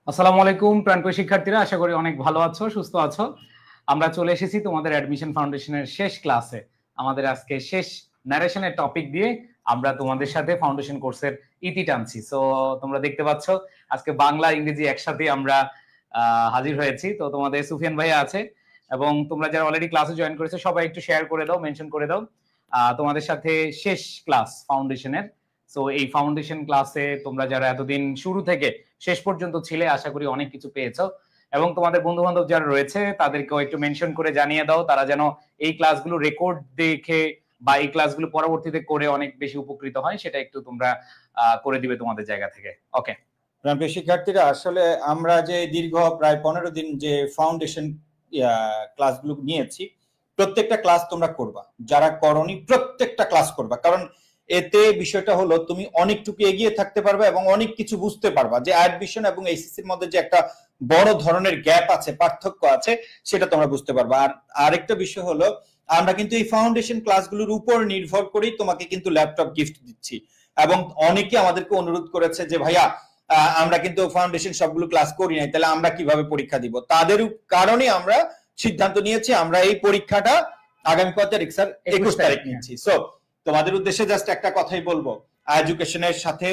আসসালামু আলাইকুম প্রাণপ্রিয় শিক্ষার্থীরা, আশা করি অনেক ভালো আছো, সুস্থ আছো। আমরা চলে এসেছি তোমাদের অ্যাডমিশন ফাউন্ডেশনের শেষ ক্লাসে। আমাদের আজকে শেষ ন্যারেশনের টপিক দিয়ে আমরা তোমাদের সাথে ফাউন্ডেশন কোর্সের ইতি টানছি। সো তোমরা দেখতে পাচ্ছ আজকে বাংলা ইংরেজি একসাথে আমরা হাজির হয়েছি। তো তোমাদের সুফিয়ান ভাইয়া আছে এবং তোমরা যারা অলরেডি ক্লাসে জয়েন করেছো সবাই একটু শেয়ার করে দাও, মেনশন করে দাও। তোমাদের সাথে শেষ ক্লাস ফাউন্ডেশনের। সো এই ফাউন্ডেশন ক্লাসে তোমরা যারা এতদিন শুরু থেকে শেষ পর্যন্ত ছিলে, আশা করি অনেক কিছু পেয়েছো এবং তোমাদের বন্ধু বান্ধব যারা রয়েছে তাদেরকেও একটু মেনশন করে জানিয়ে দাও, তারা যেন এই ক্লাসগুলো রেকর্ড দেখে বা এই ক্লাসগুলো পরবর্তীতে করে অনেক বেশি উপকৃত হয়, সেটা একটু তোমরা করে দিবে তোমাদের জায়গা থেকে। ওকে প্রিয় শিক্ষার্থীরা, আসলে আমরা যে দীর্ঘ প্রায় 15 দিন যে ফাউন্ডেশন ক্লাসগুলো নিয়েছি, প্রত্যেকটা ক্লাস তোমরা করবা। যারা করনি প্রত্যেকটা ক্লাস করবা, কারণ এতে বিষয়টা হলো তুমি অনেকটুকু এগিয়ে থাকতে পারবে এবং অনেক কিছু বুঝতে পারবা যে অ্যাডমিশন এবং এইচএসসির মধ্যে যে একটা বড় ধরনের গ্যাপ আছে, পার্থক্য আছে, সেটা তোমরা বুঝতে পারবা। আর আরেকটা বিষয় হলো, আমরা কিন্তু এই ফাউন্ডেশন ক্লাসগুলোর উপর নির্ভর করেই তোমাকে কিন্তু ল্যাপটপ গিফট দিচ্ছি। এবং অনেকে আমাদেরকে অনুরোধ করেছে যে ভাইয়া আমরা কিন্তু ফাউন্ডেশন সবগুলো ক্লাস করি নাই, তাহলে আমরা কিভাবে পরীক্ষা দিব? তাদের কারণে আমরা সিদ্ধান্ত নিয়েছি আমরা এই পরীক্ষাটা আগামী কত তারিখ স্যার? 21 তারিখ নিচ্ছি। সো তোমাদের উদ্দেশ্যে জাস্ট একটা কথাই বলবো, এডুকেশনের সাথে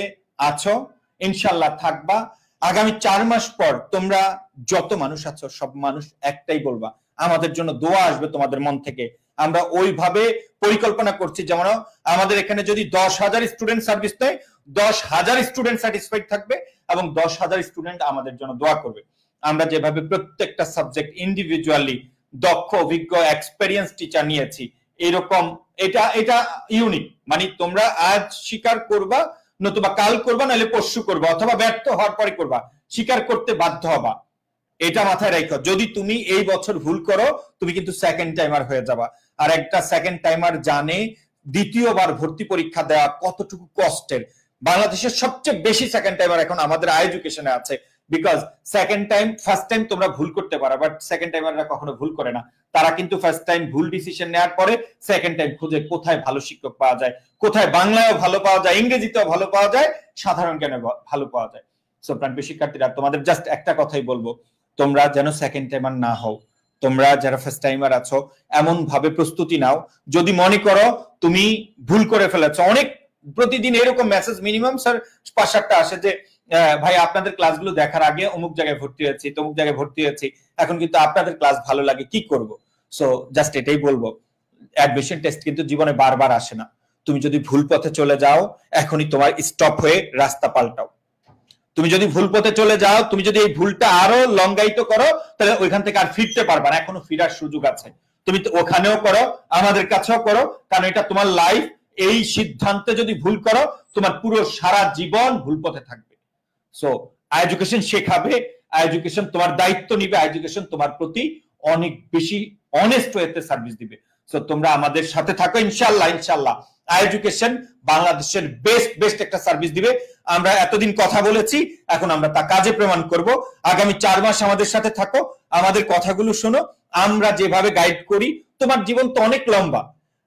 আছো, ইনশাআল্লাহ থাকবা। আগামী 4 মাস পর তোমরা যত মানুষ আছো সব মানুষ একটাই বলবা, আমাদের জন্য দোয়া আসবে তোমাদের মন থেকে। আমরা ওইভাবে পরিকল্পনা করছি যেমন আমাদের এখানে যদি 10,000 স্টুডেন্ট সার্ভিস দেয়, 10,000 স্টুডেন্ট স্যাটিসফাইড থাকবে এবং 10,000 স্টুডেন্ট আমাদের জন্য দোয়া করবে। আমরা যেভাবে প্রত্যেকটা সাবজেক্ট ইন্ডিভিজুয়ালি দক্ষ, অভিজ্ঞ, এক্সপেরিয়েন্স টিচার নিয়েছি, এরকম এটা ইউনিক। মানে তোমরা আজ স্বীকার করবা, নতুবা কাল করবা, নাহলে পরশু করবা, অথবা ব্যর্থ হওয়ার পরে করবা, স্বীকার করতে বাধ্য হবা। এটা মাথায় রাখো, যদি তুমি এই বছর ভুল করো তুমি কিন্তু সেকেন্ড টাইমার হয়ে যাবা। আর একটা সেকেন্ড টাইমার জানে দ্বিতীয়বার ভর্তি পরীক্ষা দেওয়া কতটুকু কষ্টের। বাংলাদেশের সবচেয়ে বেশি সেকেন্ড টাইমার এখন আমাদের এডুকেশনে আছে, because second time, first time তোমরা ভুল করতে পারো, বাট সেকেন্ড টাইমাররা কখনো ভুল করে না। তারা কিন্তু ফার্স্ট টাইম ভুল ডিসিশন নেওয়ার পরে সেকেন্ড টাইম খুঁজে কোথায় ভালো শিক্ষক পাওয়া যায়, কোথায় বাংলায়ও ভালো পাওয়া যায়, ইংরেজিতেও ভালো পাওয়া যায়, সাধারণ জ্ঞানে ভালো পাওয়া যায়। সো প্রাণপ্রিয় শিক্ষার্থীরা, তোমাদের জাস্ট একটা কথাই বলবো, তোমরা যেন সেকেন্ড টাইমার না হও। তোমরা যারা ফার্স্ট টাইমার আছো এমন ভাবে প্রস্তুতি নাও, যদি মনে করো তুমি ভুল করে ফেলেছো। অনেক প্রতিদিন এরকম মেসেজ মিনিমাম স্যার 5-7টা আসে যে ভাই আপনাদের ক্লাসগুলো দেখার আগে অমুক জায়গায় ভর্তি হয়েছি, তমুক জায়গায় ভর্তি হয়েছি, এখন কিন্তু আপনাদের ক্লাস ভালো লাগে, কি করব? সো জাস্ট এটাই বলবো, অ্যাডমিশন টেস্ট কিন্তু জীবনে বারবার আসে না। তুমি যদি ভুল পথে চলে যাও, এখনই তোমার স্টপ হয়ে রাস্তা পাল্টাও। তুমি যদি ভুল পথে চলে যাও, তুমি যদি এই ভুলটা আরো লঙ্গায়িত করো, তাহলে ওইখান থেকে আর ফিরতে পারবা না। এখনো ফিরার সুযোগ আছে, তুমি ওখানেও করো, আমাদের কাছেও করো, কারণ এটা তোমার লাইফ। এই সিদ্ধান্তে যদি ভুল করো, তোমার পুরো সারা জীবন ভুল পথে থাকবে। সো এডুকেশন শেখাবে, এডুকেশন তোমার দায়িত্ব নিবে, এডুকেশন তোমার প্রতি অনেক বেশি অনেস্ট ওয়েতে সার্ভিস দিবে। সো তোমরা আমাদের সাথে থাকো, ইনশাআল্লাহ ইনশাআল্লাহ এডুকেশন বাংলাদেশের বেস্ট একটা সার্ভিস দিবে। আমরা এতদিন কথা বলেছি, এখন আমরা তা কাজে প্রমাণ করব। আগামী 4 মাস আমাদের সাথে থাকো, আমাদের কথাগুলো শোনো, আমরা যেভাবে গাইড করি। তোমার জীবন তো অনেক লম্বা,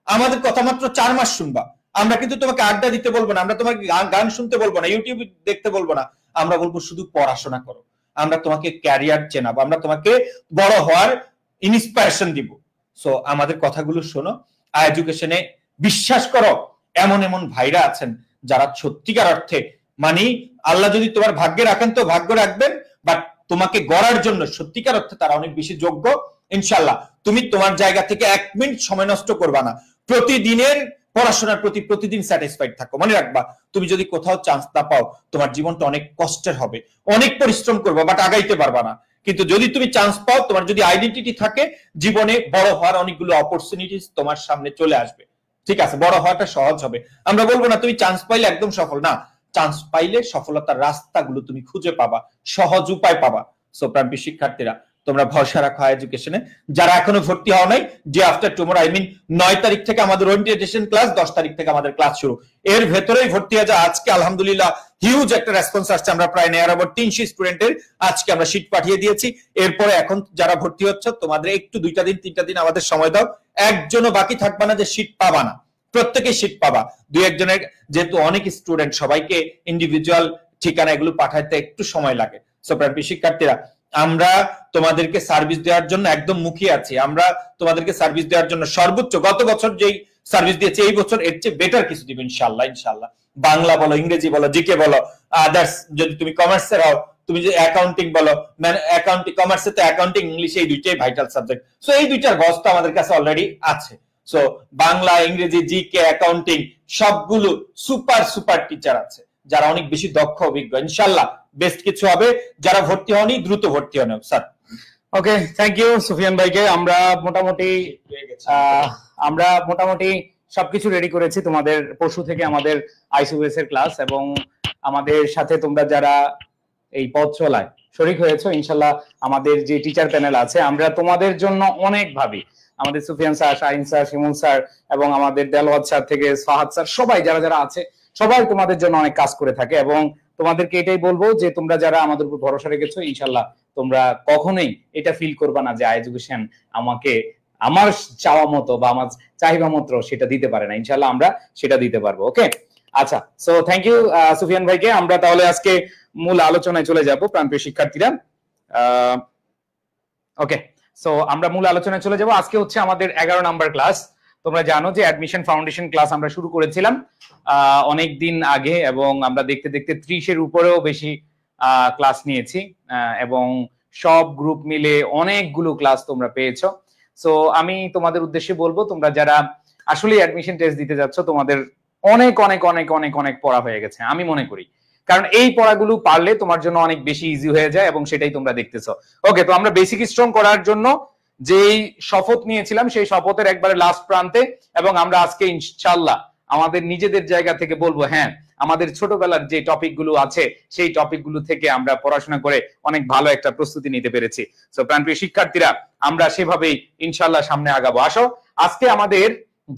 আমাদের কথা মাত্র 4 মাস শুনবা। আমরা কিন্তু তোমাকে আড্ডা দিতে বলবো না, আমরা তোমাকে গান শুনতে বলবো না, ইউটিউব দেখতে বলবো না, আমরা বলবো শুধু পড়াশোনা করো। আমরা তোমাকে ক্যারিয়ার চেনাবো, আমরা তোমাকে বড় হওয়ার ইন্সপিরেশন দিব। সো আমাদের কথাগুলো শোনো, এডুকেশনে বিশ্বাস করো। এমন এমন ভাইরা আছেন যারা সত্যিকার অর্থে, মানে আল্লাহ যদি তোমার ভাগ্যে রাখেন তো ভাগ্য রাখবেন, বাট তোমাকে গড়ার জন্য সত্যিকার অর্থে তারা অনেক বেশি যোগ্য। ইনশাআল্লাহ তুমি তোমার জায়গা থেকে 1 মিনিট সময় নষ্ট করবা না, প্রতিদিনের পড়াশোনার প্রতি প্রতিদিন স্যাটিসফাইড থাকো। মনে রাখবা, তুমি যদি কোথাও চান্স না পাও, তোমার জীবনটা অনেক কষ্টের হবে, অনেক পরিশ্রম করবা, বাট আগাইতে পারবা না। কিন্তু যদি তুমি চান্স পাও, তোমার যদি আইডেন্টিটি থাকে, জীবনে বড় হওয়ার অনেকগুলো অপরচুনিটিস তোমার সামনে চলে আসবে। ঠিক আছে, বড় হওয়াটা সহজ হবে। আমরা বলবো না তুমি চান্স পাইলে একদম সফল, না, চান্স পাইলে সফলতার রাস্তাগুলো তুমি খুঁজে পাবা, সহজ উপায় পাবা। সো প্রাণপ্রিয় শিক্ষার্থীরা, তোমরা ভরসা রাখো এডুকেশনে। যারা এখনো ভর্তি হও নাই, যে আফটার টুমরো, আই মিন 9 তারিখ থেকে আমাদের ওরিয়েন্টেশন ক্লাস, 10 তারিখ থেকে আমাদের ক্লাস শুরু, এর ভেতরেই ভর্তি হয়ে যায়। আজকে আলহামদুলিল্লাহ হিউজ একটা রেসপন্স আসছে, আমরা প্রায় নেয়ার আবার 300 স্টুডেন্টের আজকে আমরা শীট পাঠিয়ে দিয়েছি। এরপরে এখন যারা ভর্তি হচ্ছে, তোমাদের একটু 2টা দিন 3টা দিন আমাদের সময় দাও। একজনও বাকি থাকবা না যে শীট পাবা না, প্রত্যেকে শীট পাবা। 2-1 জনের, যেহেতু অনেক স্টুডেন্ট, সবাইকে ইন্ডিভিজুয়াল ঠিকানা এগুলো পাঠাইতে একটু সময় লাগে। সো প্রিয় শিক্ষার্থীরা, আমরা তোমাদেরকে সার্ভিস দেওয়ার জন্য একদম মুখিয়ে আছি। আমরা তোমাদেরকে সার্ভিস দেওয়ার জন্য সর্বোচ্চ, গত বছর যেই সার্ভিস দিয়েছি এই বছর এর চেয়ে বেটার কিছু দিব ইনশাআল্লাহ। ইনশাআল্লাহ বাংলা বলো, ইংরেজি বলো, জিকে বলো, আদার্স যদি তুমি কমার্সের হও, তুমি যে অ্যাকাউন্টিং বলো, মানে অ্যাকাউন্টিং কমার্সে তো অ্যাকাউন্টিং ইংলিশ এই দুইটাই ভাইটাল সাবজেক্ট। সো এই দুইটার বস্তা আমাদের কাছে অলরেডি আছে। সো বাংলা, ইংরেজি, জিকে, অ্যাকাউন্টিং সবগুলো সুপার সুপার টিচার আছে যারা অনেক বেশি দক্ষ, অভিজ্ঞ। ইনশাআল্লাহ বেস্ট কিছু হবে। যারা ভর্তি হয়নি দ্রুত ভর্তি হন sir. Okay, thank you Sufian ভাইকে। আমরা মোটামুটি সবকিছু রেডি করেছি তোমাদের পরশু থেকে আমাদের আইসিওএস এর ক্লাস, এবং আমাদের সাথে তোমরা যারা এই পথ চলায় শরীক হয়েছো, ইনশাল্লাহ আমাদের যে টিচার প্যানেল আছে আমরা তোমাদের জন্য অনেক ভাবি। আমাদের সুফিয়ান স্যার, শাহিন স্যার, শিমুল স্যার এবং আমাদের দেলওয়াত স্যার থেকে ফাহাদ স্যার, সবাই যারা যারা আছে সবাই তোমাদের জন্য অনেক কাজ করে থাকে। এবং তোমাদেরকে এটাই বলবো যে তোমরা যারা আমাদের উপর ভরসা রেখেছো, ইনশাল্লাহ তোমরা কখনোই এটা ফিল করবা না যে এডুকেশন আমাকে আমার চাওয়া মতো বা আমার চাহিদা মতো সেটা দিতে পারে না। ইনশাল্লাহ আমরা সেটা দিতে পারবো। ওকে, আচ্ছা, সো থ্যাংক ইউ সুফিয়ান ভাইকে। আমরা তাহলে আজকে মূল আলোচনায় চলে যাব প্রাণপ্রিয় শিক্ষার্থীরা। ওকে, সো আমরা মূল আলোচনায় চলে যাব। আজকে হচ্ছে আমাদের 11 নাম্বার ক্লাস। তোমরা জানো যে অ্যাডমিশন ফাউন্ডেশন ক্লাস আমরা শুরু করেছিলাম অনেক দিন আগে, এবং আমরা দেখতে দেখতে 30-এর উপরেও বেশি ক্লাস নিয়েছি, এবং সব গ্রুপ মিলে অনেকগুলো ক্লাস তোমরা পেয়েছো। সো আমি তোমাদের উদ্দেশ্যে বলবো, তোমরা যারা আসলে অ্যাডমিশন টেস্ট দিতে যাচ্ছ, তোমাদের অনেক অনেক অনেক অনেক অনেক পড়া হয়ে গেছে আমি মনে করি, কারণ এই পড়াগুলো পারলে তোমার জন্য অনেক বেশি ইজি হয়ে যায়, এবং সেটাই তোমরা দেখতেছো। ওকে, তো আমরা বেসিক স্ট্রং করার জন্য যেই শপথ নিয়েছিলাম সেই শপথের একবারে লাস্ট প্রান্তে, এবং আমরা আজকে ইনশাআল্লাহ আমাদের নিজেদের জায়গা থেকে বলবো, হ্যাঁ আমাদের ছোটবেলার যে টপিকগুলো আছে সেই টপিকগুলো থেকে আমরা পড়াশোনা করে অনেক ভালো একটা প্রস্তুতি নিতে পেরেছি। সো প্রাণপ্রিয় শিক্ষার্থীরা, আমরা সেভাবেই ইনশাআল্লাহ সামনে আগাবো। আসো, আজকে আমাদের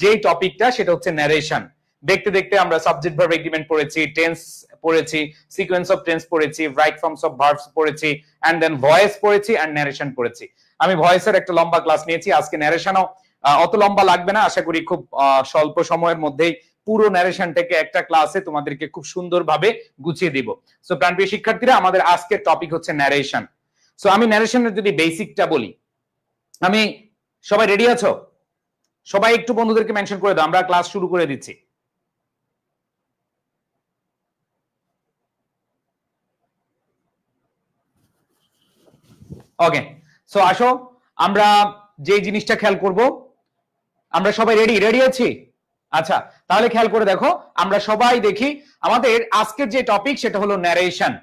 যেই টপিকটা সেটা হচ্ছে ন্যারেশন। দেখতে দেখতে আমরা সাবজেক্ট ভার্ব এগ্রিমেন্ট পড়েছি, টেন্স পড়েছি, সিকোয়েন্স অফ টেন্স পড়েছি, রাইট ফর্মস অফ ভার্বস পড়েছি, এন্ড দেন ভয়েস পড়েছি, এন্ড ন্যারেশন পড়েছি। আমি ভয়েসের একটা লম্বা ক্লাস নিয়েছি, আজকে ন্যারেশনও অত লম্বা লাগবে না, আশা করি খুব স্বল্প সময়ের মধ্যেই পুরো ন্যারেশনটাকে একটা ক্লাসে তোমাদেরকে খুব সুন্দরভাবে গুছিয়ে দিব। সো প্রাণপ্রিয় শিক্ষার্থীরা, আমাদের আজকের টপিক হচ্ছে ন্যারেশন। সো আমি ন্যারেশনের যদি বেসিকটা বলি, আমি সবাই রেডি আছো? সবাই একটু বন্ধুদেরকে মেনশন করে দাও, আমরা ক্লাস শুরু করে দিচ্ছি। ওকে, সো আসো আমরা যে জিনিসটা খেয়াল করব, আমরা সবাই রেডি আছি? আচ্ছা, তাহলে খেয়াল করে দেখো, আমরা সবাই দেখি আমাদের আজকের যে টপিক সেটা হলো ন্যারেশন।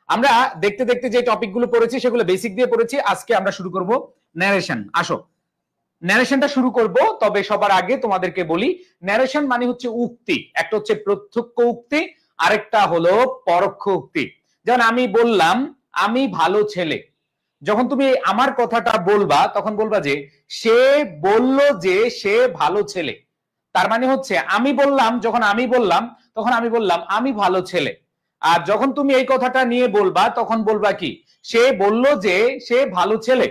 আমরা দেখতে দেখতে যে টপিকগুলো পড়েছি সেগুলো বেসিক দিয়ে পড়েছি, আজকে আমরা শুরু করব ন্যারেশন। আসো ন্যারেশনটা শুরু করব, তবে সবার আগে তোমাদেরকে বলি ন্যারেশন মানে হচ্ছে উক্তি। একটা হচ্ছে প্রত্যক্ষ উক্তি, আরেকটা হলো পরোক্ষ উক্তি। যেমন আমি বললাম আমি ভালো ছেলে, যখন তুমি আমার কথাটা বলবা তখন বলবা যে সে বলল যে সে ভালো ছেলে। তার মানে হচ্ছে আমি বললাম, যখন আমি বললাম তখন আমি বললাম আমি ভালো ছেলে। আর যখন তুমি এই কথাটা নিয়ে বলবা তখন বলবা কি, সে বলল যে সে ভালো ছেলে।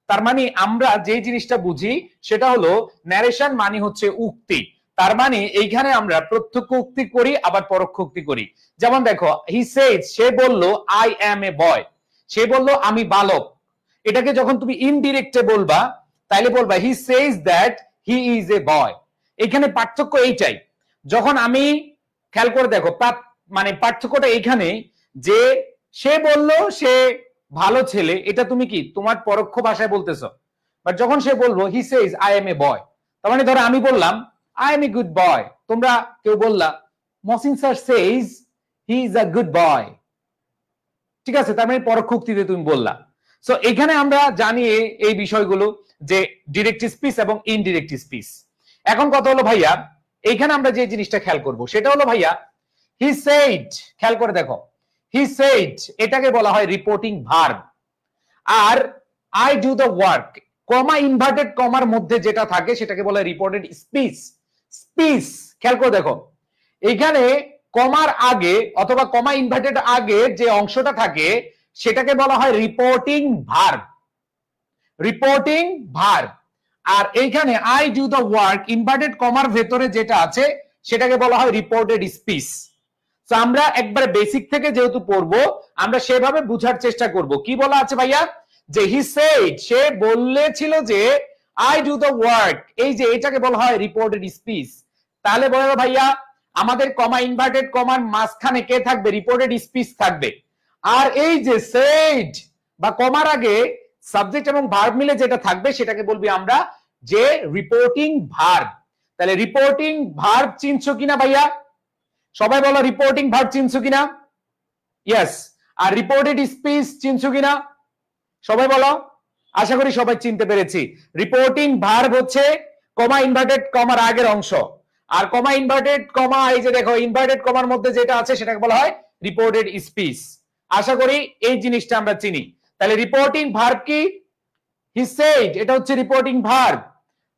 তার মানে আমরা যে জিনিসটা বুঝি সেটা হলো ন্যারেশন মানে হচ্ছে উক্তি। তার মানে এইখানে আমরা প্রত্যক্ষ উক্তি করি আবার পরোক্ষ উক্তি করি। যেমন দেখো, হি সেড, সে বলল আই অ্যাম এ বয়, সে বলল আমি বালক। এটাকে যখন তুমি ইনডিরেক্টে বলবা তাইলে বলবা হি says that he is a বয়। এখানে পার্থক্য এইটাই। যখন আমি খেয়াল করে দেখো, মানে পার্থক্যটা এইখানে যে সে বলল সে ভালো ছেলে, এটা তুমি কি তোমার পরোক্ষ ভাষায় বলতেছো। বাট যখন সে বলবো হি সেজ আই এম এ বয়, তার মানে ধরো আমি বললাম I M a good boy, তোমরা কেউ বললা Mohsin sir Sage he is a good boy, ঠিক আছে, তার মানে পরোক্ষ উক্তিতে তুমি বললা। সো এখানে আমরা জানি এই বিষয়গুলো যে ডিরেক্ট স্পিচ এবং ইনডিরেক্ট স্পিচ। এখন কথা হলো ভাইয়া, এইখানে আমরা যে জিনিসটা খেয়াল করব সেটা হলো ভাইয়া হি সেড, খেয়াল করে দেখো হি সেড এটাকে বলা হয় রিপোর্টিং ভার্ব, আর I do the work comma inverted কমার মধ্যে যেটা থাকে সেটাকে বলা হয় রিপোর্টেড স্পিচ। স্পিচ খেয়াল করে দেখো, এইখানে কমার আগে অথবা কমা ইনভার্টেড আগে যে অংশটা থাকে সেটাকে বলা হয় রিপোর্টিং ভার্ব, রিপোর্টিং ভার্ব। আর এইখানে I do the work inverted কমার ভেতরে যেটা আছে সেটাকে বলা হয় রিপোর্টেড স্পিচ। তো আমরা একবারে বেসিক থেকে যেহেতু পড়বো আমরা সেভাবে বুঝার চেষ্টা করব। কি বলা আছে ভাইয়া, যে হি সেড, সে বলেছিল যে আই ডু দ্য ওয়ার্ক, এই যে এটাকে বলা হয় রিপোর্টেড স্পিচ। তাহলে বলো ভাইয়া আমাদের কমা ইনভার্টেড কমার মাঝখানে কে থাকবে, রিপোর্টেড স্পিচ থাকবে। আর এই যে সেড বা কমার আগে সাবজেক্ট এবং ভার্ব মিলে যেটা থাকবে সেটাকে বলবি আমরা যে রিপোর্টিং ভার্ব। তাহলে রিপোর্টিং ভার্ব চিনছো কিনা ভাইয়া, সবাই বলো রিপোর্টিং ভার্ব চিনছো কিনা? ইয়েস। আর রিপোর্টেড স্পিচ চিনছো কিনা সবাই বলো? আশা করি সবাই চিনতে পেরেছি। রিপোর্টিং ভার্ব হচ্ছে কমা ইনভার্টেড কমার আগের অংশ, আর কমা ইনভার্টেড কমা এই যে দেখো ইনভার্টেড কমার মধ্যে যেটা আছে সেটাকে বলা হয় রিপোর্টেড স্পিচ। আশা করি এই জিনিসটা আমরা চিনি। তাহলে রিপোর্টিং ভার্ব কি, হি সেড, এটা হচ্ছে রিপোর্টিং ভার্ব।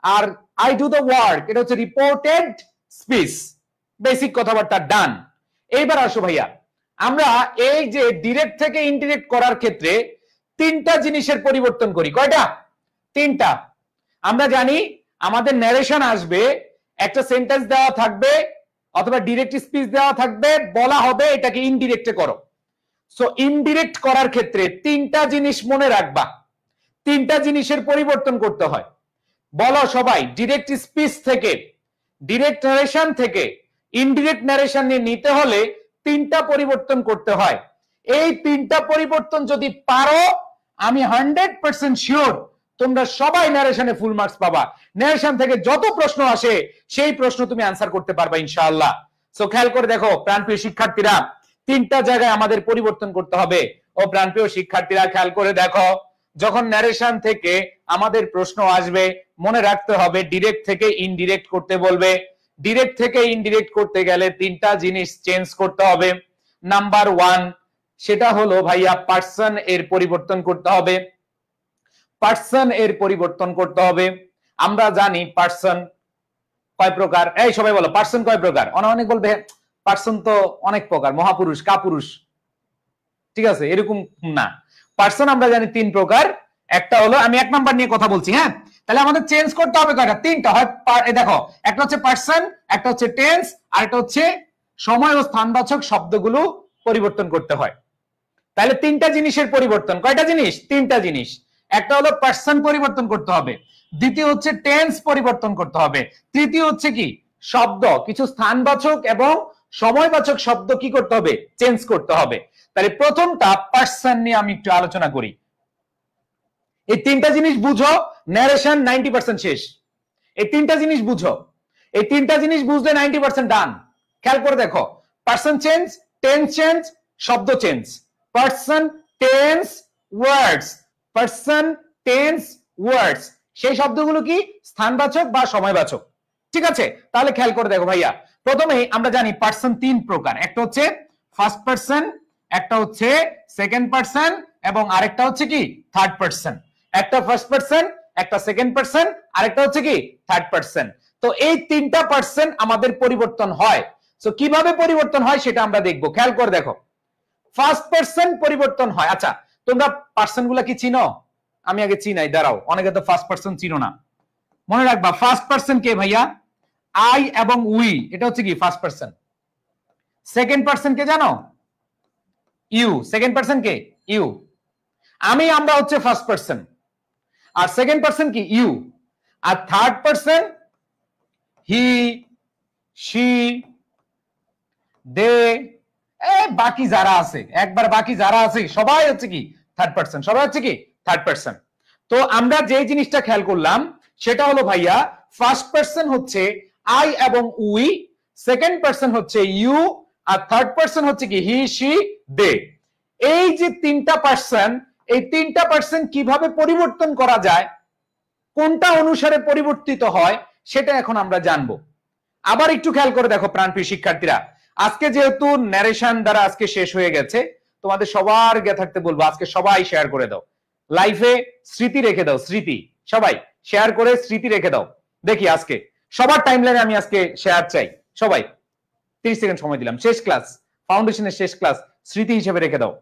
আর আই ডু দ্য ওয়ার্ক এটা হচ্ছে রিপোর্টেড স্পিচ। বেসিক কথাবার্তা ডান। এইবার আসো ভাইয়া, আমরা এই যে ডিরেক্ট থেকে ইনডিরেক্ট করার ক্ষেত্রে তিনটা জিনিসের পরিবর্তন করি। কয়টা? তিনটা। আমরা জানি আমাদের ন্যারেশন আসবে, একটা সেন্টেন্স দেওয়া থাকবে অথবা ডিরেক্ট স্পিচ দেওয়া থাকবে, বলা হবে এটাকে ইনডিরেক্টে করো। সো ইনডিরেক্ট করার ক্ষেত্রে তিনটা জিনিস মনে রাখবা, তিনটা জিনিসের পরিবর্তন করতে হয়। বলো সবাই, ডিরেক্ট স্পিচ থেকে, ডিরেক্ট ন্যারেশন থেকে ইনডিরেক্ট ন্যারেশন নিতে হলে তিনটা পরিবর্তন করতে হয়। এই তিনটা পরিবর্তন যদি পারো আমি 100% শিওর তোমরা সবাই ন্যারেশনে ফুল মার্কস পাবা। ন্যারেশন থেকে যত প্রশ্ন আসে সেই প্রশ্ন তুমি আনসার করতে পারবা ইনশাআল্লাহ। সো খেয়াল করে দেখো প্রাণপ্রিয় শিক্ষার্থীরা, তিনটা জায়গায় আমাদের পরিবর্তন করতে হবে। ও প্রাণপ্রিয় শিক্ষার্থীরা খেয়াল করে দেখো, যখন ন্যারেশন থেকে আমাদের প্রশ্ন আসবে মনে রাখতে হবে ডিরেক্ট থেকে ইনডিরেক্ট করতে বলবে। ডিরেক্ট থেকে ইনডিরেক্ট করতে গেলে তিনটা জিনিস চেঞ্জ করতে হবে। নাম্বার 1 সেটা হলো ভাইয়া পার্সন এর পরিবর্তন করতে হবে। পার্সন এর পরিবর্তন করতে হবে। আমরা জানি পার্সন কয় প্রকার, এই সবাই বলো পার্সন কয় প্রকার? অনেক বলবে পার্সন তো অনেক প্রকার, মহাপুরুষ কাপুরুষ, ঠিক আছে এরকম না। পার্সন আমরা জানি 3 প্রকার। একটা হলো, আমি 1 নাম্বার নিয়ে কথা বলছি, হ্যাঁ? তাহলে আমাদের চেঞ্জ করতে হবে কয়টা? 3টা। হয় দেখো, একটা হচ্ছে পার্সন, একটা হচ্ছে টেন্স, আর একটা হচ্ছে সময় ও স্থানবাচক শব্দগুলো পরিবর্তন করতে হয়। তাহলে 3টা জিনিসের পরিবর্তন। কয়টা জিনিস? 3টা জিনিস। একটা হলো পার্সন পরিবর্তন করতে হবে, দ্বিতীয় হচ্ছে টেন্স পরিবর্তন করতে হবে, তৃতীয় হচ্ছে কি শব্দ, কিছু স্থানবাচক এবং সময়বাচক শব্দ কি করতে হবে? চেঞ্জ করতে হবে। তাহলে প্রথমটা পার্সন নিয়ে আমি একটু আলোচনা করি। এই 3টা জিনিস বুঝো, ন্যারেশন 90% শেষ। এই 3টা জিনিস বুঝো, এই 3টা জিনিস বুঝলে 90% ডান। খেয়াল করে দেখো, পার্সন চেঞ্জ, টেন্স চেঞ্জ, শব্দ চেঞ্জ। পার্সন টেন্স ওয়ার্ডস, পার্সন টেন্স ওয়ার্ডস, সেই শব্দগুলো কি স্থানবাচক বা সময়বাচক, ঠিক আছে? তাহলে খেয়াল করে দেখো ভাইয়া, প্রথমেই আমরা জানি পার্সন 3 প্রকার। একটা হচ্ছে ফার্স্ট পার্সন, একটা হচ্ছে সেকেন্ড পার্সন এবং আরেকটা হচ্ছে কি থার্ড পার্সন। একটা ফার্স্ট পার্সন, একটা সেকেন্ড পার্সন, আরেকটা হচ্ছে কি থার্ড পার্সন। তো এই 3টা পার্সন আমাদের পরিবর্তন হয়। তো কিভাবে পরিবর্তন হয় সেটা আমরা দেখবো। খেয়াল করে দেখো, ফার্স্ট পার্সন পরিবর্তন হয়। আচ্ছা তোমরা পার্সন গুলা কি চিনো? আমি আগে চিনাই, দাঁড়াও, অনেকে তো ফার্স্ট পার্সন চিনো না। মনে রাখবা ফার্স্ট পার্সন কে ভাইয়া? আই এবং উই, এটা হচ্ছে কি ফার্স্ট পার্সন। সেকেন্ড পার্সন কে জানো? ইউ। সেকেন্ড পার্সন কে? ইউ। আমি, আমরা হচ্ছে ফার্স্ট পার্সন। আর সেকেন্ড পার্সন কি? ইউ। আর third person he, she, they, বাকি যারা আছে, একবার বাকি যারা আছে সবাই হচ্ছে কি থার্ড পার্সন, সবাই হচ্ছে কি থার্ড পার্সন। তো আমরা যে জিনিসটা খেয়াল করলাম সেটা হলো ভাইয়া, ফার্স্ট পার্সন হচ্ছে আই এবং উই, সেকেন্ড পার্সন হচ্ছে ইউ, আর থার্ড পার্সন হচ্ছে কি হি, শি, দে। এই যে 3টা পার্সন, এই 3টা পার্সন কিভাবে পরিবর্তন করা যায়, কোনটা অনুসারে পরিবর্তিত হয় সেটা এখন আমরা জানবো। আবার একটু খেয়াল করে দেখো প্রাণপ্রিয় শিক্ষার্থীরা, আজকে যেহেতু ন্যারেশন দ্বারা আজকে শেষ হয়ে গেছে, তোমাদের সবার গে থাকতে বলবো আজকে সবাই শেয়ার করে দাও, লাইফে স্মৃতি রেখে দাও, স্মৃতি সবাই শেয়ার করে স্মৃতি রেখে দাও। দেখি আজকে সবার টাইমলাইনে আমি আজকে শেয়ার চাই। সবাই 30 সেকেন্ড সময় দিলাম, শেষ ক্লাস, ফাউন্ডেশনের শেষ ক্লাস, স্মৃতি হিসেবে রেখে দাও,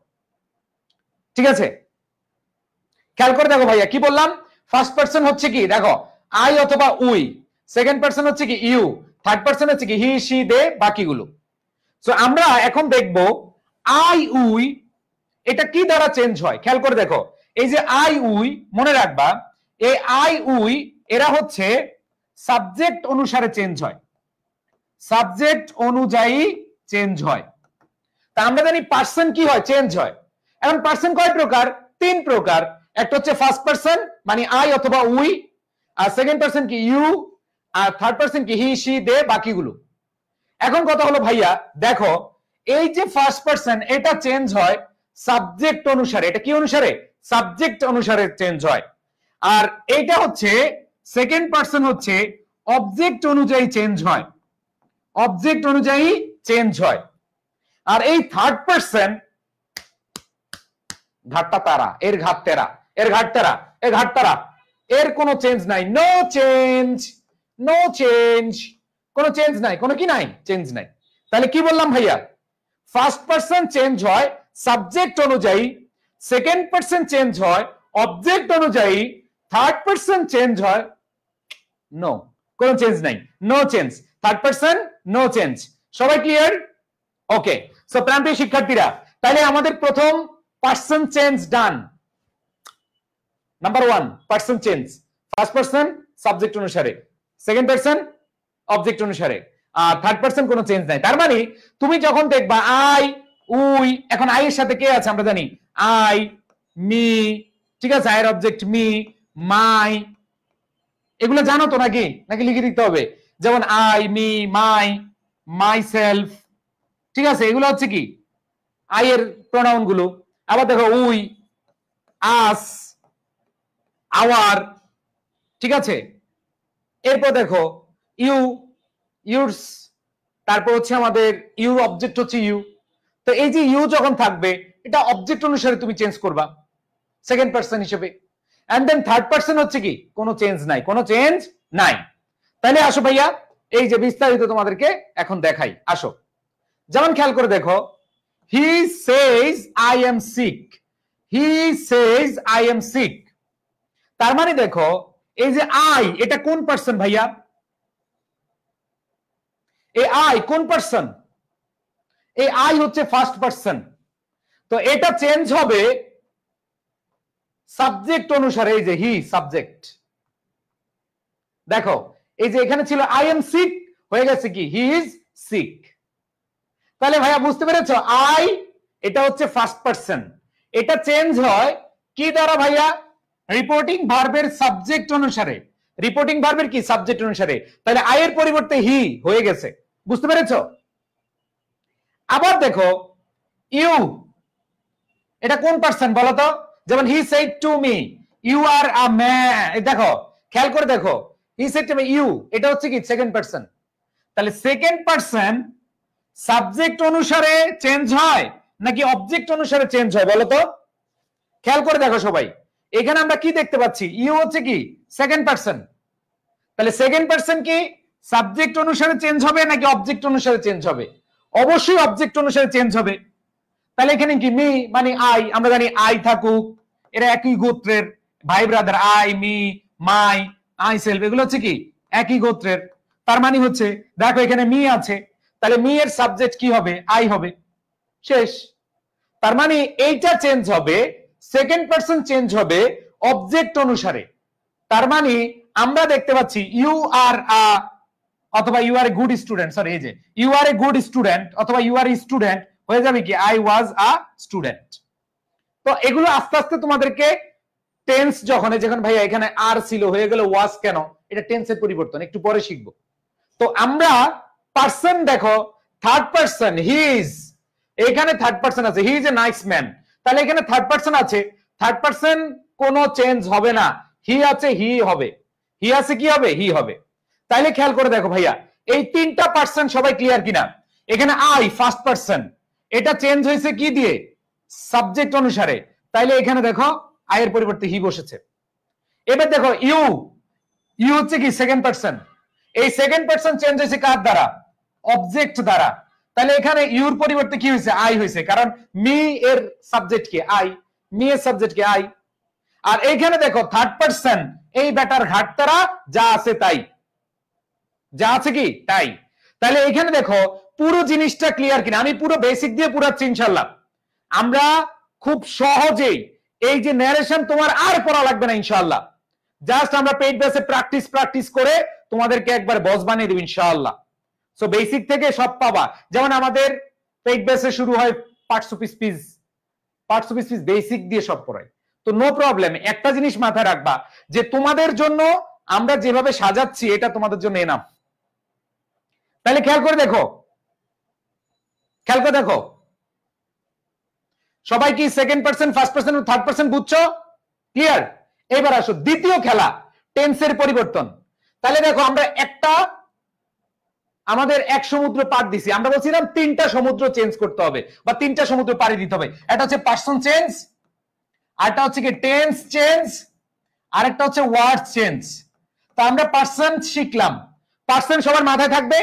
ঠিক আছে? খেয়াল করে দেখো ভাইয়া, কি বললাম? ফার্স্ট পার্সন হচ্ছে কি দেখো আই অথবা উই, সেকেন্ড পার্সন হচ্ছে কি ইউ, থার্ড পার্সন হচ্ছে কি হি, শি, দে, বাকিগুলো। সো আমরা এখন দেখব আই উই এটা কি দ্বারা চেঞ্জ হয়, খেয়াল করে দেখো। এই যে আই উই, মনে রাখবা এই আই উই এরা হচ্ছে সাবজেক্ট অনুসারে চেঞ্জ হয়, সাবজেক্ট অনুযায়ী চেঞ্জ হয়। তা আমরা জানি পার্সন কি হয়, চেঞ্জ হয়। এখন পার্সন কয় প্রকার, 3 প্রকার। একটা হচ্ছে ফার্স্ট পার্সন মানে আই অথবা উই, আর সেকেন্ড পার্সন কি ইউ, আর থার্ড পার্সন কি হি সি দে, বাকিগুলো। এখন কথা হলো ভাইয়া দেখো এই যে ফার্স্ট পার্সন এটা চেঞ্জ হয় সাবজেক্ট অনুসারে, এটা কি অনুসারে, সাবজেক্ট অনুসারে চেঞ্জ হয়। আর এইটা হচ্ছে সেকেন্ড পার্সন হচ্ছে অবজেক্ট অনুযায়ী চেঞ্জ হয়, অবজেক্ট অনুযায়ী চেঞ্জ হয়। আর এই থার্ড পার্সন ঘাটটা তারা, এর ঘাট তেরা, এর ঘাট তেরা, এর ঘাট তারা, এর কোনো চেঞ্জ নাই, নো চেঞ্জ, নো চেঞ্জ, কোনো চেঞ্জ নাই, কোনো কি নাই, চেঞ্জ নাই। তাহলে কি বললাম ভাইয়া, ফার্স্ট পার্সন চেঞ্জ হয় সাবজেক্ট অনুযায়ী, সেকেন্ড পার্সন চেঞ্জ হয় অবজেক্ট অনুযায়ী, থার্ড পার্সন চেঞ্জ হয় নো, কোনো চেঞ্জ নাই, no change, third person no change. সবাই ক্লিয়ার? ওকে। সো প্রান্তীয় শিক্ষার্থীরা, তাহলে আমাদের প্রথম person change done. Number 1 person change, first person subject অনুসারে, সেকেন্ড পার্সন অবজেক্ট অনুসারে, আর থার্ড পার্সন কোনো চেঞ্জ নাই। তার মানে তুমি যখন দেখবা আই উই, এখন আই এর সাথে কে আছে আমরা জানি, আই মি, ঠিক আছে, আই এর অবজেক্ট মি, মাই, এগুলো জানো তো নাকি, নাকি লিখে দিতে হবে? যেমন I me my, my self, ঠিক আছে, এগুলো হচ্ছে কি আই এর প্রোনাউন গুলো। আবার দেখো উই, আস, আওয়ার, ঠিক আছে। এরপর দেখো ইউ, ইউরস, তারপর হচ্ছে আমাদের ইউর অবজেক্ট হচ্ছে ইউ। তো এই যে ইউ যখন থাকবে এটা অবজেক্ট অনুসারে তুমি চেঞ্জ করবা সেকেন্ড পার্সন হিসেবে। এন্ড দেন থার্ড পার্সন হচ্ছে কি কোনো চেঞ্জ নাই, কোনো চেঞ্জ নাই। তাহলে আসো ভাইয়া এই যে বিস্তারিত তোমাদেরকে এখন দেখাই, আসো। যেমন খেয়াল করে দেখো, he says I am sick, he says I am sick. তার মানে দেখো এই যে আই এটা কোন পার্সন ভাইয়া, এই আই কোন পার্সন, এই আই হচ্ছে ফার্স্ট পার্সন। তো এটা চেঞ্জ হবে সাবজেক্ট অনুসারে, এই যে হি সাবজেক্ট, দেখো এই যে এখানে ছিল আই এম সিক, হয়ে গেছে কি হি ইজ সিক। তাহলে ভাইয়া বুঝতে পেরেছো, আই এটা হচ্ছে ফার্স্ট পার্সন, এটা চেঞ্জ হয় কি দ্বারা ভাইয়া, রিপোর্টিং ভার্বের সাবজেক্ট অনুসারে, রিপোর্টিং ভার্বের কি সাবজেক্ট অনুসারে। তাহলে আই এর পরিবর্তে হি হয়ে গেছে, বুঝতে পেরেছো? আবার দেখো ইউ এটা কোন পার্সন বলো তো, যেমন he said to me you are a man, দেখো খেয়াল করে দেখো he said to me you, এটা হচ্ছে কি সেকেন্ড পার্সন। তাহলে সেকেন্ড পার্সন সাবজেক্ট অনুসারে চেঞ্জ হয় নাকি অবজেক্ট অনুসারে চেঞ্জ হয় বলো তো? খেয়াল করে দেখো সবাই, এখানে আমরা কি দেখতে পাচ্ছি, ইউ হচ্ছে কি সেকেন্ড পার্সন। তাহলে সেকেন্ড পার্সন কি সাবজেক্ট অনুসারে চেঞ্জ হবে নাকি অবজেক্ট অনুসারে চেঞ্জ হবে? অবশ্যই অবজেক্ট অনুসারে চেঞ্জ হবে। তাহলে এখানে কি মি মানে আই, আমরা জানি আই থাকুক, এরা একই গোত্রের ভাই brother, I me my I self, এগুলো হচ্ছে কি একই গোত্রের। তার মানে হচ্ছে দেখো এখানে মি আছে, তাহলে মি এর সাবজেক্ট কি হবে, আই হবে, শেষ। তার মানে এইটা চেঞ্জ হবে, সেকেন্ড পার্সন চেঞ্জ হবে অবজেক্ট অনুসারে। তার মানে আমরা দেখতে পাচ্ছি ইউ আর আ অথবা you are a good student, sorry এই যে you are a good student অথবা ইউ আর এ স্টুডেন্ট হয়ে যাবে কি আই ওয়াজ আ স্টুডেন্ট। তো এগুলো আস্তে আস্তে তোমাদেরকে টেন্স যখন ভাইয়া এখানে আর ছিল হয়ে গেল ওয়াজ, কেন এটা টেন্সের পরিবর্তন, একটু পরে শিখবো। তো আমরা পার্সন দেখো থার্ড পার্সন হি ইজ, এখানে থার্ড পার্সন আছে, he is a nice man. তাহলে এখানে থার্ড পার্সন আছে, থার্ড পার্সন কোনো চেঞ্জ হবে না, হি আছে হি হবে, হি আছে কি হবে হি হবে। তাইলে খেয়াল করে দেখো ভাইয়া এই তিনটা পার্সন সবাই ক্লিয়ার কিনা? এখানে আই ফার্স্ট পার্সন, এটা চেঞ্জ হয়েছে কি দিয়ে, সাবজেক্ট অনুসারে। তাইলে এখানে দেখো আই এর পরিবর্তে হি বসেছে। এবার দেখো ইউ, ইউ হচ্ছে কি সেকেন্ড পার্সন, এই সেকেন্ড পার্সন চেঞ্জ হয়েছে কার দ্বারা, অবজেক্ট দ্বারা। তাহলে এখানে ইউর পরিবর্তে কি হয়েছে, আই হয়েছে, কারণ মি এর সাবজেক্ট কে আই, মি এর সাবজেক্ট কে আই। আর এইখানে দেখো থার্ড পার্সন, এই ব্যাটার ঘাটতারা যা আছে তাই, যা আছে কি তাই। তাহলে এখানে দেখো পুরো জিনিসটা ক্লিয়ার কিনা, আমি পুরো বেসিক দিয়ে পুরাচ্ছি ইনশাল্লাহ। আমরা খুব সহজেই এই যে ন্যারেশন তোমার আর পড়া লাগবে না ইনশাআল্লাহ, জাস্ট আমরা পেইড বেসে প্র্যাকটিস করে তোমাদেরকে একবার বস বানিয়ে দেব ইনশাআল্লাহ। সো বেসিক থেকে সব পাবা। যেমন আমাদের পেইড বেসে শুরু হয় পার্টস অফ স্পিচ বেসিক দিয়ে সব পড়াই। তো নো প্রবলেম, একটা জিনিস মাথায় রাখবা যে তোমাদের জন্য আমরা যেভাবে সাজাচ্ছি এটা তোমাদের জন্য এনাফ। তাহলে খেয়াল করে দেখো সবাই কি second person, first person, third person বুঝছো? ক্লিয়ার? এবার আসো দ্বিতীয় খেলা, টেন্সের পরিবর্তন। তাহলে দেখো আমরা আমাদের এক সমুদ্র পার দিছি, আমরা বলছিলাম 3টা সমুদ্র চেঞ্জ করতে হবে বা 3টা সমুদ্র পাড়ি দিতে হবে। এটা হচ্ছে পার্সন চেঞ্জ, আরেকটা হচ্ছে কি টেন্স চেঞ্জ, আরেকটা হচ্ছে ওয়ার্ড চেঞ্জ। তো আমরা পার্সন শিখলাম, পার্সন সবার মাথায় থাকবে?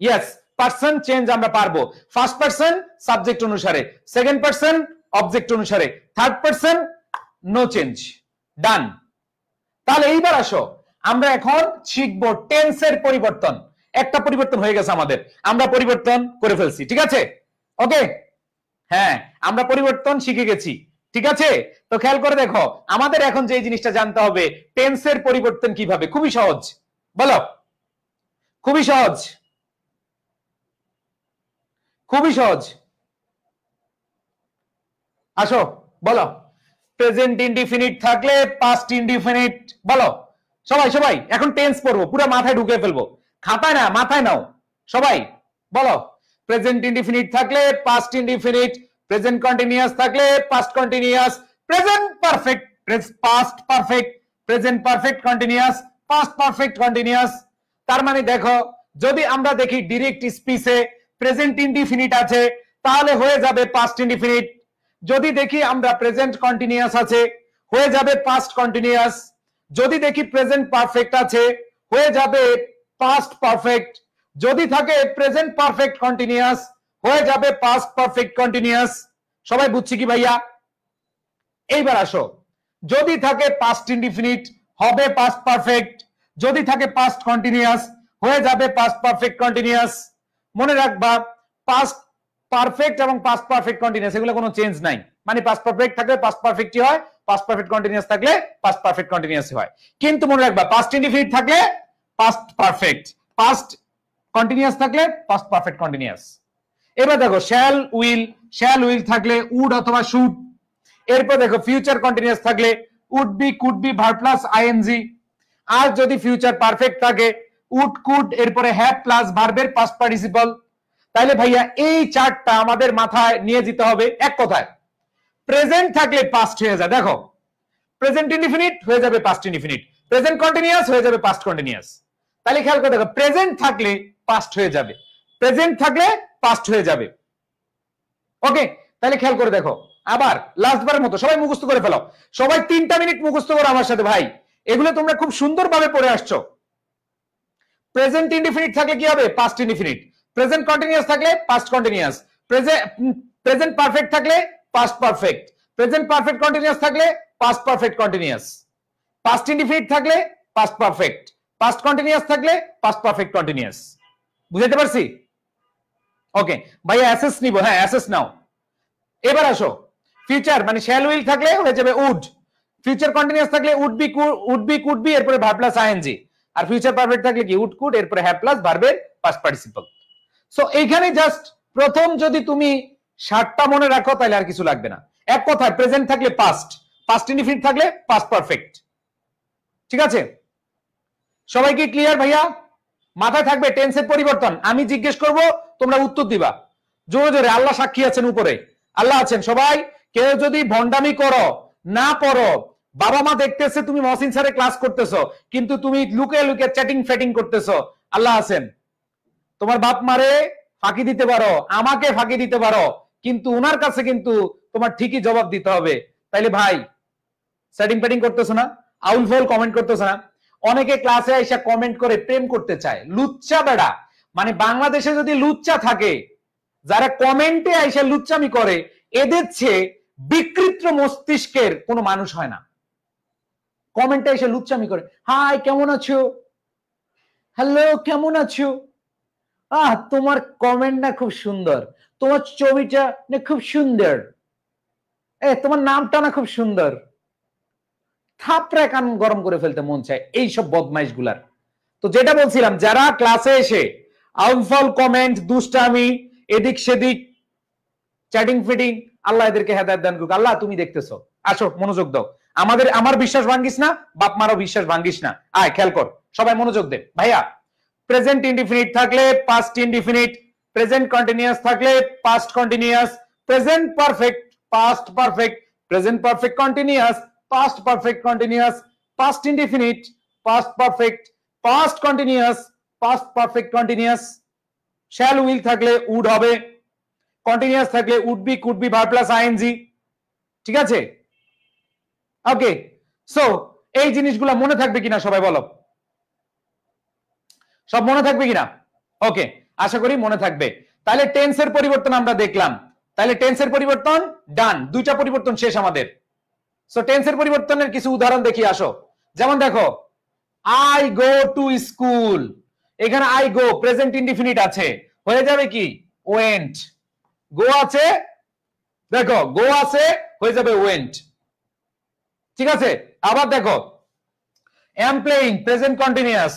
ইয়েস, পার্সন চেঞ্জ আমরা পারবো। ফার্স্ট পার্সন সাবজেক্ট অনুসারে, সেকেন্ড পার্সন অবজেক্ট অনুসারে, থার্ড পার্সন নো চেঞ্জ, ডান। তাহলে এইবার আসো আমরা এখন শিখবো টেন্সের পরিবর্তন। একটা পরিবর্তন হয়ে গেছে আমাদের, আমরা পরিবর্তন করে ফেলছি, ঠিক আছে? ওকে, হ্যাঁ আমরা পরিবর্তন শিখে গেছি, ঠিক আছে? তো খেয়াল করে দেখো আমাদের এখন যে জিনিসটা জানতে হবে টেন্সের পরিবর্তন কিভাবে। খুবই সহজ, বলো, খুবই সহজ, খুবই সহজ। আসো বলো, প্রেজেন্ট ইনডিফিনিট থাকলে পাস্ট ইনডিফিনিট, বলো সবাই এখন টেন্স পড়বো, পুরো মাথায় ঢুকে ফেলবো, খাতায় না মাথায় নাও সবাই। বলো, প্রেজেন্ট ইনডিফিনিট থাকলে পাস্ট ইনডিফিনিট, প্রেজেন্ট কন্টিনিউয়াস থাকলে past continuous, present perfect past perfect, present perfect continuous past perfect continuous. তার মানে দেখো যদি আমরা দেখি ডাইরেক্ট স্পিচে প্রেজেন্ট ইনডিফিনিট আছে তাহলে হয়ে যাবে পাস্ট ইনডিফিনিট। যদি দেখি আমরা প্রেজেন্ট কন্টিনিউয়াস আছে হয়ে যাবে পাস্ট কন্টিনিউয়াস। যদি দেখি প্রেজেন্ট পারফেক্ট আছে হয়ে যাবে পাস্ট পারফেক্ট। যদি থাকে প্রেজেন্ট পারফেক্ট কন্টিনিউয়াস হয়ে যাবে পাস্ট পারফেক্ট কন্টিনিউয়াস। সবাই বুঝছি কি ভাইয়া? এইবার আসো, যদি থাকে পাস্ট ইনডিফিনিট হবে পাস্ট পারফেক্ট, যদি থাকে পাস্ট কন্টিনিউয়াস হয়ে যাবে পাস্ট পারফেক্ট কন্টিনিউয়াস। মনে রাখবা পাস্ট পারফেক্ট এবং পাস্ট পারফেক্ট কন্টিনিউয়াস এগুলো কোনো চেঞ্জ নাই, মানে পাস্ট পারফেক্ট থাকলে পাস্ট পারফেক্টই হয়, পাস্ট পারফেক্ট কন্টিনিউয়াস থাকলে পাস্ট পারফেক্ট কন্টিনিউয়াসই হয়। কিন্তু মনে রাখবা পাস্ট ইনডিফিনিট থাকলে পাস্ট পারফেক্ট, পাস্ট কন্টিনিউয়াস থাকলে পাস্ট পারফেক্ট কন্টিনিউয়াস। এবার দেখো শ্যাল উইল থাকলে উড অথবা শুড। এরপর দেখো ফিউচার কন্টিনিউয়াস থাকলে would be, could be, verb plus I N G. আর যদি ফিউচার পারফেক্ট থাকে উড, কুড, এরপরে হ্যাভ প্লাস ভার্বের পাস্ট পার্টিসিপল। তাইলে ভাইয়া এই চারটা আমাদের মাথায় নিয়ে যেতে হবে। এক কথায় প্রেজেন্ট থাকলে পাস্ট হয়ে যায়, দেখো প্রেজেন্ট ইনডিফিনিট হয়ে যাবে পাস্ট ইনডিফিনিট, প্রেজেন্ট কন্টিনিউয়াস হয়ে যাবে পাস্ট কন্টিনিউয়াস। তাহলে খেয়াল করে দেখো প্রেজেন্ট থাকলে পাস্ট হয়ে যাবে, প্রেজেন্ট থাকলে পাস্ট হয়ে যাবে। ওকে, তাহলে খেয়াল করে দেখো আবার লাস্টবারের মতো সবাই মুখস্থ করে ফেলো, সবাই 3টা মিনিট মুখস্থ করো আমার সাথে ভাই, এগুলো তোমরা খুব সুন্দরভাবে পড়ে আসছো। প্রেজেন্ট ইনডিফিনিট থাকলে কি হবে? Past indefinite. প্রেজেন্ট কন্টিনিউয়াস থাকলে পাস্ট কন্টিনিউয়াস। প্রেজেন্ট পারফেক্ট থাকলে past perfect. Present perfect continuous থাকলে past perfect continuous. Past indefinite থাকলে পাস্ট পারফেক্ট, পাস্ট কন্টিনিউয়াস থাকলে পাস্ট পারফেক্ট কন্টিনিউয়াস। বুঝাতে পারছি? ওকে ভাইয়া অ্যাসেস নিব, হ্যাঁ অ্যাসেস নাও। এবার আসো ফিউচার মানে শ্যাল উইল থাকলে হয়ে যাবে উড, ফিউচার কন্টিনিউয়াস থাকলে উড বি, কুড বি, এরপরে ভার্ব প্লাস আইএনজি। আর ফিউচার পারফেক্ট থাকলে কি উড, কুড, এরপরে হ্যাভ প্লাস ভার্বের পাস্ট পার্টিসিপল। সো এইখানে জাস্ট প্রথম যদি তুমি 7টা মনে রাখো তাহলে আর কিছু লাগবে না। এক কথায় প্রেজেন্ট থাকলে পাস্ট, পাস্ট ইনডিফিনিট থাকলে পাস্ট পারফেক্ট, ঠিক আছে? সবাই কি ক্লিয়ার ভাইয়া? মাথায় থাকবে টেন্সের পরিবর্তন, আমি জিজ্ঞেস করব তোমরা উত্তর দিবা জোরে জোরে। আল্লাহ সাক্ষী আছেন, উপরে আল্লাহ আছেন। সবাই কেউ যদি ভন্ডামি করো না পড়ো, বাবা মা দেখতেছে তুমি মহসিন স্যারের ক্লাস করতেছো কিন্তু তুমি লুকে লুকে চ্যাটিং ফ্যাটিং করতেছো, আল্লাহ আছেন। তোমার বাপ মারে ফাঁকি দিতে পারো, আমাকে ফাঁকি দিতে পারো, কিন্তু ওনার কাছে কিন্তু তোমার ঠিকই জবাব দিতে হবে। তাইলে ভাই চ্যাটিং ফ্যাটিং করতেছো না, আউল ফাউল কমেন্ট করতেছো না। অনেকে ক্লাসে এসে কমেন্ট করে প্রেম করতে চায়, লুচ্চা বেড়া। মানে বাংলাদেশে যদি লুচ্চা থাকে যারা কমেন্টে এসে লুচ্চামি করে, এদের চেয়ে বিকৃত মস্তিষ্কের কোনো মানুষ হয় না। কমেন্টে এসে লুচ্চামি করে, হাই কেমন আছো, হ্যালো কেমন আছো, তোমার কমেন্ট না খুব সুন্দর, তোমার ছবিটা না খুব সুন্দর, তোমার নামটা না খুব সুন্দর, থাপড়া কান গরম করে ফেলতে মন চায় এইসব বদমাইশ গুলার। তো যেটা বলছিলাম, যারা ক্লাসে এসে আউটফল কমেন্ট, দুষ্টামি, এদিক সেদিক, চ্যাটিং ফিটিং, আল্লাহ এদেরকে হেদায়েত দান করুক। আল্লাহ তুমি দেখতেছো, আসো মনোযোগ দাও। আমার বিশ্বাস ভাঙ্গিস না, বাপ মারও বিশ্বাস ভাঙ্গিস না। আয় খেয়াল কর, সবাই মনোযোগ দে। ভাইয়া প্রেজেন্ট ইনডিফিনিট থাকলে পাস্ট ইনডিফিনিট, প্রেজেন্ট কন্টিনিউয়াস থাকলে past continuous, present perfect past perfect, present perfect continuous past perfect continuous, past indefinite past perfect past continuous past perfect continuous, shall will থাকলে উড হবে, কন্টিনিউয়াস থাকলে would be could be verb plus ING. ঠিক আছে? ওকে, so এই জিনিসগুলো মনে থাকবে কিনা সবাই বলো, সব মনে থাকবে কিনা? ওকে, আশা করি মনে থাকবে। তাহলে টেন্সের পরিবর্তন আমরা দেখলাম, তাহলে টেন্সের পরিবর্তন ডান, দুইটা পরিবর্তন শেষ আমাদের। সো টেন্সের পরিবর্তনের কিছু উদাহরণ দেখি, আসো। যেমন দেখো, আই গো টু স্কুল, এখানে আই গো প্রেজেন্ট ইনডিফিনিট আছে, হয়ে যাবে কি ওয়েন্ট। গো আছে, দেখো গো আছে, হয়ে যাবে ওয়েন্ট। ঠিক আছে? আবার দেখো, am playing প্রেজেন্ট কন্টিনিউয়াস,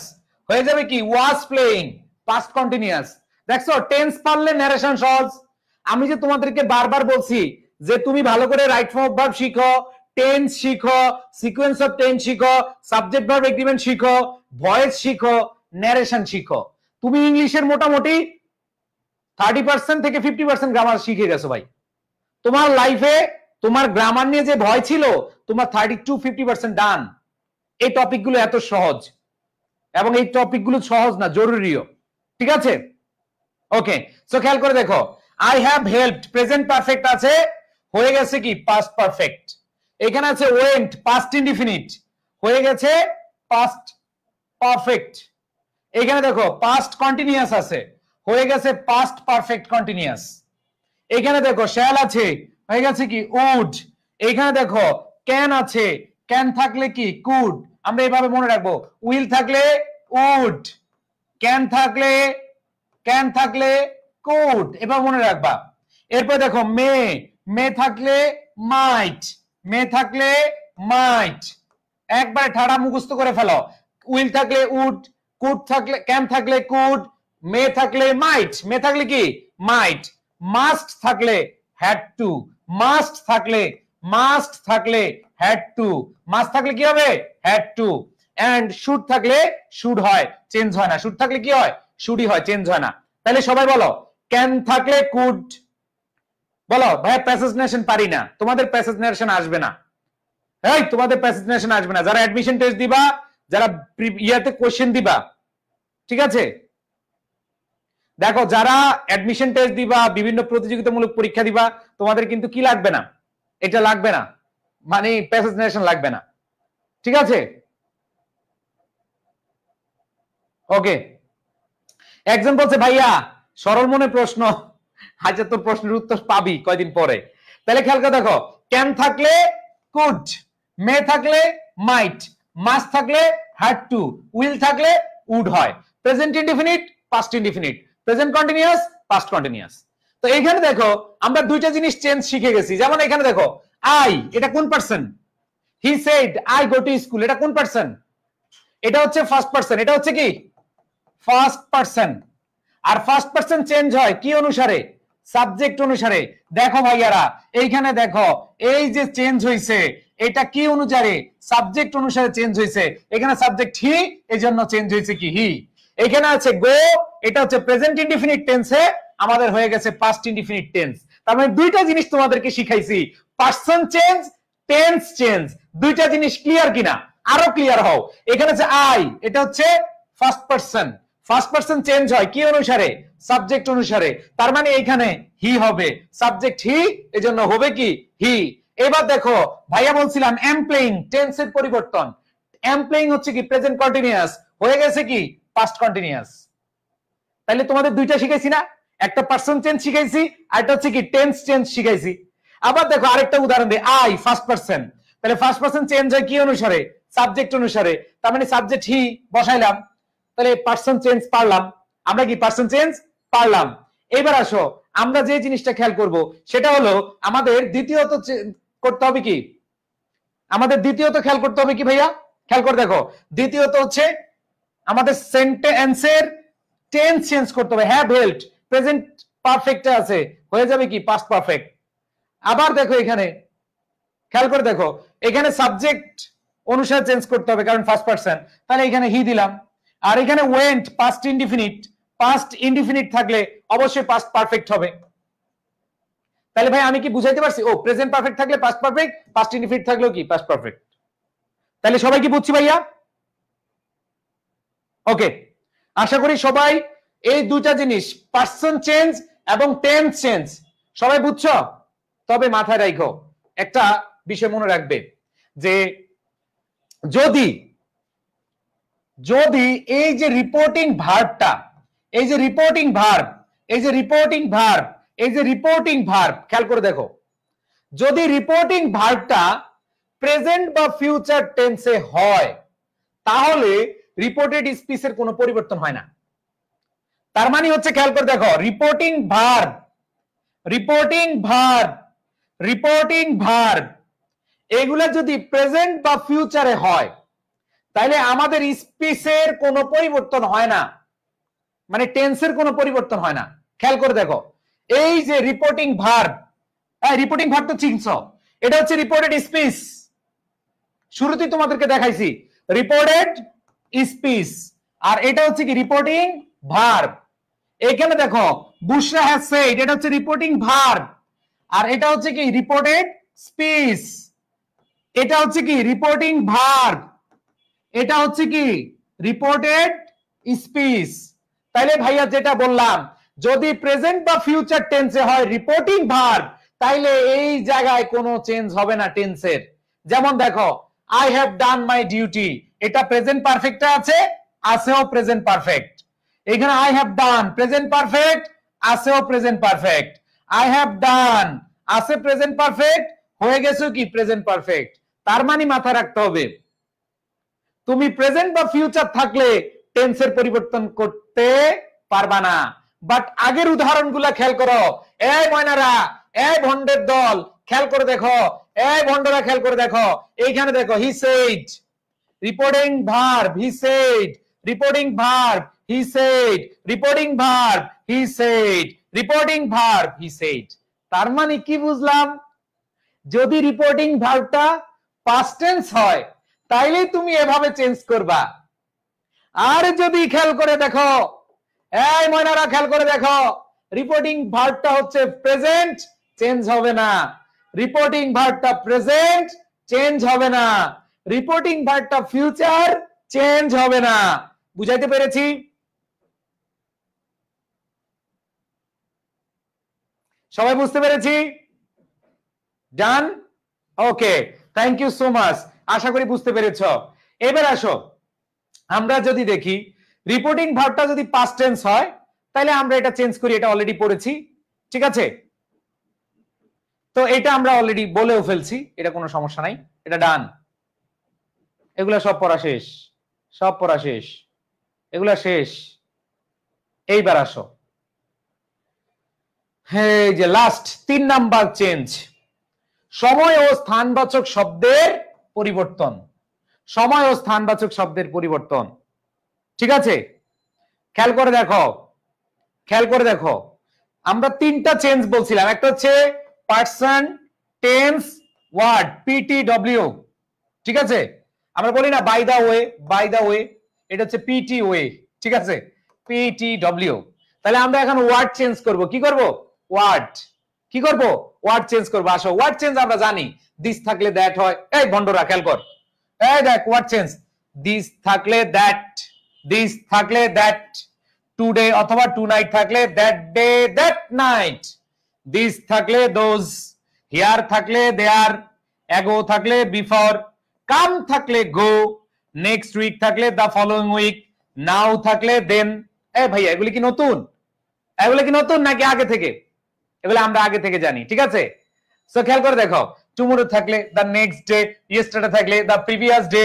হয়ে যাবে কি was playing past continuous। দেখছো টেন্স পারলে ন্যারেশন সহজ। আমি যে তোমাদেরকে বারবার বলছি যে তুমি ভালো করে রাইট ফর্ম অফ ভার্ব শিখো, টেন্স শিখো, সিকোয়েন্স অফ টেন্স শিখো, সাবজেক্ট ভার্ব এগ্রিমেন্ট শিখো, ভয়েস শিখো, ন্যারেশন শিখো, তুমি ইংলিশের মোটামুটি 30% থেকে 50% গ্রামার শিখে গেছো ভাই। তোমার লাইফে তোমার গ্রামার নিয়ে যে ভয় ছিল, তোমার 30-50% ডান। এই টপিকগুলো এত সহজ, এবং এই টপিকগুলো সহজ না, জরুরিও। ঠিক আছে? ওকে, সো খেয়াল করে দেখো, I have helped present perfect আছে, হয়ে গেছে কি পাস্ট পারফেক্ট। এখানে আছে ওয়েন্ট পাস্ট ইনডিফিনিট, হয়ে গেছে পাস্ট পারফেক্ট। এখানে দেখো পাস্ট কন্টিনিউয়াস আছে, হয়ে গেছে পাস্ট পারফেক্ট কন্টিনিউয়াস। এখানে দেখো শ্যাল আছে, হয়ে গেছে কি উড। এখানে দেখো ক্যান আছে, ক্যান থাকলে কি কুড, আমরা এইভাবে মনে রাখবো। উইল থাকলে উড, ক্যান থাকলে কুড, এভাবে মনে রাখবা। এরপর দেখো মে থাকলে মাইট, একবার ঠাড়া মুখস্থ করে ফেলো। উইল থাকলে উড, কুড থাকলে, ক্যান থাকলে কুড, মে থাকলে মাইট, মে থাকলে কি মাইট, মাস্ট থাকলে হ্যাড টু, মাস্ট থাকলে হ্যাড টু, মাস্ট থাকলে কি হবে হ্যাড টু, এন্ড শুড থাকলে শুড হয়, চেঞ্জ হয় না। শুড থাকলে কি হয়, শুডই হয়, চেঞ্জ হয় না। তাহলে সবাই বলো, ক্যান থাকলে কুড। বলো ভাই প্যাসেজ নেশন পারি না, তোমাদের প্যাসেজ নেশন আসবে না, এই তোমাদের প্যাসেজ নেশন আসবে না। যারা অ্যাডমিশন টেস্ট দিবা, যারা ইয়াতে কোশ্চেন দিবা, ঠিক আছে? দেখো যারা অ্যাডমিশন টেস্ট দিবা, বিভিন্ন প্রতিযোগিতামূলক পরীক্ষা দিবা, তোমাদের কিন্তু কি লাগবে না, এটা লাগবে না, মানে প্যাসেজ নেশন লাগবে না। ঠিক আছে? ওকে, একজন বলছে ভাইয়া সরল মনে প্রশ্ন, আচ্ছা তোর প্রশ্নের উত্তর পাবি কয়দিন পরে। তাহলে খেয়াল করে দেখো, ক্যান থাকলে কুড, মে থাকলে মাইট, মাস্ট থাকলে হ্যাড টু, উইল থাকলে উড হয়, present indefinite past indefinite, present continuous past continuous. তো এখানে দেখো আমরা দুইটা জিনিস চেঞ্জ শিখে গেছি। যেমন এখানে দেখো আই, এটা কোন person? He said I go to school, এটা কোন পারসন? এটা হচ্ছে ফার্স্ট পারসন, এটা হচ্ছে কি ফার্স্ট পারসন। আর ফার্স্ট পারসন চেঞ্জ হয় কি অনুসারে? সাবজেক্ট অনুসারে। দেখো ভাইয়ারা এইখানে দেখো, এই যে চেঞ্জ হইছে এটা কি অনুসারে? সাবজেক্ট অনুসারে চেঞ্জ হইছে। এখানে সাবজেক্ট হি, এজন্য চেঞ্জ হইছে কি হি। এখানে আছে গো, এটা হচ্ছে প্রেজেন্ট ইনডিফিনিট টেন্সে, আমাদের হয়ে গেছে পাস্ট ইনডিফিনিট টেন্স। তার মানে দুইটা জিনিস তোমাদেরকে শিখাইছি, পারসন চেঞ্জ, টেন্স চেঞ্জ। দুইটা জিনিস ক্লিয়ার কিনা? আরো ক্লিয়ার হও। এখানে আছে আই, এটা হচ্ছে first person, first person change হয় কি অনুসারে? সাবজেক্ট অনুসারে। তার মানে এখানে হি হবে, সাবজেক্ট হি, এজন্য হবে কি হি। এবার দেখো ভাইয়া বলছিলাম এম প্লেইং, টেন্সের পরিবর্তন। এম প্লেইং হচ্ছে কি প্রেজেন্ট কন্টিনিউয়াস, হয়ে গেছে কি পাস্ট কন্টিনিউয়াস। তাহলে তোমাদের দুইটা শিখাইছি না, একটা পারসন চেঞ্জ শিখাইছি, আর একটা হচ্ছে কি টেন্স চেঞ্জ শিখাইছি। আবার দেখো আরেকটা উদাহরণ দিই, আই ফার্স্ট পারসন, তাহলে ফার্স্ট পারসন চেঞ্জ হয় কি অনুসারে? সাবজেক্ট অনুসারে। তার মানে সাবজেক্ট হি বসাইলাম, তাহলে পারসন চেঞ্জ পারলাম আমরা কি পারসন চেঞ্জ পারলাম। এবার আসো আমরা যে জিনিসটা খেয়াল করব সেটা হলো আমাদের দ্বিতীয়ত করতে হবে কি, আমাদের দ্বিতীয়ত খেয়াল করতে হবে কি ভাইয়া, খেয়াল করে দেখো, দ্বিতীয়ত হচ্ছে আমাদের সেন্টেন্সের টেন্স চেঞ্জ করতে হবে। হ্যাভ হেল্পড প্রেজেন্ট পারফেক্টে আছে, হয়ে যাবে কি পাস্ট পারফেক্ট। আবার দেখো এখানে খেয়াল করে দেখো, এখানে সাবজেক্ট অনুসারে চেঞ্জ করতে হবে কারণ ফার্স্ট পারসন, তাহলে এখানে হি দিলাম। আর এখানে went past indefinite, past indefinite থাকলে অবশ্যই পাস্ট পারফেক্ট হবে। তাহলে ভাই আমি কি বুঝাইতে পারছি? ও প্রেজেন্ট পারফেক্ট থাকলে পাস্ট পারফেক্ট, পাস্ট ইনডিফিনিট থাকলেও কি পাস্ট পারফেক্ট। তাহলে সবাই কি বুঝছি ভাইয়া? ওকে, আশা করি সবাই এই দুটা জিনিস পারসন চেঞ্জ এবং টেন্স চেঞ্জ সবাই বুঝছো। তবে মাথায় রাখো একটা বিষয় মনে রাখবে যে যদি যদি এই যে রিপোর্টিং ভার্বটা, এই যে রিপোর্টিং ভার্ব, এই যে রিপোর্টিং ভার্ব, এই যে রিপোর্টিং ভার্ব, খেয়াল করে দেখো, যদি রিপোর্টিং ভার্বটা প্রেজেন্ট বা ফিউচার টেন্সে হয় তাহলে রিপোর্টেড স্পিচের কোনো পরিবর্তন হয় না। তার মানে হচ্ছে খেয়াল করে দেখো, reporting verb, reporting verb, reporting verb এগুলা যদি প্রেজেন্ট বা ফিউচারে হয় তাহলে আমাদের স্পিচের কোনো পরিবর্তন হয় না, মানে টেন্সের কোনো পরিবর্তন হয় না। খেয়াল করে দেখো, এই যে রিপোর্টিং ভার্ব, রিপোর্টিং ভার্ব তো চিনছো, এটা হচ্ছে রিপোর্টেড স্পিচ। শুরুতেই তোমাদেরকে দেখাইছি রিপোর্টেড স্পিচ, আর এটা হচ্ছে কি রিপোর্টিং ভার্ব। এখানে দেখো বুশরা হ্যাজ সেড, এটা হচ্ছে রিপোর্টিং ভার্ব, আর এটা হচ্ছে কি রিপোর্টেড স্পিচ। এটা হচ্ছে কি রিপোর্টিং ভার্ব, এটা হচ্ছে কি রিপোর্টেড স্পিচ। তাইলে ভাইয়া যেটা বললাম, যদি প্রেজেন্ট বা ফিউচার টেন্সে হয় রিপোর্টিং ভার্ব তাইলে এই জায়গায় কোনো চেঞ্জ হবে না টেন্সের। যেমন দেখো I have done my duty, এটা প্রেজেন্ট পারফেক্টে আছে, আছেও প্রেজেন্ট পারফেক্ট। এখানে I have done present perfect, আছেও present perfect. I have done আছে প্রেজেন্ট পারফেক্ট, হয়ে গেছে কি প্রেজেন্ট পারফেক্ট। তার মানে মাথায় রাখতে হবে তুমি প্রেজেন্ট বা ফিউচার থাকলে টেন্সের পরিবর্তন করতে পারবা না। বাট আগের উদাহরণগুলো খেয়াল করো, এই ময়নারা, এই ভন্ডের দল খেয়াল করে দেখো, এই ভন্ডরা খেয়াল করে দেখো, এইখানে দেখো he shed, reporting verb he said, reporting verb he said, reporting verb he said, reporting verb he said. তার মানে কি বুঝলাম, যদি রিপোর্টিং ভার্বটা পাস্ট টেন্স হয় তাইলে তুমি এভাবে চেঞ্জ করবা। আর যদি খেয়াল করে দেখো, এই ময়নারা খেয়াল করে দেখো, রিপোর্টিং ভার্বটা হচ্ছে প্রেজেন্ট, চেঞ্জ হবে না। রিপোর্টিং ভার্বটা প্রেজেন্ট, চেঞ্জ হবে না। রিপোর্টিং ভার্বটা ফিউচার, চেঞ্জ হবে না। বুঝাইতে পেরেছি? সবাই বুঝতে পেরেছি? ডান? ওকে, থ্যাংক ইউ সো মাচ, আশা করি বুঝতে পেরেছ। এবার আসো আমরা যদি দেখি রিপোর্টিং ভার্বটা যদি পাস্ট টেন্স হয় তাহলে আমরা এটা চেঞ্জ করি, এটা অলরেডি পড়েছি, ঠিক আছে? তো এটা আমরা অলরেডি বলেও ফেলছি, এটা কোনো সমস্যা নাই, এটা ডান। এগুলা সব পড়া শেষ, সব পড়া শেষ, এগুলা শেষ। এইবার আসো, হ্যাঁ যে লাস্ট 3 নাম্বার চেঞ্জ, সময় ও স্থানবাচক শব্দের পরিবর্তন। সময় ও স্থানবাচক শব্দের পরিবর্তন, ঠিক আছে? খেয়াল করে দেখো, খেয়াল করে দেখো, আমরা 3টা চেঞ্জ বলছিলাম, একটা হচ্ছে পারসন, টেন্স, ওয়ার্ড, পিটিডব্লিউ, ঠিক আছে? আমরা বলি না by the way, by the way, এটা হচ্ছে পিটি ওয়ে, ঠিক আছে? পিটিডব্লিউ। তাহলে আমরা এখন ওয়ার্ড চেঞ্জ করব, কি করব? ওয়ার্ড, কি করব? ওয়ার্ড চেঞ্জ করব। আসো ওয়ার্ড চেঞ্জ আমরা জানি, দিস থাকলে দ্যাট হয়। এই বন্ধুরা খেয়াল কর, এই দেখ ওয়ার্ড চেঞ্জ, দিস থাকলে দ্যাট, দিস থাকলে দ্যাট, টুডে অথবা টু নাইট থাকলে that day that night, this থাকলে দোজ, হিয়ার থাকলে দেয়ার, এগো থাকলে বিফোর, কাম থাকলে গো, নেক্সট উইক থাকলে দ্য ফলোইং উইক, নাও থাকলে দেন। এই ভাইয়া এগুলি কি নতুন? এগুলো কি নতুন নাকি আগে থেকে? এগুলো আমরা আগে থেকে জানি, ঠিক আছে? সো খেয়াল করে দেখো, টুমরো থাকলে দ্য নেক্সট ডে, ইয়েস্টারডে থাকলে the previous day,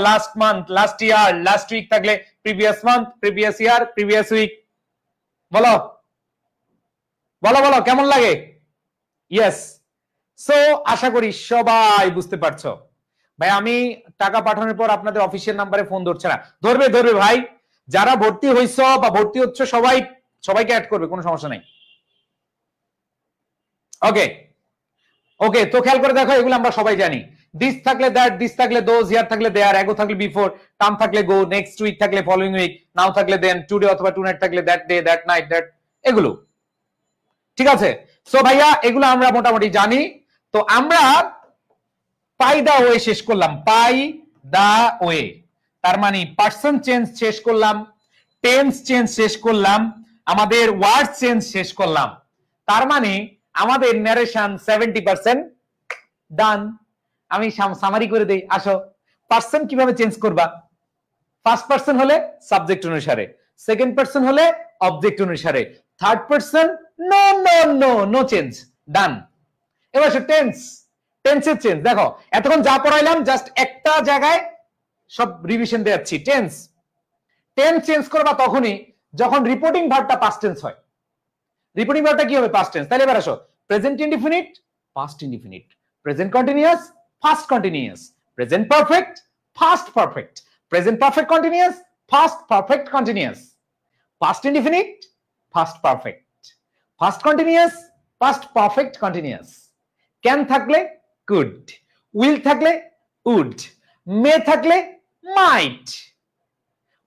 last month, last year, last week থাকলে previous month, previous year, previous week. বলো বলো বলো কেমন লাগে? ইয়েস। সো আশা করি সবাই বুঝতে পারছো। ভাই আমি টাকা পাঠানোর পর আপনাদের অফিসিয়াল নাম্বারে ফোন ধরছে না। ধরবে ধরবে ভাই, যারা ভর্তি হইছো বা ভর্তি হচ্ছে সবাইকে অ্যাড করবে, কোনো সমস্যা নাই। ওকে ওকে, তো খেয়াল করে দেখো, এগুলো আমরা সবাই জানি। দিস থাকলে দ্যাট, দিস থাকলে দোজ, হিয়ার থাকলে দেয়ার, এগো থাকলে বিফোর, কাম থাকলে গো, নেক্সট উইক থাকলে ফলোইং উইক, নাও থাকলে দেন, টুডে অথবা টু নাইট থাকলে that day, that night, that, এগুলো ঠিক আছে। সো ভাইয়া এগুলো আমরা মোটামুটি জানি। তো আমরা পাই দা ওয়ে শেষ করলাম, পাই দা ওয়ে, তার মানে পার্সন চেঞ্জ শেষ করলাম, টেন্স চেঞ্জ শেষ করলাম, আমাদের ওয়ার্ড চেঞ্জ শেষ করলাম। তার মানে আমাদের ন্যারেশন 70% ডান। আমি সামারি করে দেই, আসো। পার্সন কিভাবে চেঞ্জ করবা? ফার্স্ট পার্সন হলে সাবজেক্ট অনুসারে, সেকেন্ড পার্সন হলে অবজেক্ট অনুসারে, third person no no no no change, done. এবার টেন্স, টেন্সের চেঞ্জ দেখো, এতক্ষণ যা পড়াইলাম জাস্ট একটা জায়গায় সব রিভিশন দিয়ে যাচ্ছি। টেন্স, টেন্স চেঞ্জ করবা তখনই যখন রিপোর্টিং ভার্বটা পাস্ট টেন্স হয়। রিপোর্টিং ভার্বটা কি হবে? Past tense. তাহলে এবার আসো, present indefinite past indefinite, present continuous past continuous, present perfect past perfect, present perfect continuous past perfect continuous, past indefinite past perfect, past continuous past perfect continuous, can থাকলে could, will থাকলে would, মে থাকলে মাইট,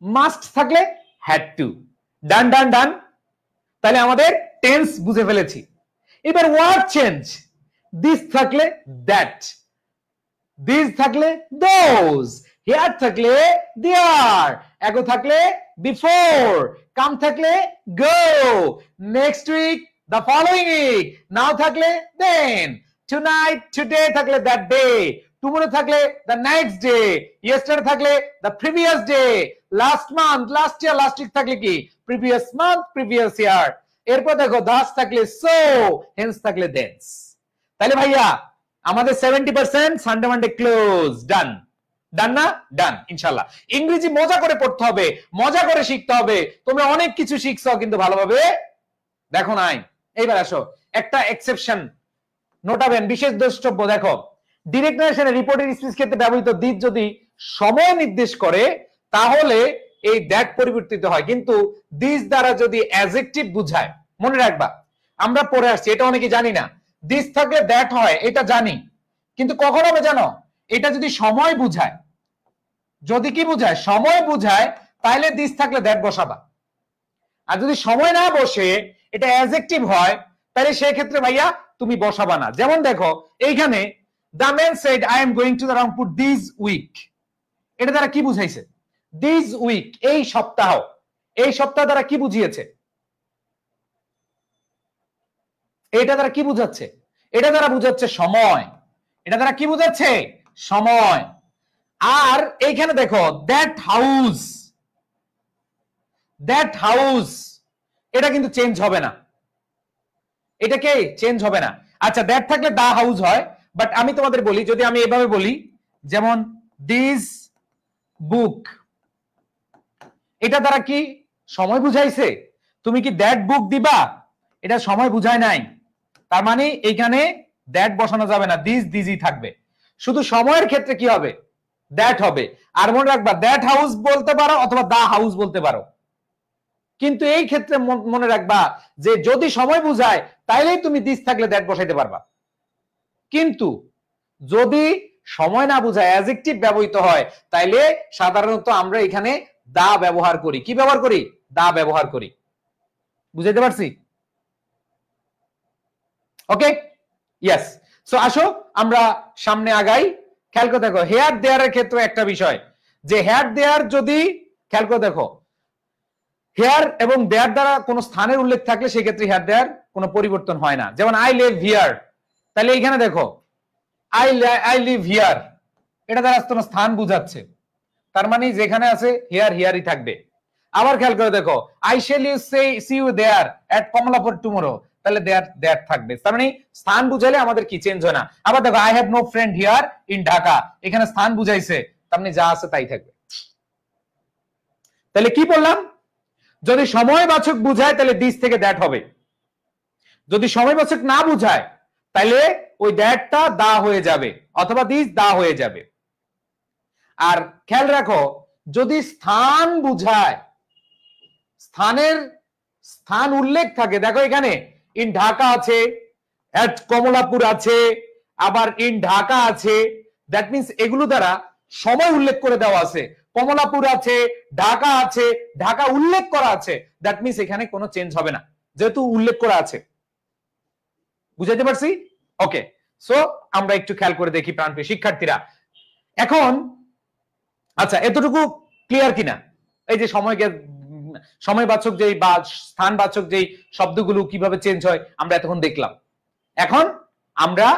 must থাকলে had to. ডান ডান ডান। তাহলে আমাদের tense বুঝে ফেলেছি। এবার word change, this থাকলে দ্যাট, দিস থাকলে দোজ, হিয়ার থাকলে দেয়ার, এগো থাকলে বিফোর, কাম থাকলে go, next week the following week, now থাকলে দেন, টুনাইট টুডে থাকলে দ্যাট ডে, টুমরো থাকলে দ্য নেক্সট ডে, ইয়েস্টারডে থাকলে the previous day, last month last year, last week থাকলে কি previous month previous ইয়ার। এরপর দেখো দাস থাকলে সো, হেন্স থাকলে দেন্স। তাহলে ভাইয়া আমাদের 70% সানডে মানডে ক্লোজ, ডান। ডান না? ডান ইনশাআল্লাহ। ইংরেজি মজা করে পড়তে হবে, মজা করে শিখতে হবে। তোমরা অনেক কিছু শিখছো কিন্তু ভালোভাবে দেখো নাই। এইবার আসো, একটা এক্সেপশন নোটাবেন, বিশেষ দ্রষ্টব্য। দেখো, ডিরেক্ট নারেশনে রিপোর্টেড স্পিচ ক্ষেত্রে ব্যবহৃত দিস যদি সময় নির্দেশ করে তাহলে এই দ্যাট পরিবর্তিত হয়, কিন্তু দিস দ্বারা যদি অ্যাডজেক্টিভ বুঝায়, মনে রাখবা আমরা পড়ে আসছি, এটা অনেকে জানি না। দিস থাকলে দ্যাট হয় এটা জানি, কিন্তু কখন হবে জানো? এটা যদি সময় বুঝায়, যদি কি বুঝায়? সময় বুঝায়, তাহলে দিস থাকলে দ্যাট বসাবা। আর যদি সময় না বসে এটা অ্যাডজেক্টিভ হয়, তাহলে সেই ক্ষেত্রে ভাইয়া তুমি বসাবা না। যেমন দেখো এইখানে the man said I am going to the Rangpur this week, এটা দ্বারা কি বুঝাইছে? দিস উইক, এই সপ্তাহ, এই সপ্তাহ দ্বারা কি বুঝিয়েছে? এটা দ্বারা কি বুঝাচ্ছে? এটা দ্বারা বুঝাচ্ছে সময়। এটা দ্বারা কি বুঝাচ্ছে? সময়। আর এইখানে দেখো দ্যাট হাউস, দ্যাট হাউস, এটা কিন্তু চেঞ্জ হবে না, এটাকে চেঞ্জ হবে না। আচ্ছা, দ্যাট থাকলে দা হাউস হয়, বাট আমি তোমাদের বলি, যদি আমি এভাবে বলি, যেমন দিস বুক, এটা দ্বারা কি সময় বুঝাইছে? তুমি কি দ্যাট বুক দিবা? এটা সময় বুঝায় নাই। তার মানে এইখানে দ্যাট বসানো যাবে না, দিস দিসই থাকবে। শুধু সময়ের ক্ষেত্রে কি হবে? দ্যাট হবে। আর মনে রাখবা দ্যাট হাউস বলতে পারো অথবা দা হাউস বলতে পারো, কিন্তু এই ক্ষেত্রে মনে রাখবা যে যদি সময় বুঝায় তাইলেই তুমি দিস থাকলে দ্যাট বসাইতে পারবা, কিন্তু যদি সময় না বুঝায় অ্যাডজেক্টিভ ব্যবহৃত হয় তাইলে সাধারণত আমরা এখানে দা ব্যবহার করি। কি ব্যবহার করি? দা ব্যবহার করি। বুঝাইতে পারছি? ওকে, ইয়েস। সো আসো আমরা সামনে আগাই। খেয়াল করে দেখো, হেয়ার দেয়ারের ক্ষেত্রে একটা বিষয়, যে হেয়ার দেয়ার যদি, খেয়াল করে দেখো, হেয়ার এবং দেয়ার দ্বারা কোন স্থানের উল্লেখ থাকলে সেক্ষেত্রে হেয়ার দেয়ার কোনো পরিবর্তন হয় না। যেমন আই লিভ হিয়ার, তাহলে এইখানে দেখো আই লিভ হিয়ার, এটা দ্বারা কোনো স্থান বুঝাচ্ছে, তার মানে যেখানে আছে হিয়ার হিয়ারই থাকবে। আবার খেয়াল করে দেখো, I shall you see you there at Kamalapur tomorrow, তাহলে দেয়ার দেয়ার থাকবে, তার মানে স্থান বুঝাইলে আমাদের কি চেঞ্জ হয় না। আবার দেখো I have no friend here in Dhaka, এখানে স্থান বুঝাইছে, তার মানে যা আছে তাই থাকবে। তাহলে কি বললাম? যদি সময়বাচক বুঝায় তাহলে দিস থেকে দ্যাট হবে, যদি সময়বাচক না বুঝায় তাহলে ওই দ্যাটটা দা হয়ে যাবে অথবা দিস দা হয়ে যাবে। আর খেয়াল রাখো যদি স্থান বুঝায়, স্থানের স্থান উল্লেখ থাকে, দেখো এখানে ইন ঢাকা আছে, এট কমলাপুর আছে, আবার ইন ঢাকা আছে, দ্যাট মিন্স এগুলো দ্বারা সময় উল্লেখ করে দেওয়া আছে, কমলাপুর আছে, ঢাকা আছে, ঢাকা উল্লেখ করা আছে, দ্যাট মিন্স এখানে কোনো চেঞ্জ হবে না যেহেতু উল্লেখ করা আছে। বুঝাতে পারছি? ওকে, সো আমরা একটু খেয়াল করে দেখি প্রাণপ্রিয় শিক্ষার্থীরা এখন। আচ্ছা, এতটুকু ক্লিয়ার কিনা? এই যে সময়বাচক যেই বা স্থানবাচক যেই শব্দগুলো কিভাবে চেঞ্জ হয় আমরা এতক্ষণ দেখলাম। এখন আমরা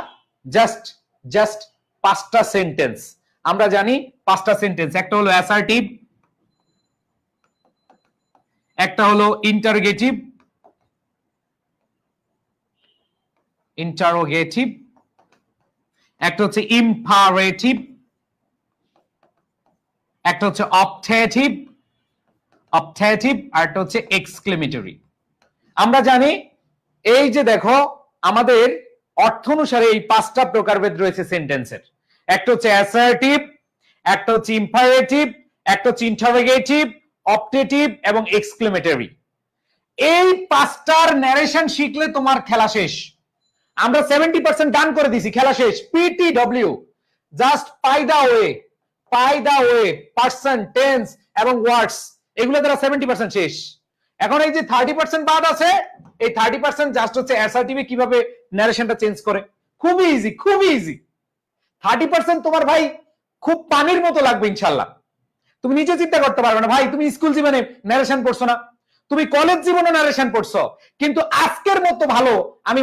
জাস্ট পাঁচটা সেন্টেন্স আমরা জানি, পাঁচটা সেন্টেন্স। একটা হলো অ্যাসার্টিভ, একটা হলো ইন্টারোগেটিভ, একটা হচ্ছে ইম্পারেটিভ, একটা হচ্ছে অপটেটিভ, আর একটা হচ্ছে এক্সক্লেমেটরি। আমরা জানি এই যে দেখো আমাদের অর্থ অনুসারে এই পাঁচটা প্রকারভেদ রয়েছে সেন্টেন্সের। একটা হচ্ছে অ্যাসার্টিভ, একটা হচ্ছে ইম্পারেটিভ, একটা হচ্ছে ইন্টারোগেটিভ, অপটেটিভ এবং এক্সক্লেমেটরি। এই পাঁচটার ন্যারেশন শিখলে তোমার খেলা শেষ। আমরা 70% ডান করে দিছি, খেলা শেষ। PTW, just by the way, person, tense এবং ওয়ার্ডস, এগুলো দ্বারা 70% শেষ। এখন এই যে 30% বাদ আছে, এই 30% জাস্ট হচ্ছে অ্যাসার্টিভে কিভাবে ন্যারেশনটা চেঞ্জ করে। খুবই ইজি, খুবই ইজি। 30% তোমার ভাই খুব পানির মতো লাগবে ইনশাআল্লাহ। তুমি নিজে চিন্তা করতে পারবে না ভাই, তুমি স্কুল জীবনে ন্যারেশন পড়ছো না, তুমি কলেজ জীবনে ন্যারেশন পড়ছো, কিন্তু আজকের মতো ভালো আমি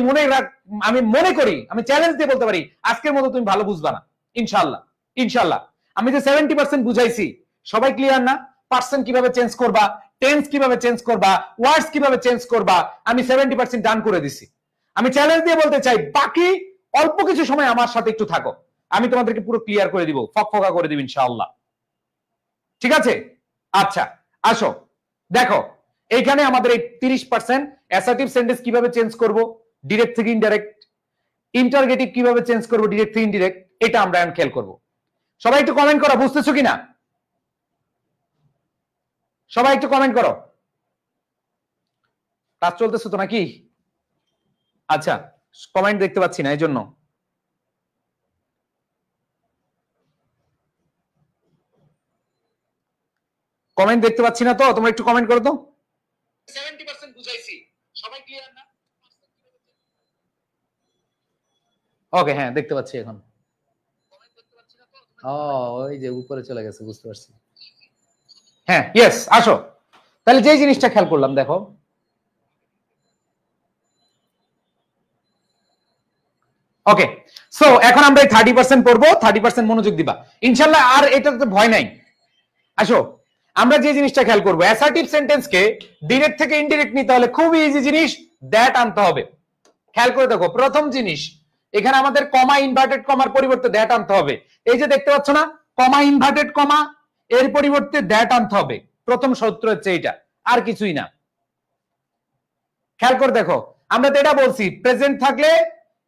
মনে করি, আমি চ্যালেঞ্জ দিয়ে বলতে পারি আজকের মতো তুমি ভালো বুঝবা না ইনশাআল্লাহ। আমি যে 70% বুঝাইছি সবাই ক্লিয়ার না? পার্সন কিভাবে চেঞ্জ করবা, টেন্স কিভাবে চেঞ্জ করবা, ওয়ার্ডস কিভাবে চেঞ্জ করবা, আমি 70% ডান করে দিছি। আমি চ্যালেঞ্জ দিয়ে বলতে চাই বাকি অল্প কিছু সময় আমার সাথে একটু থাকো, আমি তোমাদেরকে পুরো ক্লিয়ার করে দিব, ফকফকা করে দিব ইনশাআল্লাহ। ঠিক আছে? আচ্ছা আসো দেখো এইখানে আমাদের এই 30% অ্যাসার্টিভ সেন্টেন্স কিভাবে চেঞ্জ করব, ডিরেক্ট থেকে ইনডাইরেক্ট, ইন্টারোগেটিভ কিভাবে চেঞ্জ করব, ডিরেক্ট থেকে ইনডিরেক্ট, এটা আমরা এখন খেয়াল করব। সবাই একটু কমেন্ট করো, বুঝতেছো কিনা? সবাই একটু কমেন্ট করো। ক্লাস চলতেছে তো নাকি? আচ্ছা, কমেন্ট দেখতে পাচ্ছি না, এই জন্য। কমেন্ট দেখতে পাচ্ছি না তো, তোমরা একটু কমেন্ট করো তো। 70% বুঝাইছি, সবাই ক্লিয়ার না? ওকে, হ্যাঁ দেখতে পাচ্ছি এখন। ও ওই যে উপরে চলে গেছে, বুঝতে পারছি। হ্যাঁ ইয়েস, আসো তাহলে যে জিনিসটা খেয়াল করলাম দেখো, ওকে সো এখন আমরা এই 30% পড়বো, 30% মনোযোগ দিবা ইনশাআল্লাহ, আর এটাতে ভয় নাই। আসো আমরা যে জিনিসটা খেয়াল করবো, অ্যাসার্টিভ সেন্টেন্সকে ডিরেক্ট থেকে ইনডিরেক্ট নিতে হলে খুবই ইজি জিনিস, দ্যাট আনতে হবে। খেয়াল করে দেখো, প্রথম জিনিস এখানে আমাদের কমা ইনভার্টেড কমার পরিবর্তে দ্যাট আনতে হবে। এই যে দেখতে পাচ্ছ না, কমা ইনভার্টেড কমা, এর পরিবর্তে দ্যাট আনতে হবে। প্রথম সূত্র হচ্ছে এইটা, আর কিছুই না। খেয়াল করে দেখো, আমরা তো এটা বলছি প্রেজেন্ট থাকলে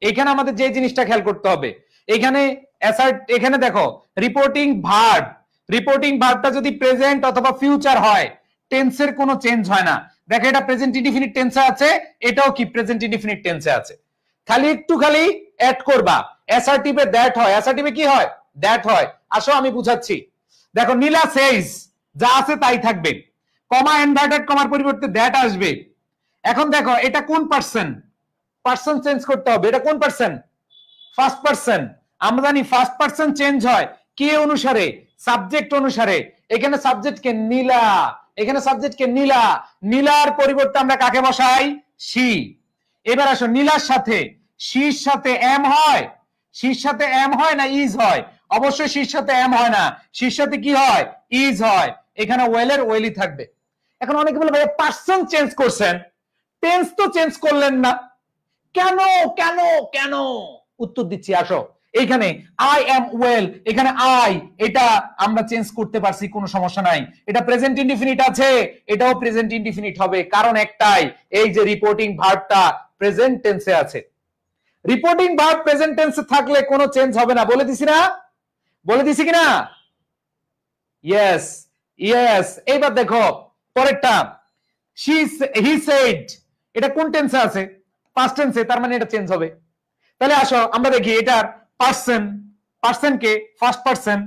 এখানে আমাদের যে জিনিসটা খেয়াল করতে হবে, এখানে দেখো রিপোর্টিং ভার্বটা যদি প্রেজেন্ট অথবা ফিউচার হয়, টেন্সের কোনো চেঞ্জ হয় না। দেখো এটা প্রেজেন্ট ইনডিফিনিট টেন্সে আছে, এটাও কি প্রেজেন্ট ইনডিফিনিট টেন্সে আছে। খালি অ্যাড করবা, অ্যাসার্টিভে দ্যাট হয়, অ্যাসার্টিভে কি হয়? দ্যাট হয়। আসো আমি বুঝাচ্ছি। দেখো নীলা সেজ, যা আছে তাই থাকবে, কমা ইনভার্টেড কমার পরিবর্তে দ্যাট আসবে। এখন দেখো এটা কোন পার্সন চেঞ্জ করতে হবে, এটা কোন পার্সন? First person. আমরা জানি ফার্স্ট পার্সন চেঞ্জ হয় কে অনুসারে? সাবজেক্ট অনুসারে। এখানে সাবজেক্ট কে? নীলা। এখানে সাবজেক্ট কে? নীলা। নীলার পরিবর্তে আমরা কাকে বসাই? শি। এবার আসো, নীলার সাথে শির সাথে এম হয়? শির সাথে এম হয় না ইজ হয়? অবশ্যই শির সাথে এম হয় না, শির সাথে কি হয়? ইজ হয়। এখানে ওয়েলের ওয়েলই থাকবে। এখন অনেকে বলে ভাই পার্সন চেঞ্জ করছেন, টেন্স তো চেঞ্জ করলেন না, কেন? উত্তর দিচ্ছি, আসো। এইখানে আই এম ওয়েল, এখানে আই, এটা আমরা চেঞ্জ করতে পারছি, কোনো সমস্যা নাই। এটা প্রেজেন্ট ইনডিফিনিট আছে, এটাও প্রেজেন্ট ইনডিফিনিট হবে, কারণ একটাই, এই যে রিপোর্টিং ভার্বটা প্রেজেন্ট টেন্সে আছে। রিপোর্টিং ভার্ব প্রেজেন্ট টেন্সে থাকলে কোনো চেঞ্জ হবে না, বলে দিছি না? বলে দিছি কিনা? Yes yes. এইবার দেখো পরেরটা, হি সেড, এটা কোন টেন্সে আছে? পাস্ট টেন্সে, তার মানে এটা চেঞ্জ হবে। তাহলে আসো আমরা দেখি এটার পারসন, পারসন কে first person,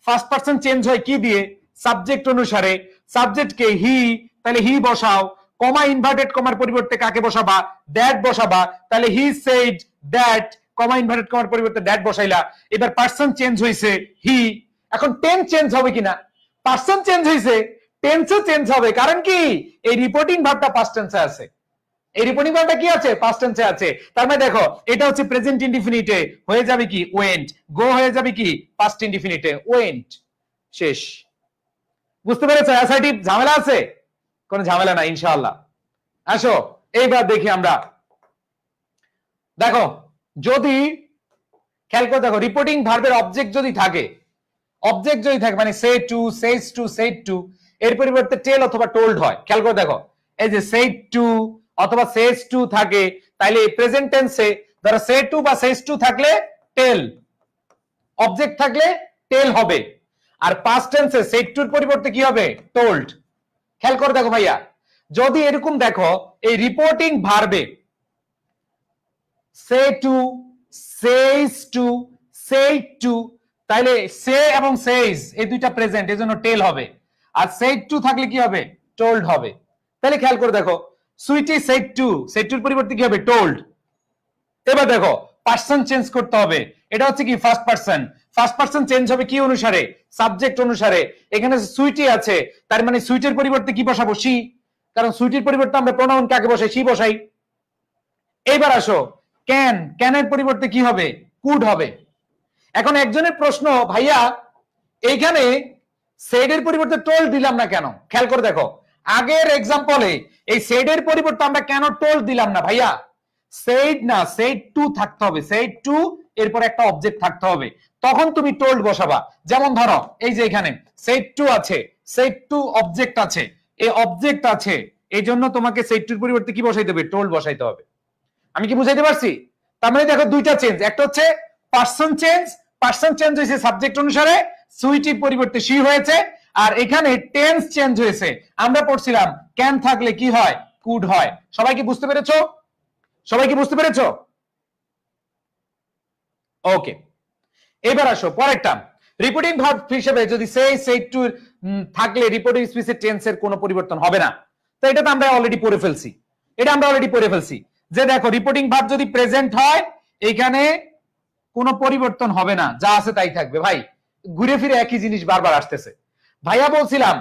first person change হয় কি দিয়ে? সাবজেক্ট অনুসারে। সাবজেক্ট কে হি, তাহলে হি বসাও, কমা ইনভার্টেড কমার পরিবর্তে কাকে বসাবা? দ্যাট বসাবা, তাহলে he said that, comma inverted কমার পরিবর্তে দ্যাট বসাইলা। এবার পারসন চেঞ্জ হইছে হি, এখন টেন্স চেঞ্জ হবে কিনা? পারসন চেঞ্জ হইছে, টেন্সও চেঞ্জ হবে, কারণ কি? এই রিপোর্টিং ভার্বটা পাস্ট টেন্সে আছে, এই রিপোর্টিং ভার্বটা কি আছে? পাস্ট টেন্সে আছে। তার মানে দেখো এটা হচ্ছে প্রেজেন্ট ইনডিফিনিটে, হয়ে যাবে কি? ওয়েন্ট। গো হয়ে যাবে কি? পাস্ট ইনডিফিনিটে, ওয়েন্ট। শেষ। বুঝতে পেরেছো? অ্যাসার্টিভ ঝামেলা আছে? কোনো ঝামেলা না ইনশাআল্লাহ। আসো এইবার দেখি আমরা, দেখো যদি খেয়াল করে দেখো, রিপোর্টিং ভার্বের অবজেক্ট যদি থাকে, অবজেক্ট যদি থাকে মানে say to, says to, said to, এর পরিবর্তে টেল অথবা টোল্ড হয়। খেয়াল করে দেখো, এই যে সেড টু অথবা সেজ টু থাকে, তাইলে প্রেজেন্ট টেন্সে ধরো সে টু বা সেজ টু থাকলে টেল, অবজেক্ট থাকলে টেল হবে, আর পাস্ট টেন্সে সেড টুর পরিবর্তে কি হবে? টোল্ড। খেয়াল করে দেখো ভাইয়া, যদি এরকম দেখো এই রিপোর্টিং ভার্বে say to, says to, said to, তাইলে সে এবং সেজ এই দুইটা প্রেজেন্ট, এজন্য টেল হবে, আর সেড টু থাকলে কি হবে? টোল্ড হবে। তাহলে খেয়াল করে দেখো, সুইটি সেড টু, সেড টুর পরিবর্তে কি হবে? টোল্ড। এবার দেখো পারসন চেঞ্জ করতে হবে, এটা হচ্ছে কি? First person. First person change হবে কি অনুসারে? সাবজেক্ট অনুসারে। এখানে সুইটি আছে, তার মানে সুইটের পরিবর্তে কি বসাবো? শি, কারণ সুইটির পরিবর্তে আমরা প্রোনাউন কাকে বসাই? শি বসাই। এইবার আসো ক্যান, ক্যানের পরিবর্তে কি হবে? কুড হবে। এখন একজনের প্রশ্ন, ভাইয়া এইখানে সেডের পরিবর্তে টোল দিলাম না কেন? খেয়াল করে দেখো, আগের এক্সাম্পলে এই সেডের পরিবর্তে আমরা কেন টোল দিলাম না ভাইয়া? সেড না, সেড টু থাকতে হবে, সেড টু এরপর একটা অবজেক্ট থাকতে হবে, তখন তুমি টোল্ড বসাবা। যেমন ধরো এই যে এখানে সেড টু আছে, সেড টু অবজেক্ট আছে, এই অবজেক্ট আছে, এই জন্য তোমাকে সেড টুর পরিবর্তে কি বসাইতে হবে? টোল্ড বসাইতে হবে। আমি কি বুঝাইতে পারছি? তার মানে দেখো দুইটা চেঞ্জ, একটা হচ্ছে পারসন চেঞ্জ, পারসন চেঞ্জ হয়েছে সাবজেক্ট অনুসারে, সুইটির পরিবর্তে শি হয়েছে, আর এখানে টেন্স চেঞ্জ হয়েছে। আমরা পড়ছিলাম ক্যান থাকলে কি হয়? কুড হয়। সবাই কি বুঝতে পেরেছো? সবাই কি বুঝতে পেরেছো? ওকে, এবার আসো পরেরটা, রিপোর্টিং ভার্ব হিসেবে যদি সে, সেড টু থাকলে রিপোর্টিং স্পিচের টেন্সের কোনো পরিবর্তন হবে না। তো এটা তো আমরা অলরেডি পড়ে ফেলছি, এটা আমরা অলরেডি পড়ে ফেলছি যে দেখো রিপোর্টিং ভার্ব যদি প্রেজেন্ট হয় এখানে কোনো পরিবর্তন হবে না, যা আছে তাই থাকবে। ভাই ঘুরে ফিরে একই জিনিস বারবার আসতেছে। ভাইয়া বলছিলাম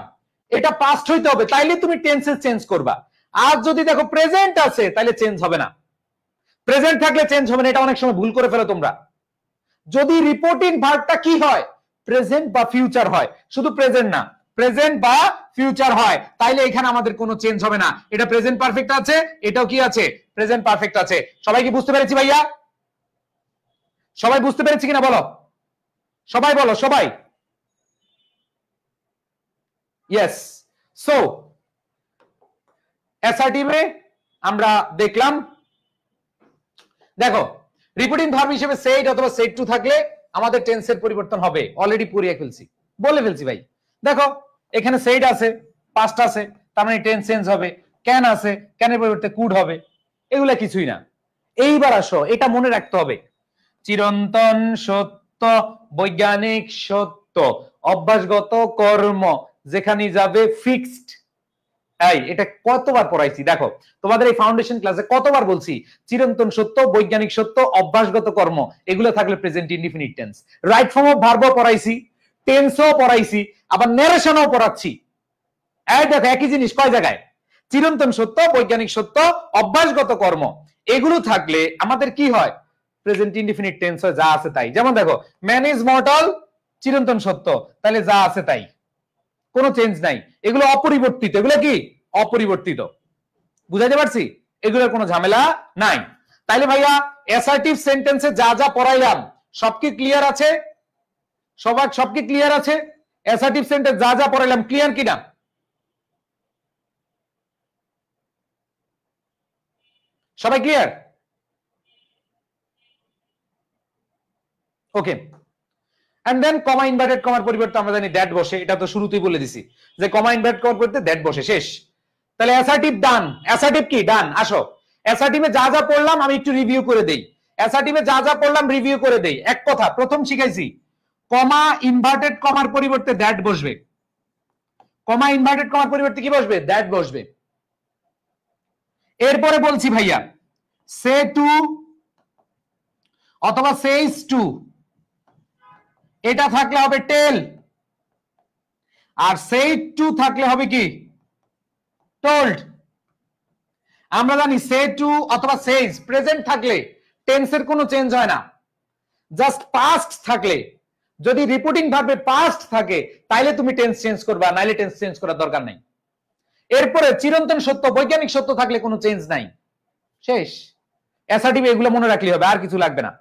এটা পাস্ট হইতে হবে, তাইলে তুমি টেন্সেস চেঞ্জ করবা। আর যদি দেখো প্রেজেন্ট আছে তাহলে চেঞ্জ হবে না, প্রেজেন্ট থাকলে চেঞ্জ হবে না, এটা অনেক সময় ভুল করে ফেলো তোমরা। যদি রিপোর্টিং ভার্বটা কি হয়? প্রেজেন্ট বা ফিউচার হয়, শুধু প্রেজেন্ট না, প্রেজেন্ট বা ফিউচার হয়, তাইলে এখানে আমাদের কোনো চেঞ্জ হবে না। এটা প্রেজেন্ট পারফেক্ট আছে, এটাও কি আছে? প্রেজেন্ট পারফেক্ট আছে। সবাই কি বুঝতে পেরেছি ভাইয়া? সবাই বুঝতে পেরেছি কিনা বলো, সবাই বলো, সবাই। ইয়েস। সো অ্যাসার্টিভে আমরা দেখলাম, দেখো রিপোর্টিং ভার্ব হিসেবে সেড অথবা সেড টু থাকলে আমাদের টেন্সের পরিবর্তন হবে, অলরেডি পড়িয়ে ফেলছি, বলে ফেলছি ভাই। দেখো এখানে সেড আছে, পাস্ট আছে, তার মানে টেন্স চেঞ্জ হবে। ক্যান আছে, ক্যানের পরিবর্তে কুড হবে, এগুলা কিছুই না। এইবার আসো, এটা মনে রাখতে হবে, চিরন্তন সত্য, বৈজ্ঞানিক সত্য, অভ্যাসগত কর্ম, যেখানে যাবে ফিক্সড। এই এটা কতবার পড়াইছি দেখো, তোমাদের এই ফাউন্ডেশন ক্লাসে কতবার বলছি, চিরন্তন সত্য, বৈজ্ঞানিক সত্য, অভ্যাসগত কর্ম, এগুলো থাকলে present indefinite tense. Right form of ভার্বও পড়াইছি, টেন্সও পড়াইছি, আবার ন্যারেশনও পড়াচ্ছি। এই দেখো একই জিনিস কয় জায়গায়, চিরন্তন সত্য, বৈজ্ঞানিক সত্য, অভ্যাসগত কর্ম, এগুলো থাকলে আমাদের কি হয়? প্রেজেন্ট ইনডিফিনিট টেন্স হয়, যা আছে তাই। যেমন দেখো ম্যান ইজ মর্টাল, চিরন্তন সত্য, তাহলে যা আছে তাই, কোনো চেঞ্জ নাই, এগুলো অপরিবর্তিত, এগুলো কি? অপরিবর্তিত। বুঝাইতে পারছি? এগুলোর কোনো ঝামেলা নাই। তাইলে ভাইয়া অ্যাসার্টিভ সেন্টেন্সে যা যা পড়াইলাম সব কি ক্লিয়ার আছে? সবার সব কি ক্লিয়ার আছে? অ্যাসার্টিভ সেন্টেন্স যা যা পড়ালাম ক্লিয়ার কিনা? সবাই clear? Okay. And then comma inverted কমার পরিবর্তে আমরা জানি দ্যাট বসে, এটা তো শুরুতেই বলে দিছি যে কমা ইনভার্ট করার পরিবর্তে দ্যাট বসে, শেষ। তাহলে অ্যাসার্টিভ ডান। অ্যাসার্টিভ কি? ডান। আসো অ্যাসার্টিভে যা যা পড়লাম আমি একটু রিভিউ করে দেই। অ্যাসার্টিভে যা যা পড়লাম রিভিউ করে দেই। এক কথা প্রথম শিখাইছি কমা ইনভার্টেড কমার পরিবর্তে দ্যাট বসবে। কমা ইনভার্টেড কমার পরিবর্তে কি বসবে? দ্যাট বসবে। এরপরে বলছি ভাইয়া সে টু অথবা সেইস টু, এটা থাকলে হবে টেল, আর সেই টু থাকলে হবে কি? টোল্ড। আমরা জানি সে টু অথবা সেইস প্রেজেন্ট থাকলে টেন্সের কোনো চেঞ্জ হয় না। জাস্ট পাস্ট থাকলে, যদি রিপিটিং ভার্বে পাস্ট থাকে তাইলে তুমি টেন্স চেঞ্জ করবা, নাইলে টেন্স চেঞ্জ করার দরকার নাই। এরপরে চিরন্তন সত্য, বৈজ্ঞানিক সত্য থাকলে কোনো চেঞ্জ নাই, শেষ। অ্যাসার্টিভ এগুলো মনে রাখলে হবে, আর কিছু লাগবে না,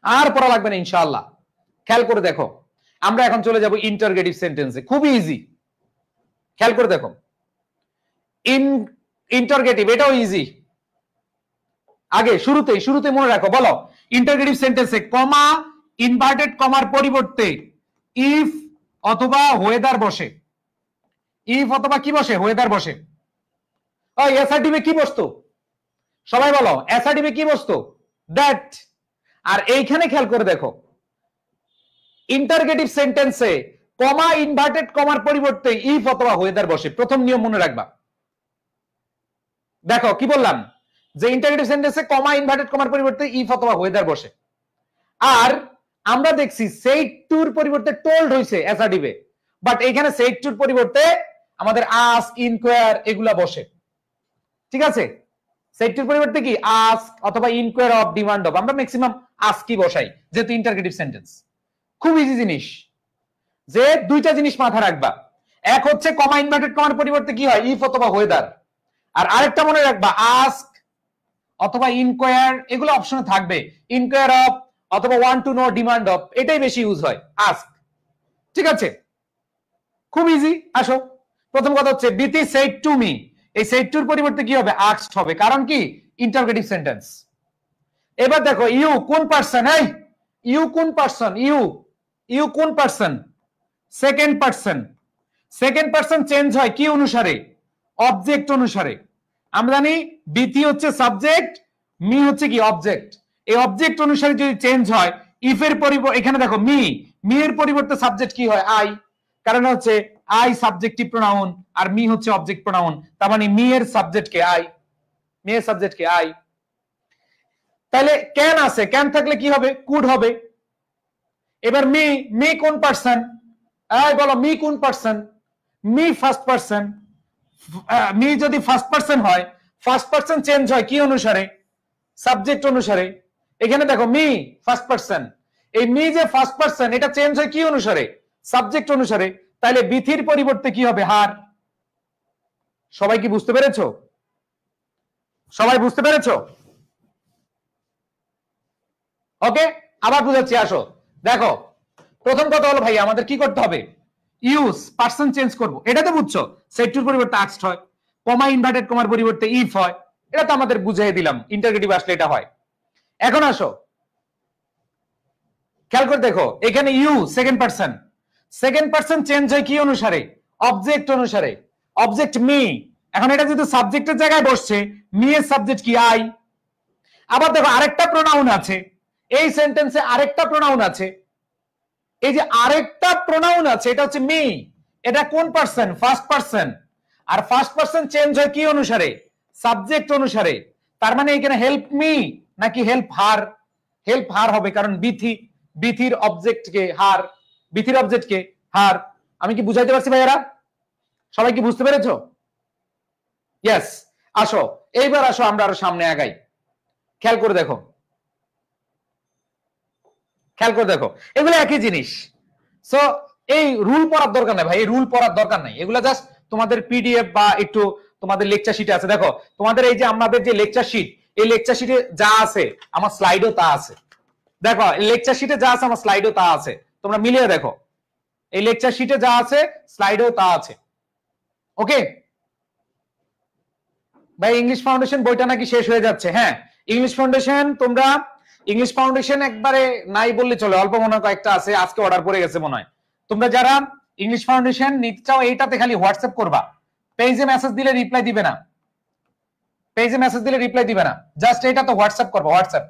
আর পড়া লাগবে না ইনশাআল্লাহ। খেয়াল করে দেখো, আমরা এখন চলে যাব ইন্টারগেটিভ সেন্টেন্সে। খুবই ইজি, খেয়াল করে দেখো। ইন্টারগেটিভ এটাও ইজি। আগে শুরুতে মনে রাখো, বলো ইন্টারগেটিভ সেন্টেন্সে কমা ইনভার্টেড কমার পরিবর্তে ইফ অথবা ওয়েদার বসে। ইফ অথবা কি বসে? ওয়েদার বসে। ওই অ্যাসার্টিভে কি বসতো? সবাই বলো, অ্যাসার্টিভে কি বসতো? দ্যাট। আর এইখানে খেয়াল করে দেখো, ইন্টারগেটিভ সেন্টেন্সে কমা ইনভার্টেড কমার পরিবর্তে ইফ অথবা ওয়েদার বসে। প্রথম নিয়ম মনে রাখবা। দেখো কি বললাম, যে ইন্টারগেটিভ সেন্টেন্সে কমা ইনভার্টেড কমার পরিবর্তে ইফ অথবা ওয়েদার বসে। আর আমরা দেখছি সেইড টুর পরিবর্তে টোল্ড হইছে অ্যাসার্টিভে, বাট এখানে সেইড টুর পরিবর্তে আমাদের আস্ক, ইনকোয়ার এগুলা বসে। ঠিক আছে? সেইড টুর পরিবর্তে কি? আস্ক অথবা ইনকোয়ার অফ, ডিমান্ড অফ। আমরা ম্যাক্সিমাম আস্কই বসাই যেহেতু ইন্টারগেটিভ সেন্টেন্স। খুব ইজি জিনিস, যে দুইটা জিনিস মাথা রাখবা। এক হচ্ছে কমা ইনভার্টেড কমার পরিবর্তে কি হয়? ইফ অথবা ওয়েদার। আর আরেকটা মনে রাখবা, আস্ক অথবা ইনকোয়ার এগুলো অপশনে থাকবে। ইনকোয়ার অফ অথবা want to know, demand of, এটাই বেশি ইউজ হয়, আস্ক। ঠিক আছে? খুব ইজি। আসো, প্রথম কথা হচ্ছে বিথি সেড টু মি। এই সেড টুর পরিবর্তে কি হবে? আস্কড হবে, কারণ কি? Interrogative sentence. এবার দেখো ইউ কোন পারসন? এই ইউ কোন পারসন? ইউ কোন person? Second person. Second person change হয় কি অনুসারে? অবজেক্ট অনুসারে। আমরা জানি বিথি হচ্ছে সাবজেক্ট, মি হচ্ছে কি? অবজেক্ট। এই অবজেক্ট অনুসারে যদি চেঞ্জ হয়, ইফ এর পরিবর্তে এখানে দেখো মি এর পরিবর্তে সাবজেক্ট কি হয়? আই। কারণ হচ্ছে আই সাবজেক্টিভ প্রোনাউন আর মি হচ্ছে অবজেক্ট প্রোনাউন। তার মানে মি এর সাবজেক্ট কে? আই। মি এর সাবজেক্ট কে? আই। তাহলে ক্যান আছে, ক্যান থাকলে কি হবে? কুড হবে। এবার মি কোন পারসন? এই বলো মি কোন person? Me first person. Me যদি ফার্স্ট পারসন হয়, ফার্স্ট পারসন চেঞ্জ হয় কি অনুসারে? সাবজেক্ট অনুসারে। এখানে দেখো মি ফার্স্ট পারসন, এই মি যে ফার্স্ট পারসন এটা চেঞ্জ হয় কি অনুসারে? সাবজেক্ট অনুসারে। তাহলে বিথির পরিবর্তে কি হবে? হার। সবাই কি বুঝতে পেরেছো? সবাই বুঝতে পেরেছো? ওকে, আবার বুঝাচ্ছি, আসো দেখো। প্রথম কথা হলো ভাই আমাদের কি করতে হবে? ইউজ পারসন চেঞ্জ করব, এটা তো বুঝছো। সেড টুর পরিবর্তে আস্কড হয়, কমা ইনভার্টেড কমার পরিবর্তে ইফ হয়, এটা তো আমাদের বুঝিয়ে দিলাম। ইন্টারগেটিভ আসলে এটা হয়। এখন আসো খেয়াল করে দেখো, এখানে you second person. Second person change হয় কি অনুসারে? অবজেক্ট অনুসারে। Object me. এখন এটা যেহেতু সাবজেক্টের জায়গায় বসছে, মি এর সাবজেক্ট কি? আই। আবার দেখো আরেকটা প্রোনাউন আছে এই সেন্টেন্সে, আরেকটা প্রোনাউন আছে। এই যে আরেকটা প্রোনাউন আছে এটা হচ্ছে মি। এটা কোন পারসন? First person. আর ফার্স্ট পারসন চেঞ্জ হয় কি অনুসারে? সাবজেক্ট অনুসারে। তার মানে এখানে হেল্প মি নাকি হেল্প হার? হেল্প হার হবে, কারণ বিথির অবজেক্ট কে? হার। বিথির অবজেক্ট কে? হার। আমি কি বুঝাইতে পারছি ভাইয়েরা? সবাই কি বুঝতে পেরেছো? ইয়েস। আসো এইবার আসো আমরা আরো সামনে আগাই। খেয়াল করে দেখো, খেয়াল করে দেখো, এগুলো একই জিনিস। সো এই রুল পড়ার দরকার নাই ভাই, এই রুল পড়ার দরকার নাই। এগুলা জাস্ট তোমাদের পিডিএফ বা একটু তোমাদের লেকচার শিটে আছে। দেখো তোমাদের এই যে আমাদের যে লেকচার শিট, এই লেকচার শিটে যা আছে আমার স্লাইডেও তা আছে। দেখো এই লেকচার শিটে যা আছে আমার স্লাইডেও তা আছে, তোমরা মিলিয়ে দেখো এই লেকচার শিটে যা আছে স্লাইডেও তা আছে। ওকে ভাই, ইংলিশ ফাউন্ডেশন বইটা নাকি শেষ হয়ে যাচ্ছে। হ্যাঁ, ইংলিশ ফাউন্ডেশন তোমরা ইংলিশ ফাউন্ডেশন একবারে নাই বললে চলে, অল্প মনে হয় কয়েকটা আছে, আজকে অর্ডার পড়ে গেছে মনে হয়। তোমরা যারা ইংলিশ ফাউন্ডেশন নিতে চাও এইটাতে খালি হোয়াটসঅ্যাপ করবা, পেজে মেসেজ দিলে রিপ্লাই দিবে না, পেজে মেসেজ দিলে রিপ্লাই দিবে না, জাস্ট এটা তো হোয়াটসঅ্যাপ করবা, হোয়াটসঅ্যাপ।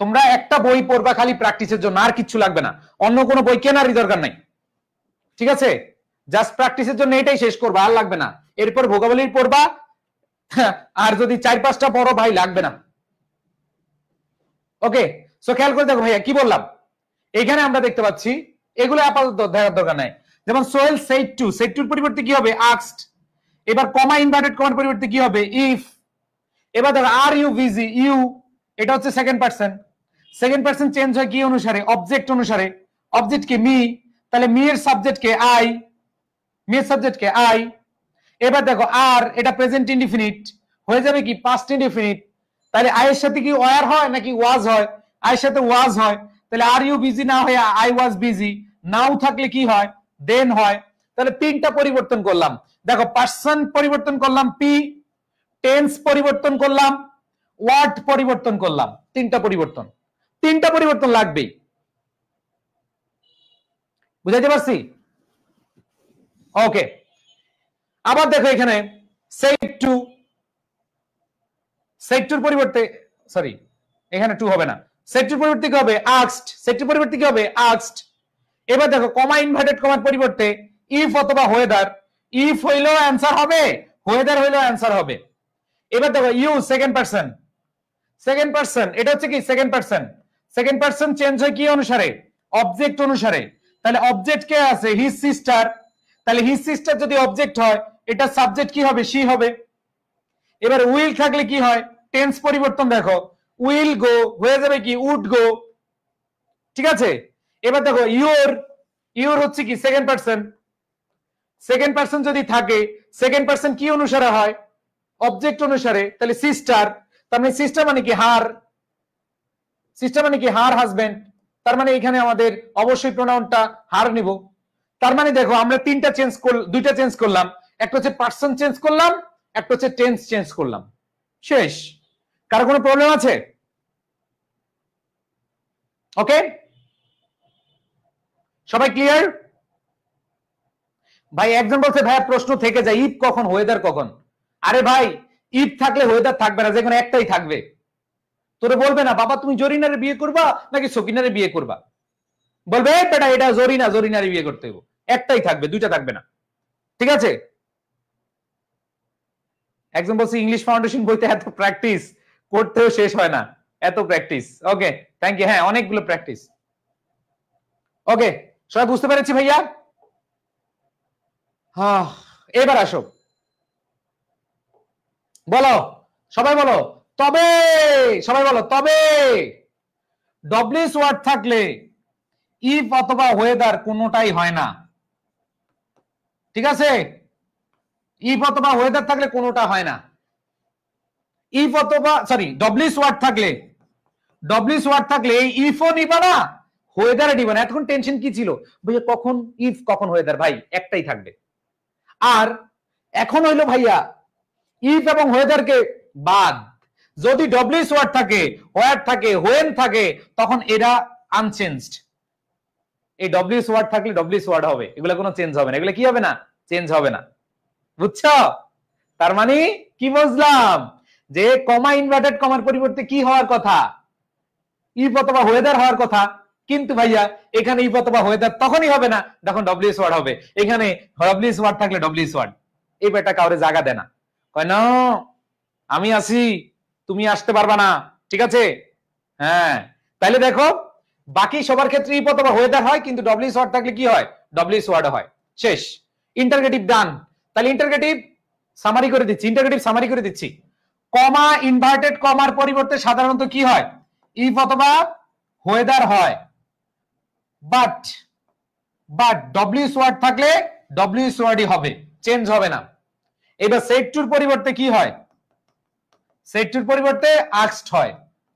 তোমরা একটা বই পড়বা খালি প্র্যাকটিসের জন্য, আর কিচ্ছু লাগবে না, অন্য কোনো বই কেনারই দরকার নাই, ঠিক আছে? জাস্ট প্র্যাকটিসের জন্য এটাই শেষ করবা, আর লাগবে না। এরপর ভোকাবুলারি পড়বা, আর যদি 4-5টা পড়ো ভাই লাগবে না। ওকে, সো খেয়াল করে দেখো ভাইয়া কি বললাম, এখানে আমরা দেখতে পাচ্ছি এগুলো আপাতত দেখার দরকার নাই। যেমন সোহেল সেড টু, সেড টুর পরিবর্তে কি হবে আস্কড। এবার কমা ইনভার্টেড কমার পরিবর্তে কি হবে ইফ। এবার দেখো আর ইউ বিজি, ইউ এটা হচ্ছে second person, second person change হয় কি অনুসারে, অবজেক্ট অনুসারে। অবজেক্ট কে মি, তাহলে মি এর সাবজেক্ট কে আই, মি এর সাবজেক্ট কে আই। এবার দেখো আর এটা প্রেজেন্ট ইনডিফিনিট হয়ে যাবে কি পাস্ট ইনডিফিনিট, তাহলে আই এর সাথে কি ওয়ার হয় নাকি ওয়াজ হয়, আই এর সাথে ওয়াজ হয়, তাহলে আর ইউ বিজি না হয়ে আই ওয়াজ বিজি। নাও থাকলে কি হয় দেন হয়। তাহলে তিনটা পরিবর্তন করলাম, দেখো পার্সন পরিবর্তন করলাম পি, টেন্স পরিবর্তন করলাম, ওয়ার্ড পরিবর্তন করলাম, তিনটা পরিবর্তন, তিনটা পরিবর্তন লাগবেই। বুঝাইতে পারছি? ওকে, আবার দেখো এখানে সেড টু, সেড টুর পরিবর্তে সরি এখানে টু হবে না, সেড টুর পরিবর্তে কি হবে আস্কড, সেড টুর পরিবর্তে কি হবে আস্কড। এবার দেখো কমা ইনভার্টেড কমার পরিবর্তে ইফ অথবা হোয়েদার, ইফ হইলেও অ্যান্সার হবে, হোয়েদার হইলেও অ্যান্সার হবে। এবার দেখো you second person, second person এটা হচ্ছে কি second person, second person change হয় কি অনুসারে অবজেক্ট অনুসারে। তাহলে অবজেক্ট কে আছে হিজ সিস্টার, তাহলে হিজ সিস্টার যদি অবজেক্ট হয় এটা সাবজেক্ট কি হবে শি হবে। এবার উইল থাকলে কি হয় টেন্স পরিবর্তন, দেখো উইল গো হয়ে যাবে কি উড গো, ঠিক আছে? এবার দেখো ইউর, ইউর হচ্ছে কি সেকেন্ড পারসন, সেকেন্ড পারসন যদি থাকে সেকেন্ড পারসন কি অনুসারে হয় অবজেক্ট অনুসারে, তাহলে সিস্টার, তার মানে সিস্টার মানে কি হার, সিস্টার মানে কি হার হাজবেন্ড, তার মানে এখানে আমাদের অবশ্যই প্রোনাউনটা হার নিব। তার মানে দেখো আমরা তিনটা চেঞ্জ দুইটা চেঞ্জ করলাম, একটা হচ্ছে পারসন চেঞ্জ করলাম, একটা হচ্ছে টেন্স চেঞ্জ করলাম, শেষ। কারো কোনো প্রবলেম আছে? ওকে, সবাই ক্লিয়ার? ভাই একজন বলছে ভাই প্রশ্ন থেকে যায় ইফ কখন ওয়েদার কখন। আরে ভাই ইফ থাকলে ওয়েদার থাকবে না, যে কোনো একটাই থাকবে। তোরে বলবে না বাবা তুমি জরিনারে বিয়ে করবা নাকি সকিনারে বিয়ে করবা, বলবে বেটা এটা জরিনা, জরিনারে বিয়ে করতে হবে, একটাই থাকবে, দুইটা থাকবে না, ঠিক আছে? একজন বলছে ইংলিশ ফাউন্ডেশন বইতে এত প্র্যাকটিস করতেও শেষ হয় না, এত প্র্যাকটিস। ওকে থ্যাংক ইউ, হ্যাঁ অনেকগুলো প্র্যাকটিস। ওকে সবাই বুঝতে পেরেছি ভাইয়া? হ্যাঁ এবার আসো, বলো সবাই বলো তবে, সবাই বলো তবে ডব্লিউএস ওয়ার্ড থাকলে ইফ অথবা ওয়েদার কোনোটাই হয় না, ঠিক আছে? ইফ অথবা ওয়েদার থাকলে কোনোটা হয় না। ইফ অথবা সরি ডব্লিউএস ওয়ার্ড থাকলে, ডব্লিউএস ওয়ার্ড থাকলে এই ইফও নিবা না ওয়েদারে নিবা না। এতক্ষণ টেনশন কি ছিল ভাইয়া কখন ইফ কখন ওয়েদার, ভাই একটাই থাকবে। আর এখন হইলো ভাইয়া ইফ এবং ওয়েদারকে বাদ, যদি ডব্লিউএস ওয়ার্ড থাকে, ওয়ার্ড থাকে, হোয়েন থাকে, তখন এরা আনচেঞ্জড। এই ডব্লিউএস ওয়ার্ড থাকলে ডব্লিউএস ওয়ার্ড হবে, এগুলো কোনো চেঞ্জ হবে না, এগুলো কি হবে না চেঞ্জ হবে না, বুঝছো? তার মানে কি বুঝলাম যে কমা ইনভার্টেড কমার পরিবর্তে কি হওয়ার কথা ইফ অথবা ওয়েদার হওয়ার কথা, কিন্তু ভাইয়া এখানে ইফ অথবা ওয়েদার তখনই হবে না যখন ডব্লিউএস ওয়ার্ড হবে। এখানে ডব্লিউএস ওয়ার্ড থাকলে ডব্লিউএস ওয়ার্ড, এই বেটা কাউরে জায়গা দেয় না, কয় না আমি আসি তুমি আসতে পারবা না, ঠিক আছে? হ্যাঁ তাহলে দেখো বাকি সবার ক্ষেত্রে ইফ অথবা ওয়েদার হয়, কিন্তু ডব্লিউএস ওয়ার্ড থাকলে কি হয় ডব্লিউএস ওয়ার্ড হয়, শেষ। ইন্টারগেটিভ ডান। তাহলে ইন্টারগেটিভ সামারি করে দিচ্ছি, ইন্টারগেটিভ সামারি করে দিচ্ছি। কমা ইনভার্টেড কমার পরিবর্তে সাধারণত কি হয় ইফ অথবা ওয়েদার হয়, বাট ডব্লিউএস ওয়ার্ড থাকলে ডব্লিউএস ওয়ার্ডই হবে, চেঞ্জ হবে না। এবার সেট টুর পরিবর্তে কি হয়? সেট টুর পরিবর্তে আস্কড হয়।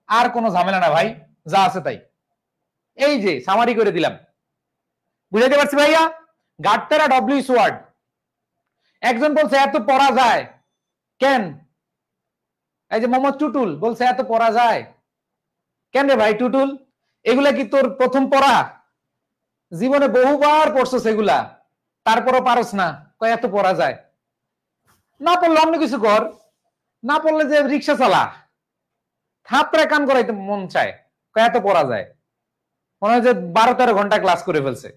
আর কোনো ঝামেলা না ভাই, যা আছে তাই। এই যে সামারি করে দিলাম, বুঝাইতে পারছি ভাইয়া? গাট্টারা ডব্লিউএস ওয়ার্ড। একজন বলছে এত পড়া যায় কেন? এই যে মোহাম্মদ টুটুল বলছে এত পড়া যায় কেন রে ভাই টুটুল? এগুলা কি তোর প্রথম পড়া? জীবনে বহুবার পড়ছস এগুলা, তারপরও পারস না, কয় এত পড়া যায়? না পড়লে অন্য কিছু কর, না পড়লে যে রিক্সা চালা, থাপড়ে কান করাইতে মন চায়, কয় এত পড়া যায়। মনে হয় যে 12-13 ঘন্টা ক্লাস করে ফেলছে।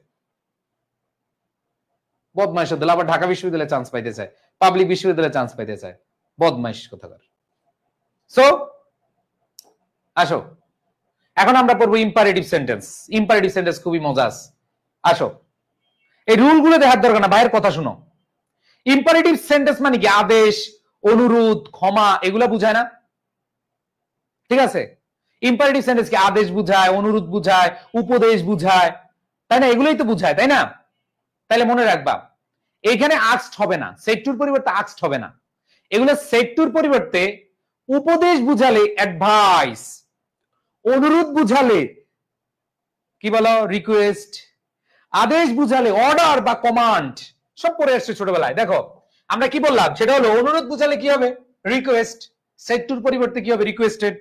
বদমাইশ হতে আবার ঢাকা বিশ্ববিদ্যালয়ে চান্স পাইতে চায়, পাবলিক বিশ্ববিদ্যালয়ে চান্স পাইতে চায়, বদমাইশ কোথাকার। সো আসো, এখন আমরা পড়বো ইম্পারেটিভ সেন্টেন্স। ইম্পারেটিভ সেন্টেন্স খুবই মজাস। আসো, এই রুল গুলো দেখার দরকার না, বাইরের কথা শুনো। ইম্পারেটিভ সেন্টেন্স মানে কি? আদেশ, অনুরোধ, ক্ষমা, এগুলা বুঝায় না? ঠিক আছে, ইম্পারেটিভ সেন্টেন্স কি আদেশ বুঝায়, অনুরোধ বুঝায়, উপদেশ বুঝায়, তাই না? এগুলোই তো বুঝায়, তাই না? তাহলে মনে রাখবা, এখানে আস্কড হবে না, সেট টুর পরিবর্তে আস্কড হবে না। এগুলো সেট টুর পরিবর্তে উপদেশ বুঝালে অ্যাডভাইস, অনুরোধ বুঝালে কি বলো? রিকোয়েস্ট, আদেশ বুঝালে অর্ডার বা কমান্ড। সব পড়ে আসছে ছোটবেলায়। দেখো আমরা কি বললাম, সেটা হলো অনুরোধ বুঝালে কি হবে? রিকোয়েস্ট। সেট টুর পরিবর্তে কি হবে? রিকোয়েস্টেড।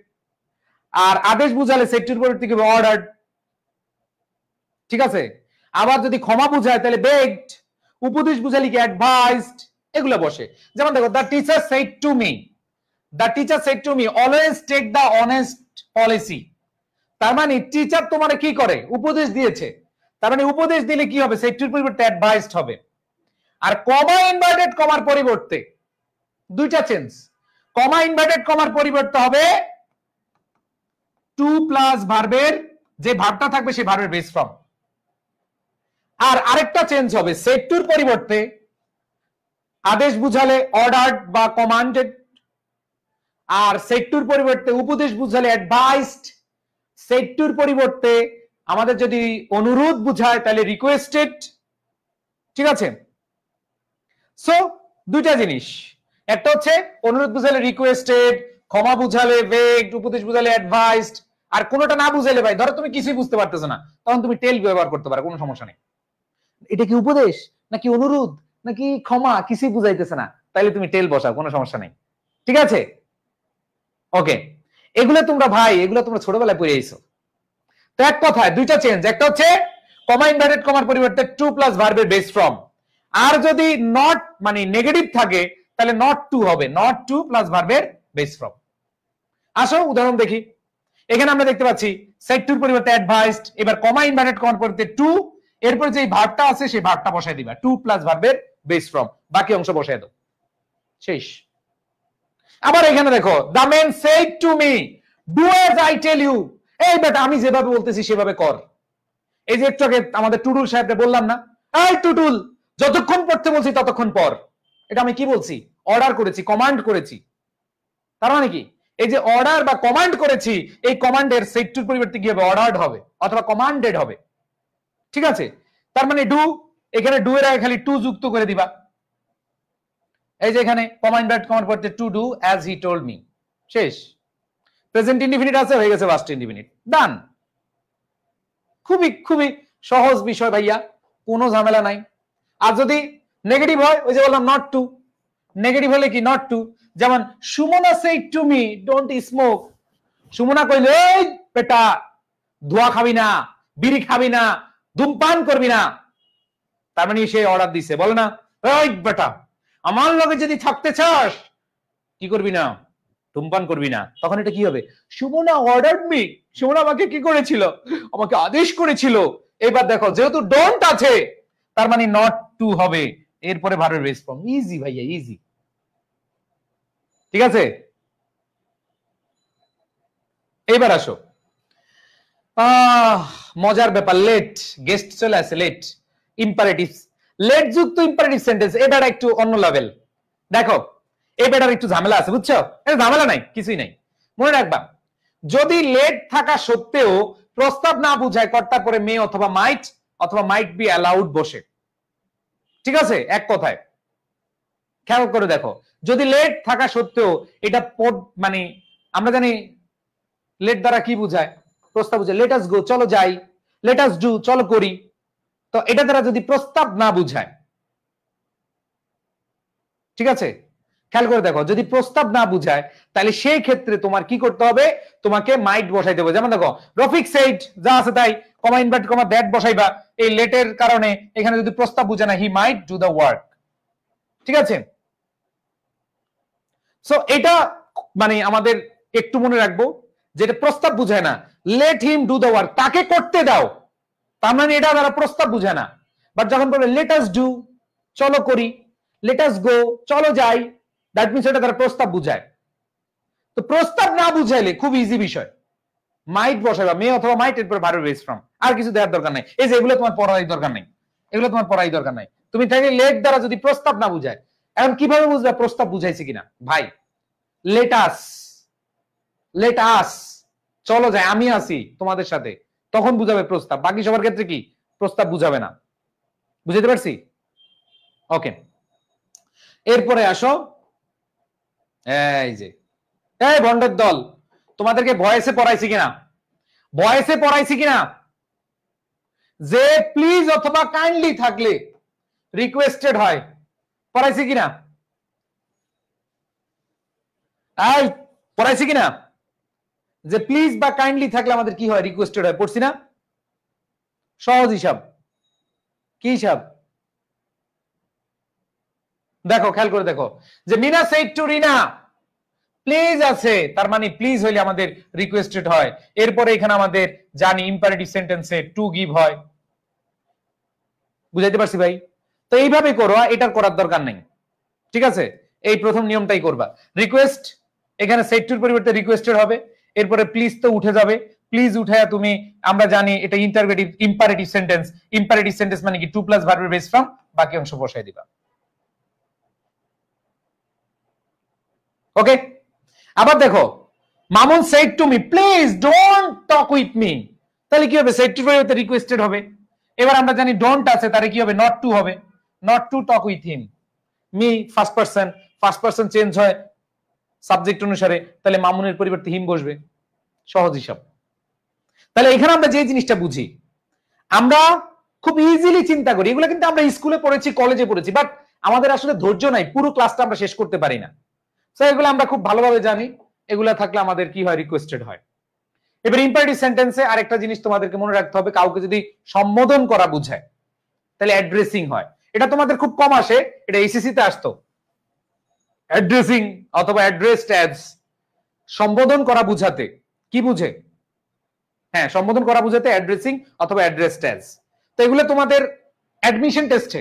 আর আদেশ বুঝালে সেট টুর পরিবর্তে কি হবে? অর্ডার্ড। ঠিক আছে, আবার যদি ক্ষমা বুঝায় তাহলে বেগড, উপদেশ বুঝালে কি? অ্যাডভাইসড। এগুলো বসে। যেমন দেখো, the teacher said to me, the teacher said to me always take the honest policy. তার মানে টিচার তোমার কি করে? উপদেশ দিয়েছে। তার মানে উপদেশ দিলে কি হবে? সেট টুর পরিবর্তে অ্যাডভাইসড হবে। আর কমা ইনভার্টেড কমার পরিবর্তে দুইটা চেঞ্জ। কমা ইনভার্টেড কমার পরিবর্তে হবে টু প্লাস ভার্বের যে ভার্বটা থাকবে সেই ভার্বের বেস ফর্ম। আর আরেকটা চেঞ্জ হবে, সেট টুর পরিবর্তে আদেশ বুঝালে অর্ডার্ড বা কমান্ডেড, আর সেট টুর পরিবর্তে উপদেশ বুঝালে অ্যাডভাইসড। সেট টুর পরিবর্তে আমাদের যদি অনুরোধ বুঝায় তাহলে রিকোয়েস্টেড। ঠিক আছে, সো দুইটা জিনিস, একটা হচ্ছে অনুরোধ বুঝালে রিকোয়েস্টেড, ক্ষমা বুঝালে বেগড, উপদেশ বুঝালে অ্যাডভাইসড। আর কোনোটা না বুঝাইলে ভাই, ধরো তুমি কিছুই বুঝতে পারতেছো না, তখন তুমি টেল ব্যবহার করতে পারো, কোনো সমস্যা নেই। এটা কি উপদেশ নাকি অনুরোধ নাকি ক্ষমা, কিছুই বুঝাইতেছে না, তাইলে তুমি টেল বসাও, কোনো সমস্যা নেই। ঠিক আছে, ওকে। এগুলো তোমরা ভাই, এগুলো তোমরা ছোটবেলায় পড়ে আইছো। তো এক কথায় দুইটা চেঞ্জ, একটা হচ্ছে কমা ইনভার্টেড কমার পরিবর্তে টু প্লাস ভার্বের বেস ফর্ম। আর যদি নট মানে নেগেটিভ থাকে তাহলে নট টু হবে, নট টু প্লাস ভার্বের বেস ফর্ম। আসো উদাহরণ দেখি। এখানে আমরা দেখতে পাচ্ছি সেট টুর পরিবর্তে অ্যাডভাইসড, এবার কমা ইনভার্টেড কমার পরিবর্তে টু, এরপর যে ভার্বটা আছে সেই ভার্বটা বসায় দিবা, টু প্লাস ভার্বের বেস ফর্ম, বাকি অংশ বসায় দাও, শেষ। আবার এখানে দেখো, the man said to me do as I tell you. এই বেটা আমি যেভাবে বলতেছি সেভাবে কর। এই যে একটু আগে আমাদের টুটুল সাহেবকে বললাম না, এই টুটুল যতক্ষণ পড়তে বলছি ততক্ষণ পর। এটা আমি কি বলছি? অর্ডার করেছি, কমান্ড করেছি। তার মানে কি, এই যে অর্ডার বা কমান্ড করেছি, এই কমান্ডের সেট টুর পরিবর্তে কি হবে? অর্ডার্ড হবে অথবা কমান্ডেড হবে। ঠিক আছে, তার মানে ডু, এখানে ডু এর আগে খালি টু যুক্ত করে দিবা। এই যে এখানে কমা ইনভার্টেড কমার পরিবর্তে to do as he told me, শেষ। প্রেজেন্ট ইনডিফিনিট আছে, হয়ে গেছে পাস্ট ইনডিফিনিট, ডান। খুবই খুবই সহজ বিষয় ভাইয়া, কোনো ঝামেলা নাই। আর যদি নেগেটিভ হয়, ওই যে বললাম নট টু, নেগেটিভ হলে কি? Not to. যেমন Sumona said to me don't smoke. Sumona কইল, এই বেটা ধোয়া খাবি না, বিড়ি খাবি না, ধূমপান করবি না। তার মানে সে অর্ডার দিছে, বলে না, এই বেটা আমার লগে যদি থাকতে চাস কি করবি না? ধূমপান করবি না। তখন এটা কি হবে? সুমনা অর্ডারড মি, সুমনা আমাকে কি করেছিল? আমাকে আদেশ করেছিল। এবার দেখো, যেহেতু ডোন্ট আছে তার মানে নট টু হবে, এরপরে ভার্বের বেস ফর্ম। ইজি ভাইয়া, ইজি। ঠিক আছে, এইবার আসো, মজার ব্যাপার, লেট, গেস্ট চলে আসে, লেট। ইম্পারেটিভ, লেট যুক্ত ইম্পারেটিভ সেন্টেন্স, এটা একটু অন্য লেভেল। দেখো এটার একটু ঝামেলা আছে, বুঝছো? এটা ঝামেলা নাই, কিছুই নাই। মনে রাখবা, যদি লেট থাকা সত্ত্বেও প্রস্তাব না বুঝায় কর্তার পরে মে অথবা মাইট বি অ্যালাউড বসে। ঠিক আছে, এক কথায় খেয়াল করে দেখো, যদি লেট থাকা সত্ত্বেও এটা মানে আমরা জানি লেট দ্বারা কি বোঝায়, প্রস্তাব বোঝায়। লেট আস গো, চলো যাই, লেট আস ডু, চলো করি। তো এটা দ্বারা যদি প্রস্তাব না বুঝায়, ঠিক আছে, খেয়াল করে দেখো, যদি প্রস্তাব না বুঝায় তাহলে সেই ক্ষেত্রে তোমার কি করতে হবে, তোমাকে মাইট বসাইতে হবে। যেমন দেখো রফিক সেইড, যা আছে তাই, কমা ইনভার্ট কমা দ্যাট বসাইবা। এই লেটের কারণে এখানে যদি প্রস্তাব বুঝে না, হি মাইট ডু দ্য ওয়ার্ক, ঠিক আছে। সো এটা মানে আমাদের একটু মনে রাখবো, যেটা প্রস্তাব বুঝায় না, let him do the work, তাকে করতে দাও, তার মানে এটা দ্বারা প্রস্তাব বুঝায় না। বাট যখন বলে লেট আস ডু, চলো করি, লেট আস গো, চলো যাই, দ্যাট মিন্স এটা দ্বারা প্রস্তাব বুঝায়। তো প্রস্তাব না বুঝাইলে খুব ইজি বিষয়, মাইট বসাইবা, মে অথবা মাইট, এরপর ভার্ব বেস ফ্রম, আর কিছু দেওয়ার দরকার নাই। এই যে এগুলো তোমার পড়াই দরকার নাই, এগুলো তোমার পড়াই দরকার নাই। তুমি তাহলে লেট দ্বারা যদি প্রস্তাব না বুঝায়, এখন কিভাবে বুঝবে প্রস্তাব বুঝাইছে কিনা? ভাই লেট আস, লেট আস, চলো যাই, আমি আছি তোমাদের সাথে, তখন বুঝাবে প্রস্তাব। বাকি সবার ক্ষেত্রে কি প্রস্তাব বুঝাবে না। বুঝাতে পারছি? ওকে, এরপরে আসো, এই যে এই ভন্ডের দল, তোমাদেরকে ভয়েসে পড়াইছি কিনা? ভয়েসে পড়াইছি কিনা? যে প্লিজ অথবা কাইন্ডলি থাকলে রিকোয়েস্টেড হয়, পড়াইছি কিনা? এই পড়াইছি কিনা? যে প্লিজ বা কাইন্ডলি থাকলে আমাদের কি হয়, রিকোয়েস্টেড হয়, পড়ছি না? সহজ হিসাব। কি হিসাব? দেখো খেয়াল করে দেখো, যে Meena said to Rina, please আছে, তার মানে প্লিজ হইলে আমাদের রিকোয়েস্টেড হয়। এরপরে এখানে আমাদের জানি ইম্পারেটিভ সেন্টেন্সে টু গিভ হয়। বুঝাইতে পারছি ভাই? তো এইভাবে করো, এটার করার দরকার নেই, ঠিক আছে। এই প্রথম নিয়মটাই করবা। রিকোয়েস্ট, এখানে সেড টুর পরিবর্তে রিকোয়েস্টেড হবে। এরপরে প্লিজ তো উঠে যাবে, প্লিজ উঠায়া তুমি, আমরা জানি এটা interrogative imperative sentence. Imperative sentence মানে কি টু প্লাস ভার্বের বেস ফ্রম, বাকি অংশ বসাই দিবা। ওকে, আবার দেখো, Mamun shed to me please don't talk with me, তাহলে কি হবে, সেড টু পরিবর্তে রিকোয়েস্টেড হবে। এবার আমরা জানি ডোন্ট আছে, তাহলে কি হবে, নট টু হবে, not to talk with him. Me first person, first person change হয় সাবজেক্ট অনুসারে, তাহলে মামুনের পরিবর্তে হিম বসবে। সহজ হিসাব। তাহলে এখানে আমরা যে জিনিসটা বুঝি, আমরা খুব ইজিলি চিন্তা করি, এগুলো কিন্তু আমরা স্কুলে পড়েছি, কলেজে পড়েছি, বাট আমাদের আসলে ধৈর্য নাই, পুরো ক্লাসটা আমরা শেষ করতে পারি না। তো এগুলো আমরা খুব ভালোভাবে জানি, এগুলা থাকলে আমাদের কি হয়, রিকোয়েস্টেড হয়। এবার ইম্পারেটিভ সেন্টেন্সে আরেকটা জিনিস তোমাদেরকে মনে রাখতে হবে, কাউকে যদি সম্বোধন করা বুঝায় তাহলে অ্যাড্রেসিং হয়। এটা তোমাদের খুব কম আসে, এটা এইচএসসি তে আসতো, অ্যাড্রেসিং অথবা অ্যাড্রেসড অ্যাজ, সম্বোধন করা বুঝাতে। কি বুঝে? হ্যাঁ, সম্বোধন করা বুঝাতে অ্যাড্রেসিং অথবা অ্যাড্রেসড অ্যাজ। তো এগুলো তোমাদের অ্যাডমিশন টেস্টে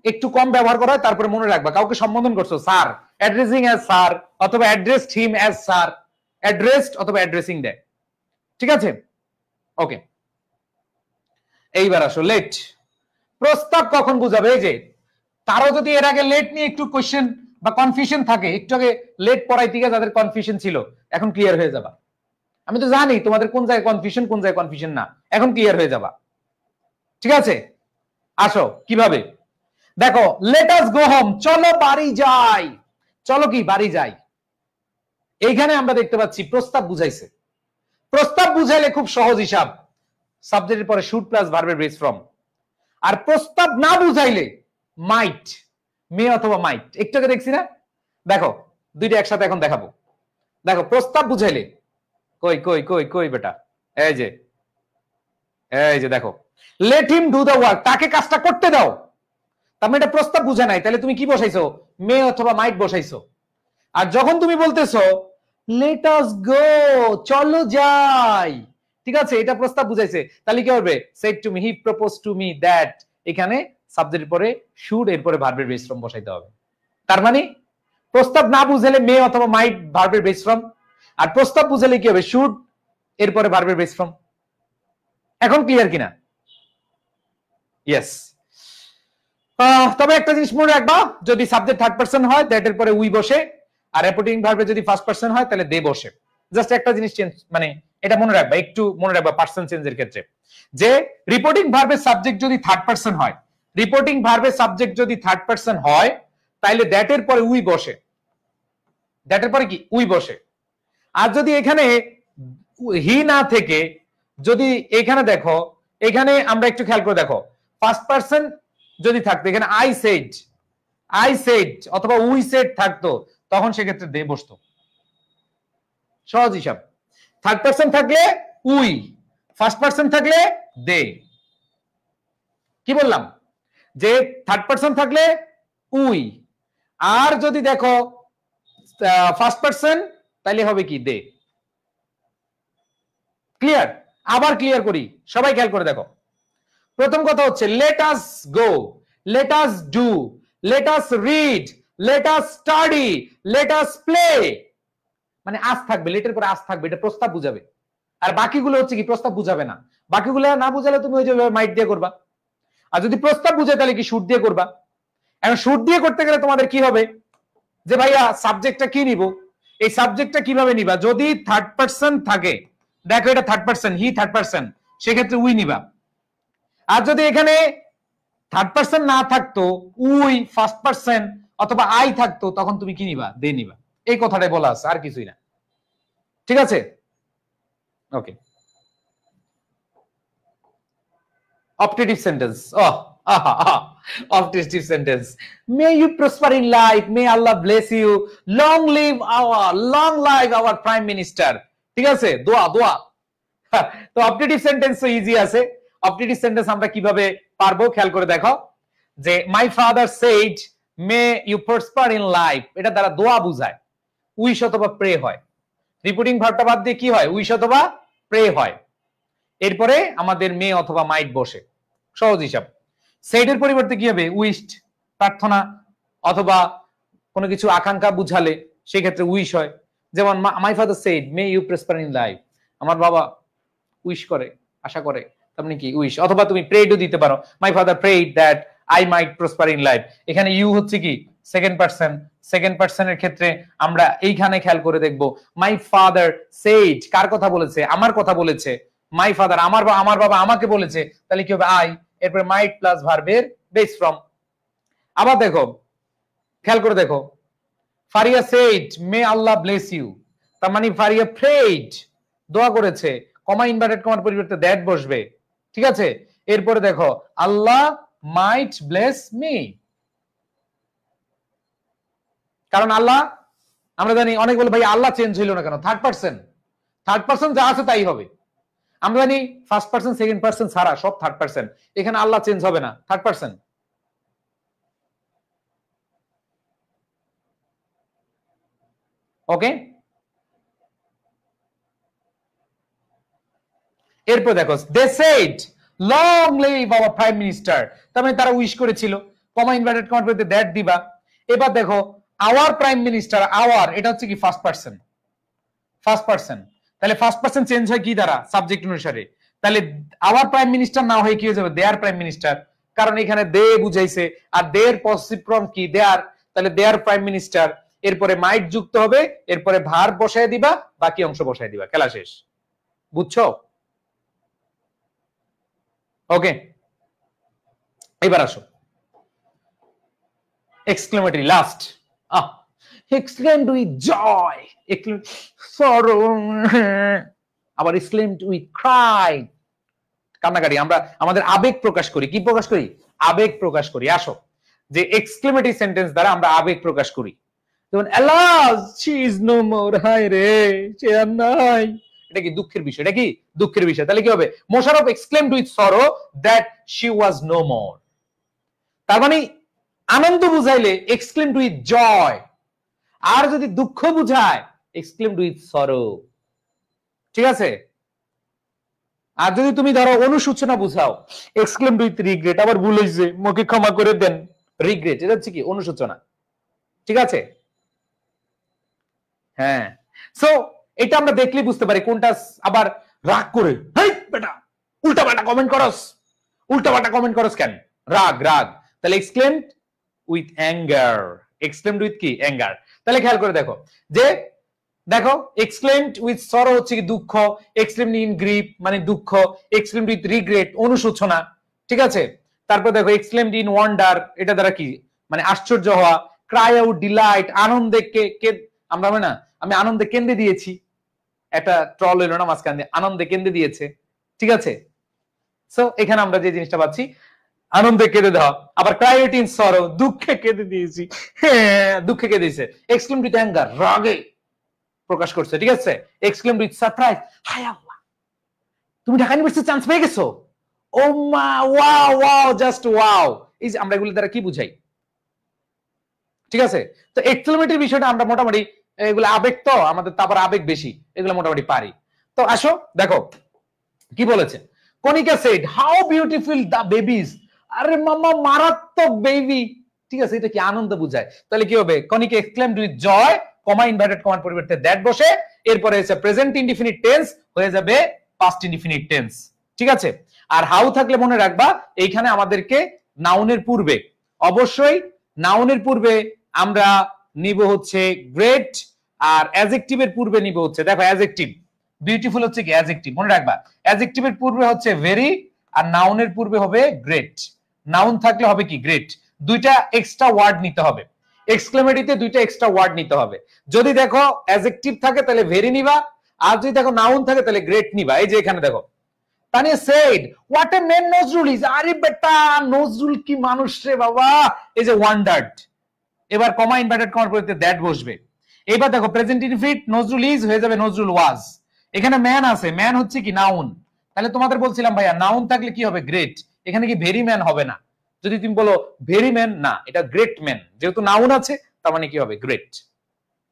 একটু কম ব্যবহার করা হয়, তারপরে মনে রাখবা কাউকে সম্বোধন করছো স্যার, অ্যাড্রেসিং অ্যাজ স্যার অথবা addressed him as sir, addressed অথবা অ্যাড্রেসিং দেয়, ঠিক আছে। ওকে, এইবার আসো লেট। প্রস্তাব কখন বুঝাবে? এই যে তারও যদি এর আগে লেট নিয়ে একটু কোশ্চেন বা কনফিউশন থাকে, একটু আগে লেট পড়াইতে গিয়ে যাদের কনফিউশন ছিল, এখন ক্লিয়ার হয়ে যাবা। আমি তো জানি তোমাদের কোন জায়গায় কনফিউশন, কোন জায়গায় কনফিউশন না, এখন ক্লিয়ার হয়ে যাবা, ঠিক আছে। আসো কিভাবে, দেখো লেট আস গো হোম, চলো বাড়ি যাই, চলো কি বাড়ি যাই। এইখানে আমরা দেখতে পাচ্ছি প্রস্তাব বুঝাইছে। প্রস্তাব বুঝাইলে খুব সহজ হিসাব, সাবজেক্টের পরে শুড প্লাস ভার্বের বেস ফ্রম। আর প্রস্তাব না বুঝাইলে মাইট, মে অথবা মাইট। একটু আগে দেখছি না, দেখো দুইটা একসাথে এখন দেখাবো। দেখো প্রস্তাব বুঝাইলে কই কই কই কই বেটা, এই যে দেখো, let him do the work, তাকে কাজটা করতে দাও। তার মানে এটা প্রস্তাব বুঝে নাই, তাহলে তুমি কি বসাইছো, মে অথবা মাইট বসাইছো। আর যখন তুমি বলতেছো লেট আস গো, চলো যাই, ঠিক আছে, এটা প্রস্তাব বুঝাইছে, তাহলে কি হবে, shed to me, he propose to me that, এখানে সাবজেক্টের পরে শুড, এরপরে ভার্বের বেস ফ্রম বসাইতে হবে। তার মানে প্রস্তাব না বুঝালে মে অথবা মাইট ভার্বের বেস ফ্রম, আর প্রস্তাব বুঝালে কি হবে, শুড এরপরে ভার্বের বেস ফ্রম। এখন ক্লিয়ার কিনা? ইয়েস। তবে একটা জিনিস মনে রাখবা, যদি সাবজেক্ট থার্ড পারসন হয় দ্যাট এর পরে উই বসে, আর রিপোর্টিং ভার্বে যদি ফার্স্ট পারসন হয় তাহলে দে বসে। জাস্ট একটা জিনিস চেঞ্জ, মানে এটা মনে রাখবা, একটু মনে রাখবা পারসন চেঞ্জের ক্ষেত্রে, যে রিপোর্টিং ভার্বের সাবজেক্ট যদি থার্ড পারসন হয়, রিপোর্টিং ভার্বের সাবজেক্ট যদি থার্ড পারসন হয়, তাইলে দ্যাটের পরে উই বসে, দ্যাটের পরে কি উই বসে। আর যদি এখানে হি না থেকে যদি এখানে দেখো, এখানে আমরা একটু খেয়াল করে দেখো, ফার্স্ট পারসন যদি থাকতো এখানে আই সেড অথবা উই সেড থাকতো, তখন সেক্ষেত্রে দে বসতো। সহজ হিসাব। থার্ড পারসন থাকলে উই, ফার্স্ট পারসন থাকলে দে। কি বললাম যে থার্ড পারসন থাকলে উই, আর যদি দেখো ফার্স্ট পারসন তাহলে হবে কি দে। ক্লিয়ার? আবার ক্লিয়ার করি, সবাই খেয়াল করে দেখো। প্রথম কথা হচ্ছে let us go, let us do, let us read, let us study, let us play. মানে আস থাকবে, লেটের পরে আস থাকবে, এটা প্রস্তাব বুঝাবে। আর বাকিগুলো হচ্ছে কি প্রস্তাব বুঝাবে না। বাকিগুলো না বুঝালে তুমি ওই যে মাইট দিয়ে করবা। আর যদি প্রস্তাব বুঝে তাহলে কি শুট দিয়ে করবা। এখন শুট দিয়ে করতে গেলে তোমাদের কি হবে যে ভাইয়া সাবজেক্টটা কি নিব, এই সাবজেক্টটা কিভাবে নিবা। যদি থার্ড পারসন থাকে, দেখো এটা third person, he third person, সেক্ষেত্রে উই নিবা। আর যদি এখানে থার্ড পারসন না থাকতো, উই ফার্স্ট পারসন অথবা আই থাকতো, তখন তুমি কি নিবা, দে নিবা। এই কথাটাই বলা আছে, আর কিছুই না। ঠিক আছে? ওকে। Optative sentence. Optative sentence. May you prosper in life. May Allah bless you. Long live our Prime Minister. ঠিক আছে? দোয়া দোয়া। তো optative sentence তো ইজি আছে। optative sentence আমরা কিভাবে পারবো খেয়াল করে দেখো। যে my father said may you prosper in life, এটা দ্বারা দোয়া বুঝায়। উইশ অথবা প্রে হয়। রিপিটিং ভার্বটা বাদ দিয়ে কি হয়, উইশ অথবা প্রে হয়। এরপরে আমাদের মে অথবা মাইট বসে। সহজ হিসাব। সেডের পরিবর্তে কি হবে, উইশড, প্রার্থনা অথবা কোনো কিছু আকাঙ্ক্ষা বুঝালে সেক্ষেত্রে উইশ হয়। যেমন my father said may you prosper in life, আমার বাবা উইশ করে, আশা করে, আপনি কি উইশ। অথবা তুমি প্রেডও দিতে পারো, my father prayed that I might prosper in life. এখানে ইউ হচ্ছে কি সেকেন্ড পারসন। সেকেন্ড পারসনের ক্ষেত্রে আমরা এইখানে খেয়াল করে দেখব, মাই ফাদার সেড কার কথা বলেছে, আমার কথা বলেছে। মাই ফাদার আমার বাবা আমাকে বলেছে, তাহলে কি হবে আই, এরপরে মাইট প্লাস ভার্বের বেস ফ্রম। আবার দেখো খেয়াল করে দেখো, ফারিয়া সেড মে আল্লাহ ব্লেস ইউ, তার মানে ফারিয়া প্রেড দোয়া করেছে, কমা ইনভার্টেড কমার পরিবর্তে দ্যাট বসবে। ঠিক আছে? এরপরে দেখো আল্লাহ মাইট ব্লেস মি, কারণ আল্লাহ আমরা জানি অনেক বলে ভাই আল্লাহ চেঞ্জ হইল না কেন, থার্ড পারসন যা আছে তাই হবে। আমরা জানি ফার্স্ট পারসন সেকেন্ড পারসন ছাড়া সব থার্ড পারসন, এখানে আল্লাহ চেঞ্জ হবে না, থার্ড পারসন। ওকে? এরপর দেখো they said long live our prime minister, তার মানে তারা উইশ করেছিল, কমা ইনভার্টেড কমার পরিবর্তে দ্যাট দিবা। এবার দেখো আওয়ার প্রাইম মিনিস্টার, আওয়ার এটা হচ্ছে কি ফার্স্ট পারসন। তাহলে ফার্স্ট পারসন চেঞ্জ হয় কি দ্বারা, সাবজেক্ট অনুসারে। তাহলে আওয়ার প্রাইম মিনিস্টার না হয়ে কি হয়ে যাবে, দেয়ার প্রাইম মিনিস্টার, কারণ এখানে দে বুঝাইছে আর দেয়ার পসিভ ফর্ম কি দেয়ার, তাহলে দেয়ার প্রাইম মিনিস্টার। এরপরে মাইট যুক্ত হবে, এরপরে ভার্ব বসায় দিবা, বাকি অংশ বসায় দিবা, খেলা শেষ। বুঝছো? ওকে, এবার আসো exclamatory last. exclaimed with joy, sorrow, আবার exclaimed with cry, কান্নাকাটি। আমরা আমাদের আবেগ প্রকাশ করি, কি প্রকাশ করি, আবেগ প্রকাশ করি। আসো যে এক্সক্লেমেটরি সেন্টেন্স দ্বারা আমরা আবেগ প্রকাশ করি, যেমন alas she is no more, হায় রে সে আর নাই, এটা কি দুঃখের বিষয়, এটা কি দুঃখের বিষয়। তাহলে কি হবে, Mosharraf exclaimed with sorrow that she was no more, তার মানে আনন্দ বুঝাইলে exclaimed with joy, আর যদি দুঃখ বুঝায় exclaimed with sorrow। ঠিক আছে? আর যদি তুমি ধরো অনুশোচনা বুঝাও exclaimed with regret, আবার ভুল হয়েছে মোকে ক্ষমা করে দেন, রিগ্রেট, এটা হচ্ছে কি অনুশোচনা। ঠিক আছে? হ্যাঁ, সো এটা আমরা দেখলে বুঝতে পারি কোনটা। আবার রাগ করে হেই বেটা উল্টাপাল্টা কমেন্ট করস কেন, রাগ। তাহলে exclaimed with anger, exclaimed with কি anger। তাহলে খেয়াল করে দেখো যে দেখো exclaimed with sorrow হচ্ছে কি দুঃখ, exclaimed in grief মানে দুঃখ, exclaimed with regret অনুশোচনা। ঠিক আছে? তারপর দেখো exclaimed in wonder, এটা দ্বারা কি মানে আশ্চর্য হওয়া, ক্রাই আউট, ডিলাইট, আনন্দে কে আমরা না, আমি আনন্দে কেঁদে দিয়েছি, একটা ট্রল হইলো না মাঝখান দিয়ে, আনন্দে কেঁদে দিয়েছে, ঠিক আছে। সো এখানে আমরা যে জিনিসটা পাচ্ছি, আনন্দে কেঁদে দেওয়া, আবার ক্রাই আউট ইন সরো, দুঃখে কেঁদে দিয়েছি, হ্যাঁ দুঃখে কেঁদে দিয়েছে। এক্সক্লেম উইথ অ্যাঙ্গার, রাগে প্রকাশ করছে, ঠিক আছে। এক্সক্লেম উইথ সারপ্রাইজ, হায় আল্লাহ তুমি ঢাকা ইউনিভার্সিটি চান্স পেয়ে গেছো, ও মা ওয়াও ওয়াও জাস্ট ওয়াও। এই যে আমরা এগুলো দ্বারা কি বুঝাই, ঠিক আছে। তো এক্সক্লেমেটরি বিষয়টা আমরা মোটামুটি, এগুলো আবেগ তো আমাদের, তারপর আবেগ বেশি, এগুলো মোটামুটি পারি। তো আসো দেখো কি বলেছে। Konika said how beautiful the babies, আরে মামা মারাত্মক বেবি, ঠিক আছে। এটা কি আনন্দ বুঝায়, তাহলে কি হবে, Konika exclaimed with joy, comma inverted কমার পরিবর্তে দ্যাট বসে, এরপরে হচ্ছে প্রেজেন্ট ইনডিফিনিট টেন্স হয়ে যাবে পাস্ট ইনডিফিনিট টেন্স, ঠিক আছে। আর হাউ থাকলে মনে রাখবা এইখানে আমাদেরকে নাউনের পূর্বে, অবশ্যই নাউনের পূর্বে আমরা নিব হচ্ছে গ্রেট, আর অ্যাডজেক্টিভের পূর্বে নিব হচ্ছে, দেখো অ্যাডজেক্টিভ, বিউটিফুল হচ্ছে কি অ্যাডজেক্টিভ, মনে রাখবা অ্যাডজেক্টিভের পূর্বে হচ্ছে ভেরি, আর নাউনের পূর্বে হবে গ্রেট। নাউন থাকলে হবে কি গ্রেট, দুইটা এক্সট্রা ওয়ার্ড নিতে হবে, এক্সক্লেমেটরিতে দুইটা এক্সট্রা ওয়ার্ড নিতে হবে। যদি দেখো অ্যাডজেক্টিভ থাকে তাহলে ভেরি নিবা, আর যদি দেখো নাউন থাকে তাহলে গ্রেট নিবা। এই যে এখানে দেখো Tania said what a man Nazrul is, আরে বেটা নজরুল কি মানুষ রে বাবা, এই যে ওয়ান্ডার্ড, এবার কমা ইনভার্টেড কমার পরিবর্তে দ্যাট বসবে। এবার দেখো প্রেজেন্ট ইনডিফিনিট নজরুল ইজ হয়ে যাবে নজরুল ওয়াজ, এখানে ম্যান আছে, ম্যান হচ্ছে কি নাউন, তাহলে তোমাদের বলছিলাম ভাইয়া নাউন থাকলে কি হবে গ্রেট, এখানে কি ভেরি ম্যান হবে না, যদি তুমি বলো ভেরি ম্যান, না এটা গ্রেট ম্যান, যেহেতু নাউন আছে তার মানে কি হবে গ্রেট।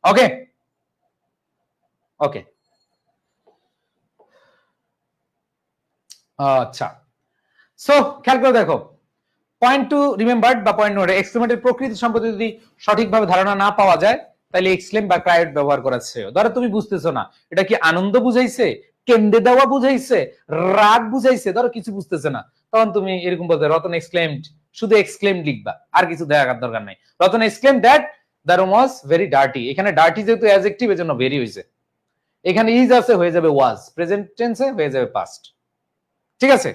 ওকে ওকে আচ্ছা, সো খেয়াল করে দেখো, পয়েন্ট টু রিমেম্বার বা পয়েন্ট নোট, এক্সক্লেমেটের প্রকৃতি সম্পর্কে যদি সঠিকভাবে ধারণা না পাওয়া যায় তাহলে এক্সক্লেম বা ক্রাই আউট ব্যবহার করা শ্রেয়। ধরো তুমি বুঝতেছো না এটা কি আনন্দ বুঝাইছে, কেন্দ্রে দেওয়া বুঝাইছে, রাগ বুঝাইছে, ধরো কিছু বুঝতেছে না, তখন তুমি এরকম বলতে রতন এক্সক্লেমড, শুধু এক্সক্লেম লিখবা, আর কিছু দেখার দরকার নাই। Ratan exclaim that the room was very dirty, এখানে ডার্টি যেহেতু অ্যাডজেক্টিভ এর জন্য ভেরি হয়েছে, এখানে ইজ আছে হয়ে যাবে ওয়াজ, প্রেজেন্ট টেন্সে হয়ে যাবে পাস্ট, ঠিক আছে।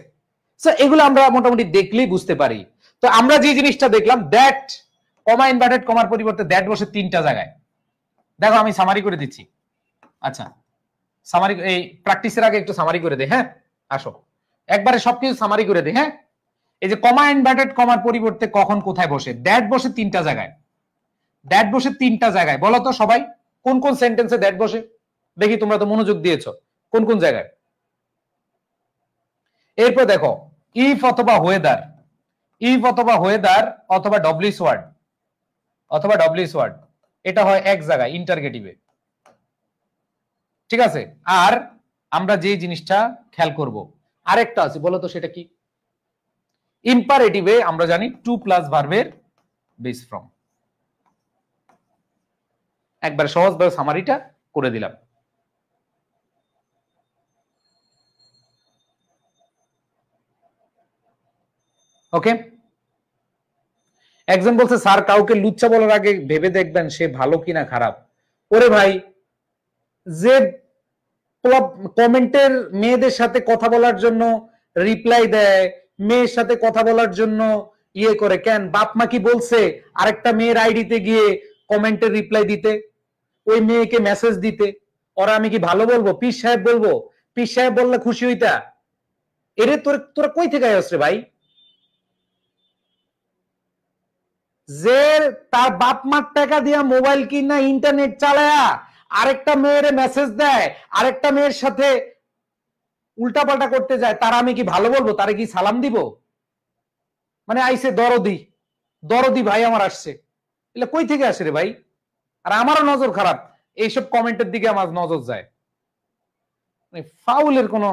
সো এগুলো আমরা মোটামুটি দেখলেই বুঝতে পারি। তো আমরা যে জিনিসটা দেখলাম দ্যাট, কমা ইনভার্টেড কমার পরিবর্তে দ্যাট বসে তিনটা জায়গায়, দেখো আমি সামারি করে দিচ্ছি। আচ্ছা সামারি, এই প্র্যাকটিসের আগে একটু সামারি করে দে, হ্যাঁ আসো একবারে সবকিছু সামারি করে দে। হ্যাঁ এই যে কমা ইনভার্টেড কমার পরিবর্তে কখন কোথায় বসে, দ্যাট বসে তিনটা জায়গায়, দ্যাট বসে তিনটা জায়গায়, বলো তো সবাই কোন কোন সেন্টেন্সে দ্যাট বসে, দেখি তোমরা তো মনোযোগ দিয়েছো, কোন কোন জায়গায়। এরপর দেখো ইফ অথবা ওয়েদার, ইফ অথবা ওয়েদার অথবা ডব্লিউএস ওয়ার্ড, অথবা ডব্লিউএস ওয়ার্ড, এটা হয় এক জায়গায় ইন্টারগেটিভে, ঠিক আছে। আর আমরা যে জিনিসটা খেয়াল করব আরেকটা আছে, বলো তো সেটা কি, ইম্পারেটিভে আমরা জানি টু প্লাস ভার্বের বেস ফ্রম, একবার সহজভাবে সামারিটা করে দিলাম। ওকে, একজন বলছে স্যার কাউকে লুচ্চা বলার আগে ভেবে দেখবেন সে ভালো কিনা খারাপ। ওরে ভাই, যে কমেন্টের মেয়েদের সাথে কথা বলার জন্য রিপ্লাই দেয়, মেয়ের সাথে কথা বলার জন্য ইয়ে করে, কেন বাপ মা কি বলছে আরেকটা মেয়ের আইডিতে গিয়ে কমেন্টের রিপ্লাই দিতে, ওই মেয়েকে মেসেজ দিতে, ওরা আমি কি ভালো বলবো, পীর সাহেব বলবো, পীর সাহেব বললে খুশি হইতা, এরে তোরা কই থেকে আসছে ভাই, যে তার বাপ মার টাকা দিয়া মোবাইল কিনা ইন্টারনেট চালায়া আরেকটা মেয়ের মেসেজ দেয়, আরেকটা মেয়ের সাথে উল্টাপাল্টা করতে যায়, তারা আমি কি ভালো বলবো, তারে কি সালাম দিব, মানে আইসে দরদি, দরদি ভাই আমার আসছে, এগুলো কই থেকে আসে রে ভাই। আর আমারও নজর খারাপ, এইসব কমেন্টের দিকে আমার নজর যায়, মানে ফাউলের কোনো,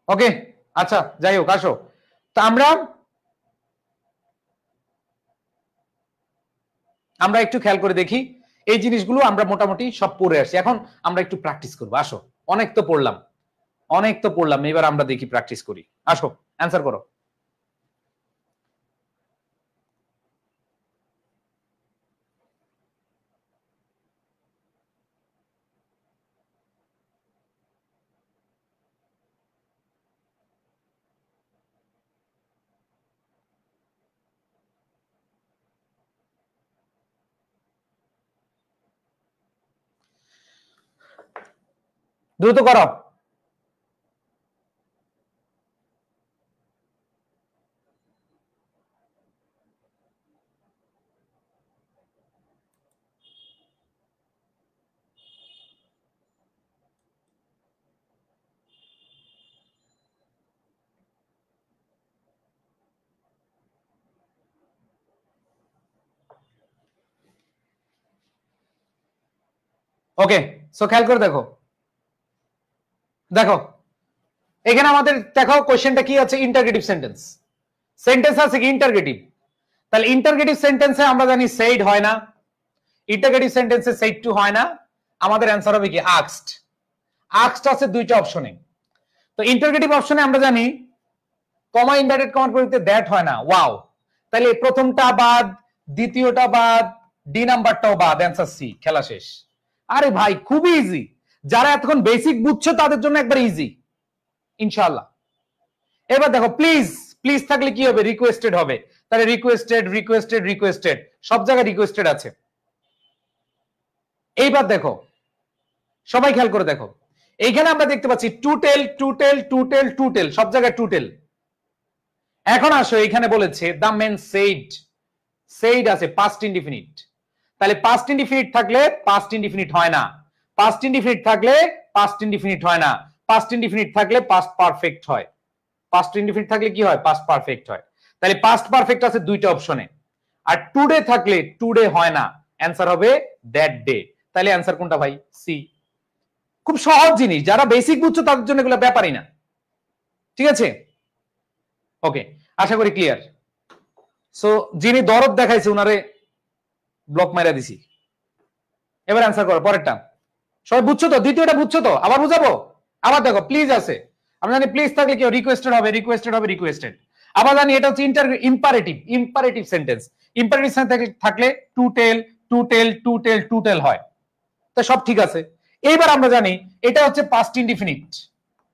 ওকে আচ্ছা যাই হোক আসো। তো আমরা একটু খেয়াল করে দেখি, এই জিনিসগুলো আমরা মোটামুটি সব পড়ে আসছি, এখন আমরা একটু প্র্যাকটিস করবো। আসো অনেক তো পড়লাম, অনেক তো পড়লাম, এবার আমরা দেখি প্র্যাকটিস করি। আসো অ্যান্সার করো। দ্রুত করো। ওকে, সো খেয়াল করে দেখো, দেখো এখানে আমাদের দেখো কোশ্চেনটা কি আছে, ইন্টারগেটিভ সেন্টেন্স। সেন্টেন্স আছে কি ইন্টারগেটিভ, তাহলে ইন্টারগেটিভ সেন্টেন্সে আমরা জানি সেইড হয় না, ইন্টারগেটিভ সেন্টেন্সে সেইড টু হয় না, আমাদের অ্যান্সার হবে কি আস্কড। আস্কড আছে দুইটা অপশনে। তো ইন্টারগেটিভ অপশনে আমরা জানি কমা ইনভার্টেড কমার পরিবর্তে দ্যাট হয় না, ওয়াও, তাহলে প্রথমটা বাদ, দ্বিতীয়টা বাদ, ডি নাম্বারটাও বাদ, অ্যান্সার সি, খেলা শেষ। আরে ভাই খুবই ইজি, যারা এতক্ষণ বেসিক বুঝছো তাদের জন্য একবার ইজি ইনশাআল্লাহ। এবার দেখো প্লিজ, প্লিজ থাকলে কি হবে, রিকোয়েস্টেড হবে, তাহলে রিকোয়েস্টেড রিকোয়েস্টেড রিকোয়েস্টেড, সব জায়গায় রিকোয়েস্টেড আছে। এইবার দেখো সবাই খেয়াল করে দেখো, এইখানে আমরা দেখতে পাচ্ছি টুটেল টুটেল টুটেল টুটেল, সব জায়গায় টুটেল। এখন আসো এখানে বলেছে দ্য মেন সেইড, সেইড আছে পাস্ট ইনডিফিনিট, তাহলে পাস্ট ইনডিফিনিট থাকলে পাস্ট ইনডিফিনিট হয় না, পাস্ট ইনডিফিনিট থাকলে পাস্ট ইনডিফিনিট হয় না, পাস্ট ইনডিফিনিট থাকলে পাস্ট পারফেক্ট হয়, পাস্ট ইনডিফিনিট থাকলে কি হয়, পাস্ট পারফেক্ট হয়। তাহলে পাস্ট পারফেক্ট আছে দুইটা অপশনে, আর টুডে থাকলে টুডে হয় না, অ্যান্সার হবে দ্যাট ডে। তাহলে অ্যান্সার কোনটা ভাই, সি। খুব সহজ জিনিস, যারা বেসিক বুঝছো তাদের জন্য এগুলো ব্যাপারই না, ঠিক আছে? ওকে, আশা করি ক্লিয়ার। সো যিনি দরদ দেখাইছে উনারে ব্লক মাইরা দিছি। এবার অ্যান্সার করো পরেরটা। সবাই বুঝছো তো, দ্বিতীয়টা বুঝছো তো, আবার বুঝাবো? আবার দেখো প্লিজ আছে, আমরা জানি প্লিজ থাকলে কি রিকোয়েস্টেড হবে, রিকোয়েস্টেড হবে, রিকোয়েস্টেড। আবার জানি এটা হচ্ছে imperative, imperative sentence, imperative sentence থাকলে to tell to tell to tell to tell হয়, তো সব ঠিক আছে। এইবার আমরা জানি এটা হচ্ছে পাস্ট ইনডিফিনিট,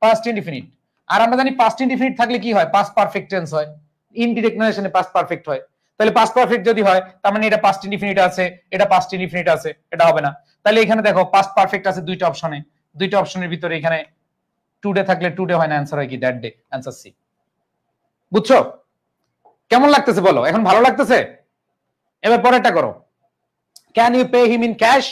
পাস্ট ইনডিফিনিট, আর আমরা জানি পাস্ট ইনডিফিনিট থাকলে কি হয়, পাস্ট পারফেক্ট টেন্স হয়, ইনডিরেক্ট নারেশনে পাস্ট পারফেক্ট হয়। তাহলে পাস্ট পারফেক্ট যদি হয় তার মানে এটা পাস্ট ইনডিফিনিট আছে, এটা পাস্ট ইনডিফিনিট আছে, এটা হবে না। তাহলে এখানে দেখো পাস্ট পারফেক্ট আছে দুইটা অপশনে, দুইটা অপশনের ভিতরে এখানে টুডে থাকলে টুডে হয় না, অ্যান্সার হয় কি দ্যাট ডে, অ্যান্সার সি। বুঝছো? কেমন লাগতেছে বলো, এখন ভালো লাগতেছে? এবার পরেরটা করো, can you pay him in cash?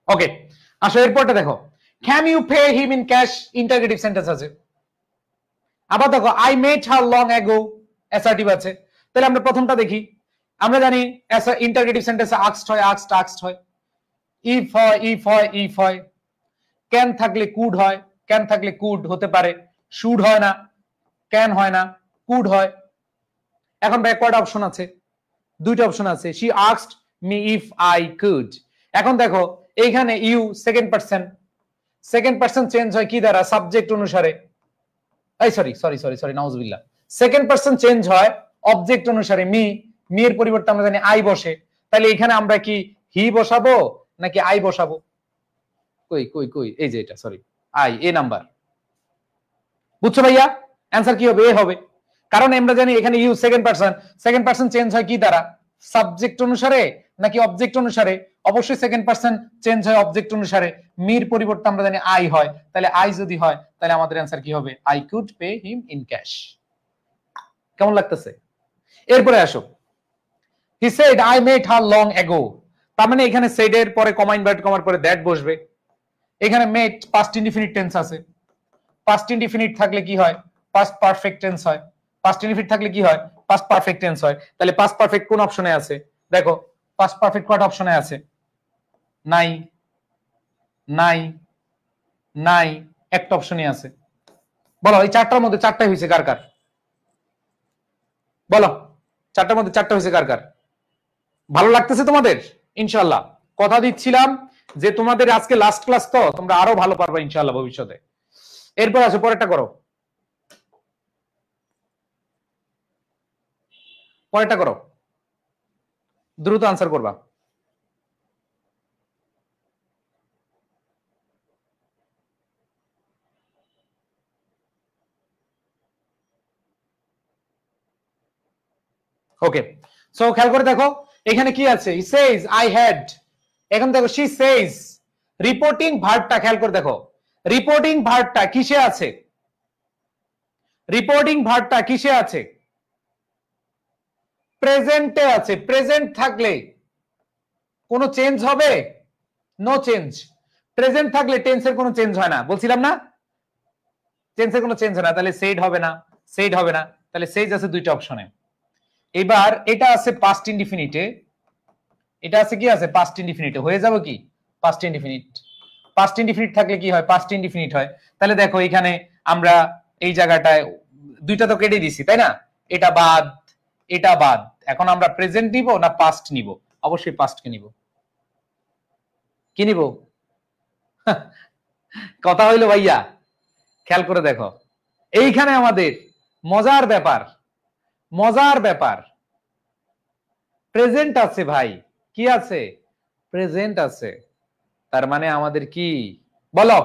Okay, আসো এরপরটা দেখো, can you pay him in cash, interrogative sentence আছে। আবার দেখো I met her long ago, assertive আছে। তাহলে আমরা প্রথমটা দেখি, আমরা জানি ইন্টারগেটিভ সেন্টেন্সে আস্কড হয়, আস্কড আস্কড হয়, ইফ হয় ইফ হয় ইফ হয়, ক্যান থাকলে কুড হয়, ক্যান থাকলে কুড হতে পারে, শুড হয় না, ক্যান হয় না, কুড হয়। এখন ভাই কয়টা অপশন আছে, দুইটা অপশন আছে, she asked me if I could. এখন দেখো এইখানে you second person, second person change হয় কি দ্বারা, সাবজেক্ট অনুসারে, এই সরি সরি সরি সরি নাউজুবিল্লাহ, সেকেন্ড পারসন চেঞ্জ হয় অবজেক্ট অনুসারে, মি, মি এর পরিবর্তে আমরা জানি আই বসে, তাহলে এখানে আমরা কি হি বসাবো নাকি আই বসাবো? কই কই কই, এই যে এটা, সরি আই, এ নাম্বার। বুঝছো ভাইয়া? অ্যান্সার কি হবে, এ হবে, কারণ আমরা জানি এখানে you second person, second person change হয় কি দ্বারা, সাবজেক্ট অনুসারে নাকি অবজেক্ট অনুসারে? অবশ্যই সেকেন্ড পারসন চেঞ্জ হয় অবজেক্ট অনুসারে, মির পরিবর্তে আমরা জানি আই হয়, তাহলে আই যদি হয় তাহলে আমাদের অ্যান্সার কি হবে, I could pay him in cash. কেমন লাগতেছে? এরপরে আসো, হি said I met her long ago, তার মানে এখানে সেড এর পরে কমা ইনভার্ট কমার পরে দ্যাট বসবে। এখানে মেট পাস্ট ইনডিফিনিট টেন্স আছে, পাস্ট ইনডিফিনিট থাকলে কি হয়, পাস্ট পারফেক্ট টেন্স হয়, পাস্ট ইনডিফিনিট থাকলে কি হয়, পাস্ট পারফেক্ট টেন্স হয়। তাহলে পাস্ট পারফেক্ট কোন অপশনে আছে, দেখো পাস্ট পারফেক্ট কয়টা অপশনে আছে, নাই নাই নাই, একটা অপশনে আছে। বলো এই চারটার মধ্যে চারটাই হয়েছে কার কার, বলো চারটার মধ্যে চারটা হয়েছে কার কার? ভালো লাগতেছে তোমাদের? ইনশাআল্লাহ কথা দিচ্ছিলাম যে তোমাদের আজকে লাস্ট ক্লাস, তো তোমরা আরো ভালো পারবে ইনশাআল্লাহ ভবিষ্যতে। এরপর আসো পরেরটা করো, পরেরটা করো, দ্রুত আনসার করবা। ওকে, সো খেয়াল করে দেখো এখানে কি আছে, হি সেজ আই হ্যাড, এখন দেখো শি সেজ, রিপোর্টিং ভার্বটা খেয়াল করে দেখো, রিপোর্টিং ভার্বটা কিসে আছে, রিপোর্টিং ভার্বটা কিসে আছে, প্রেজেন্টে আছে। প্রেজেন্ট থাকলে কোনো চেঞ্জ হবে, নো চেঞ্জ। প্রেজেন্ট থাকলে টেন্সের কোনো চেঞ্জ হয় না, বলছিলাম না, টেন্সের কোনো চেঞ্জ হয় না, তাহলে সেড হবে না, সেড হবে না, তাহলে সেজ আছে দুইটা অপশনে। এবার এটা আছে পাস্ট ইনডিফিনিটে, এটা আছে কি আছে পাস্ট ইনডিফিনিটে, হয়ে যাবে কি পাস্ট ইনডিফিনিট। পাস্ট ইনডিফিনিট থাকলে কি হয়, পাস্ট ইনডিফিনিট হয়। তাহলে দেখো এখানে আমরা এই জায়গাটায় দুইটা তো কেটে দিছি, তাই না, এটা বাদ, এটা বাদ। এখন আমরা প্রেজেন্ট নিব না পাস্ট নিব, অবশ্যই পাস্ট কে নিব। কি নিব? কথা হইলো ভাইয়া, খেয়াল করে দেখো এইখানে আমাদের মজার ব্যাপার, মজার ব্যাপার, প্রেজেন্ট আছে ভাই, কি আছে, প্রেজেন্ট আছে। তার মানে আমাদের কি, বলো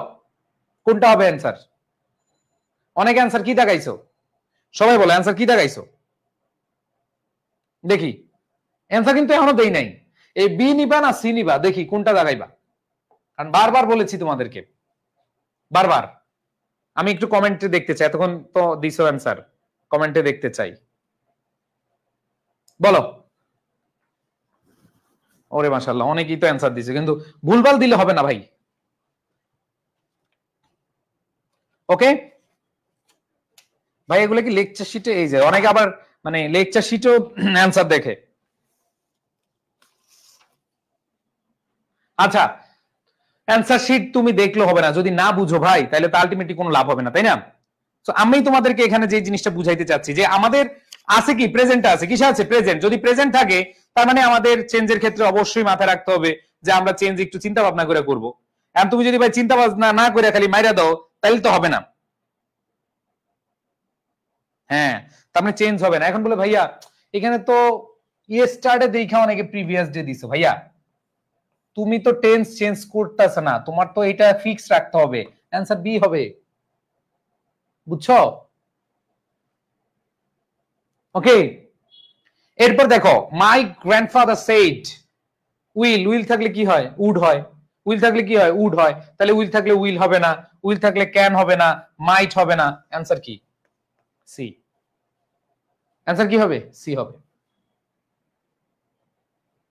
কোনটা হবে অ্যান্সার? অনেক অ্যান্সার কি দেখাইছো, সবাই বলো অ্যান্সার কি দেখাইছো দেখি। অ্যান্সার কিন্তু এখনো দেই নাই, এই বি নিবা না সি নিবা, দেখি কোনটা দেখাইবা, কারণ বারবার বলেছি তোমাদেরকে, বারবার। আমি একটু কমেন্টে দেখতে চাই, এতক্ষণ তো দিছো অ্যান্সার, কমেন্টে দেখতে চাই, বলো। ওরে মাশাআল্লাহ, অনেকেই তো অ্যান্সার দিছে, কিন্তু ভুলভাল দিলে হবে না ভাই। ওকে ভাই, এগুলো কি লেকচার শিটে, এই যে অনেকে আবার মানে লেকচার শিটেও অ্যান্সার দেখে। আচ্ছা, অ্যান্সার শিট তুমি দেখলে হবে না, যদি না বুঝো ভাই তাহলে তো আলটিমেটলি কোনো লাভ হবে না, তাই না? তো আমি তোমাদেরকে এখানে যে জিনিসটা বুঝাইতে চাচ্ছি যে আমাদের আছে কি, প্রেজেন্ট আছে, কিসে আছে, প্রেজেন্ট। যদি প্রেজেন্ট থাকে তার মানে আমাদের চেঞ্জের ক্ষেত্রে অবশ্যই মাথায় রাখতে হবে যে আমরা চেঞ্জ একটু চিন্তা ভাবনা করে করবো। এখন তুমি যদি ভাই চিন্তা ভাবনা না করে খালি মাইরা দাও তাহলে তো হবে না। হ্যাঁ, তার মানে চেঞ্জ হবে না। এখন বলে ভাইয়া এখানে তো ইয়েস্টারডে দেখা অনেকে প্রিভিয়াস ডে দিছো, ভাইয়া তুমি তো টেন্স চেঞ্জ করতেছ না, তোমার তো এটা ফিক্স রাখতে হবে, অ্যান্সার বি হবে, বুঝছো? ওকে, এরপর দেখো my grandfather said, will, will থাকলে কি হয়, উড হয়, উইল থাকলে কি হয়, উড হয়, তাহলে উইল থাকলে উইল হবে না, উইল থাকলে ক্যান হবে না, মাইট হবে না, অ্যান্সার কি সি, অ্যান্সার কি হবে সি হবে।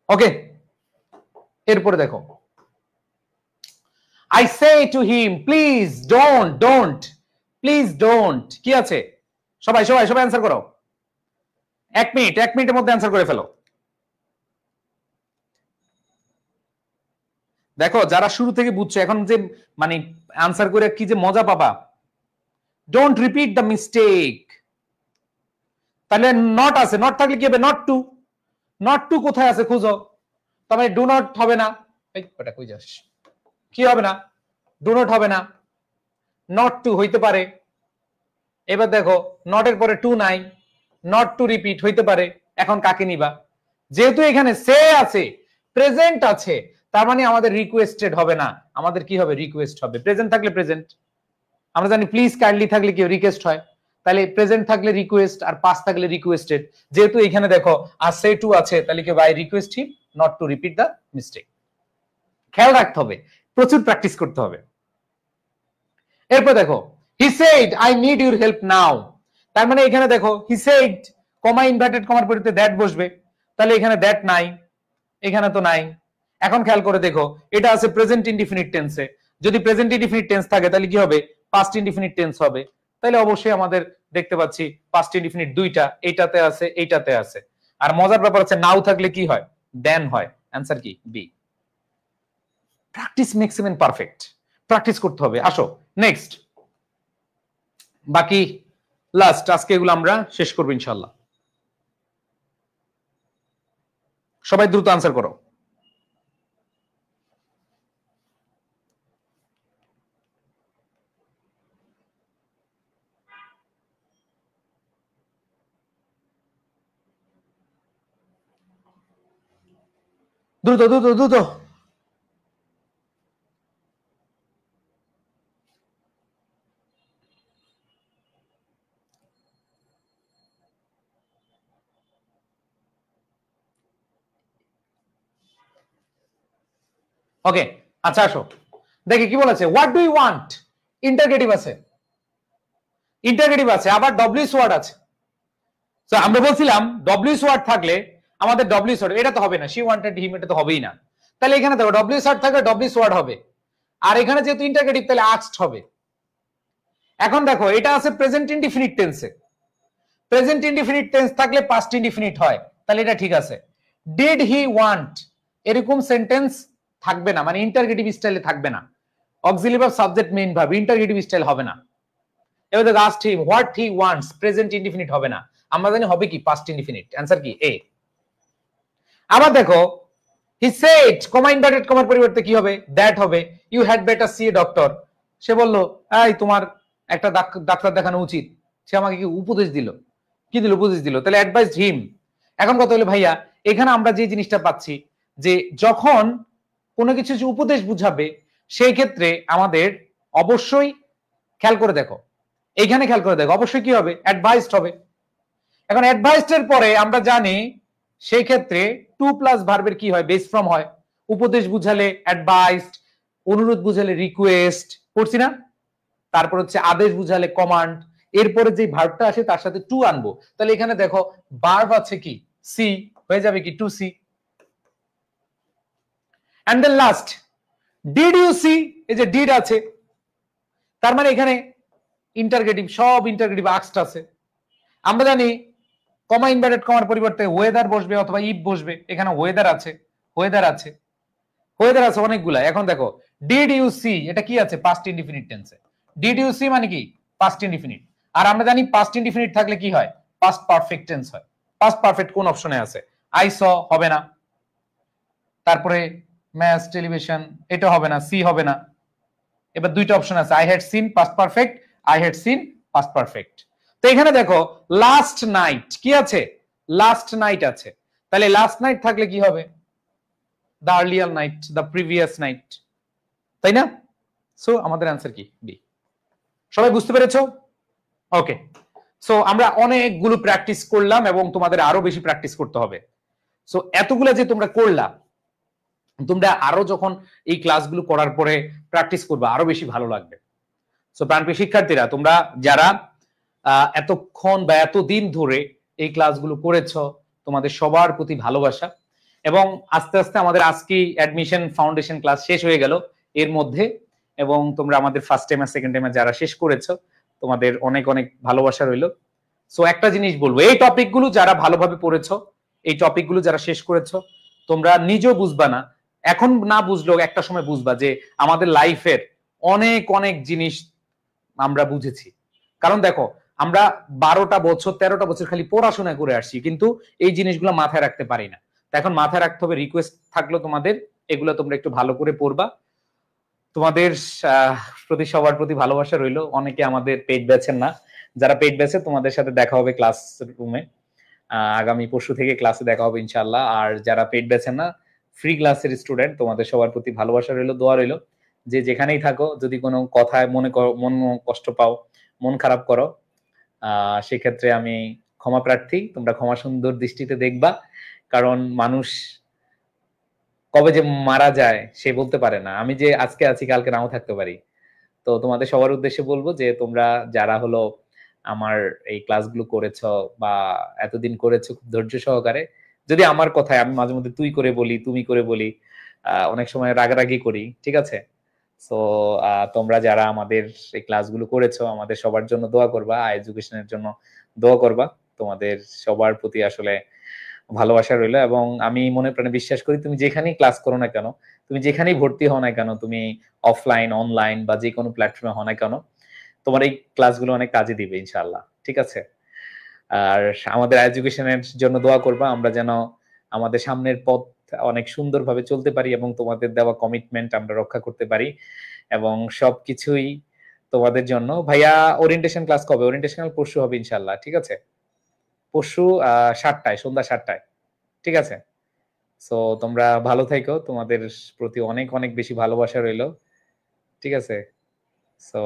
ওকে, এরপরে দেখো I say to him please don't, don't, please don't, কি আছে, সবাই সবাই সবাই অ্যান্সার করো, 1 মিনিট, 1 মিনিটের মধ্যে অ্যান্সার করে ফেলো। দেখো যারা শুরু থেকে বুঝছো এখন যে মানে আনসার করে কি যে মজা পাবা। ডোন্ট রিপিট দ্য মিস্টেক, তাহলে নট আছে, নট থাকলে কি হবে, নট টু, নট টু কোথায় আছে খুঁজো, তবে ডু নট হবে না, এই বেটা কই যাস, কি হবে না, ডু নট হবে না, নট টু হইতে পারে। এবার দেখো নটের পরে টু নাই, নট টু রিপিট হইতে পারে। এখন কাকে নিবা, যেহেতু এখানে সে আছে, প্রেজেন্ট আছে, তার মানে আমাদের রিকোয়েস্টেড হবে না, আমাদের কি হবে, রিকোয়েস্ট হবে। প্রেজেন্ট থাকলে প্রেজেন্ট, আমরা জানি প্লিজ কাইন্ডলি থাকলে কি রিকোয়েস্ট হয়, তাহলে প্রেজেন্ট থাকলে রিকোয়েস্ট আর পাস্ট থাকলে রিকোয়েস্টেড। যেহেতু এখানে দেখো আর সে টু আছে, তাহলে কি by request him not to repeat the mistake. খেয়াল রাখতে হবে, প্রচুর প্র্যাকটিস করতে হবে। এরপর দেখো he said I need your help now, তার মানে এখানে দেখো হি সেড কমা ইনভার্টেড কমার পরিবর্তে দ্যাট বসবে, তাহলে এখানে দ্যাট নাই, এখানে তো নাই। এখন খেয়াল করে দেখো এটা আছে প্রেজেন্ট ইনডিফিনিট টেন্সে, যদি প্রেজেন্ট ইনডিফিনিট টেন্স থাকে তাহলে কি হবে, পাস্ট ইনডিফিনিট টেন্স হবে। তাহলে অবশ্যই আমাদের দেখতে পাচ্ছি পাস্ট ইনডিফিনিট দুইটা, এইটাতে আছে এইটাতে আছে। আর মজার ব্যাপার হচ্ছে নাও থাকলে কি হয়, দেন হয়, অ্যান্সার কি be. Practice makes a man perfect, practice করতে হবে। আসো নেক্সট, বাকি লাস্ট আজকে এগুলো আমরা শেষ করবো ইনশাল্লাহ। সবাই দ্রুত আনসার করো। দ্রুত দ্রুত দ্রুত, ওকে, আচ্ছা আসো দেখি কি বলেছে। What do you want, interrogative আছে, ইন্টারগেটিভ আছে, আবার ডব্লিউএস ওয়ার্ড আছে। তো আমরা বলছিলাম ডব্লিউএস ওয়ার্ড থাকলে আমাদের ডব্লিউএস ওয়ার্ড, এটা তো হবে না, শি ওয়ান্টেড হিম, এটা তো হবেই না। তাহলে এখানে দেখো ডব্লিউএস ওয়ার্ড থাকলে ডব্লিউএস ওয়ার্ড হবে, আর এখানে যেহেতু ইন্টারগেটিভ তাহলে আস্কড হবে। এখন দেখো এটা আছে প্রেজেন্ট ইনডিফিনিট টেন্সে, প্রেজেন্ট ইনডিফিনিট টেন্স থাকলে পাস্ট ইনডিফিনিট হয়, তাহলে এটা ঠিক আছে। ডিড হি ওয়ান্ট এরকম সেন্টেন্স থাকবে না, মানে ইন্টারগেটিভ স্টাইলে থাকবে না। Auxiliary verb subject main verb, interrogative style হবে না। এবার দেখো asked him what he wants, present indefinite হবে না, আমরা জানি হবে কি পাস্ট ইনডিফিনিট। অ্যানসার কি এ। আবার দেখো হি সেড, কমা ইনভার্টেড কমার পরিবর্তে কি হবে, দ্যাট হবে। You had better see a doctor, সে বলল এই তোমার একটা ডাক্তার দেখানো উচিত। সে আমাকে কি উপদেশ দিল, কি দিল, উপদেশ দিল, তাহলে অ্যাডভাইসড হিম। এখন কথা হলো ভাইয়া এখানে আমরা যে জিনিসটা পাচ্ছি যে যখন কোনো কিছু যে উপদেশ বুঝাবে সেই ক্ষেত্রে আমাদের অবশ্যই খেয়াল করে দেখো, এইখানে খেয়াল করে দেখো অবশ্যই কি হবে, অ্যাডভাইসড হবে। এখন অ্যাডভাইসড এর পরে আমরা জানি সেই ক্ষেত্রে টু প্লাস ভার্বের কি হয়, বেস ফ্রম হয়। উপদেশ বুঝালে অ্যাডভাইসড, অনুরোধ বুঝালে রিকোয়েস্ট, পড়ছি না? তারপর হচ্ছে আদেশ বুঝালে কমান্ড, এরপরে যে ভার্বটা আসে তার সাথে টু আনবো। তাহলে এখানে দেখো ভার্ব আছে কি সি, হয়ে যাবে কি to see. And then last did you see, এই যে ডিড আছে তার মানে এখানে ইন্টারগেটিভ, সব ইন্টারগেটিভ আস্কড আছে। আমরা জানি কমা ইনভার্টেড কমার পরিবর্তে ওয়েদার বসবে অথবা ইফ বসবে, এখানে ওয়েদার আছে, ওয়েদার আছে, ওয়েদার আছে অনেকগুলা। এখন দেখো ডিড ইউ সি এটা কি আছে, পাস্ট ইনডিফিনিট টেন্সে। ডিড ইউ সি মানে কি পাস্ট ইনডিফিনিট, আর আমরা জানি পাস্ট ইনডিফিনিট থাকলে কি হয়, পাস্ট পারফেক্ট টেন্স হয়। পাস্ট পারফেক্ট কোন অপশনে আছে, আই স হবে না, তারপরে ম্যাচ টেলিভিশন এটা হবে না, সি হবে না। এবার দুইটা অপশন আছে, I had seen past perfect, I had seen past perfect. তো এখানে দেখো লাস্ট নাইট কি আছে, লাস্ট নাইট আছে, তাহলে লাস্ট নাইট থাকলে কি হবে, the earlier night, the previous night, তাই না? সো আমাদের অ্যান্সার কি বি। সবাই বুঝতে পেরেছো? ওকে, সো আমরা অনেকগুলো প্র্যাকটিস করলাম এবং তোমাদের আরো বেশি প্র্যাকটিস করতে হবে। সো এতগুলো যে তোমরা করলা, তোমরা আরো যখন এই ক্লাসগুলো করার পরে প্র্যাকটিস করবে আরো বেশি ভালো লাগবে। সো প্রাণপ্রিয় শিক্ষার্থীরা, তোমরা যারা এতক্ষণ বা এতদিন ধরে এই ক্লাসগুলো করেছ, তোমাদের সবার প্রতি ভালোবাসা। এবং আস্তে আস্তে আমাদের আজকে অ্যাডমিশন ফাউন্ডেশন ক্লাস শেষ হয়ে গেল এর মধ্যে, এবং তোমরা আমাদের ফার্স্ট টাইম আর সেকেন্ড টাইমে যারা শেষ করেছো তোমাদের অনেক অনেক ভালোবাসা রইল। সো একটা জিনিস বলবো, এই টপিকগুলো যারা ভালোভাবে পড়েছো, এই টপিকগুলো যারা শেষ করেছো, তোমরা নিজেও বুঝবা না, এখন না বুঝলেও একটা সময় বুঝবা যে আমাদের লাইফের অনেক অনেক জিনিস আমরা বুঝেছি। কারণ দেখো আমরা 12টা বছর 13টা বছর খালি পড়াশোনা করে আসছি, কিন্তু এই জিনিসগুলো মাথায় রাখতে পারি না। এখন মাথায় রাখতে হবে, রিকোয়েস্ট থাকলো তোমাদের এগুলো তোমরা একটু ভালো করে পড়বা। তোমাদের প্রতি সবার প্রতি ভালোবাসা রইলো। অনেকে আমাদের পেইড ব্যাচের না, যারা পেইড ব্যাচে তোমাদের সাথে দেখা হবে ক্লাস রুমে, আগামী পরশু থেকে ক্লাসে দেখা হবে ইনশাআল্লাহ। আর যারা পেইড ব্যাচের না, ফ্রি ক্লাসের স্টুডেন্ট, তোমাদের সবার প্রতি ভালোবাসা রইলো, দোয়া রইলো যে যেখানেই থাকো যদি কোনো কথায় মন কষ্ট পাও, মন খারাপ করো, সেক্ষেত্রে আমি ক্ষমা প্রার্থী, তোমরা ক্ষমা সুন্দর দৃষ্টিতে দেখবা। কারণ মানুষ কবে যে মারা যায় সে বলতে পারে না, আমি যে আজকে আছি কালকে নাও থাকতে পারি। তো তোমাদের সবার উদ্দেশ্যে বলবো যে তোমরা যারা হলো আমার এই ক্লাসগুলো করেছো বা এতদিন করেছো খুব ধৈর্য সহকারে, যদি আমার কথায় আমি মাঝে মধ্যে তুই করে বলি, তুমি করে বলি, অনেক সময় রাগারাগি করি, ঠিক আছে? সো তোমরা যারা আমাদের এই ক্লাসগুলো করেছো আমাদের সবার জন্য দোয়া করবা, এডুকেশনের জন্য দোয়া করবা। তোমাদের সবার প্রতি আসলে ভালোবাসা রইলো। এবং আমি মনে প্রাণে বিশ্বাস করি তুমি যেখানেই ক্লাস করো না কেন, তুমি যেখানেই ভর্তি হও না কেন, তুমি অফলাইন অনলাইন বা যে কোনো প্ল্যাটফর্মে হও না কেন, তোমার এই ক্লাসগুলো অনেক কাজে দিবে ইনশাআল্লাহ, ঠিক আছে? আর আমাদের এডুকেশনের জন্য দোয়া করবা, আমরা যেন আমাদের সামনের পথ অনেক সুন্দরভাবে চলতে পারি এবং তোমাদের দেওয়া কমিটমেন্ট আমরা রক্ষা করতে পারি, এবং সবকিছুই তোমাদের জন্য। ভাইয়া ওরিয়েন্টেশন ক্লাস কবে? ওরিয়েন্টেশন পরশু হবে ইনশাআল্লাহ, ঠিক আছে? পরশু 7টায়, সন্ধ্যা 7টায়, ঠিক আছে? সো তোমরা ভালো থাকো, তোমাদের প্রতি অনেক অনেক বেশি ভালোবাসা রইলো, ঠিক আছে? সো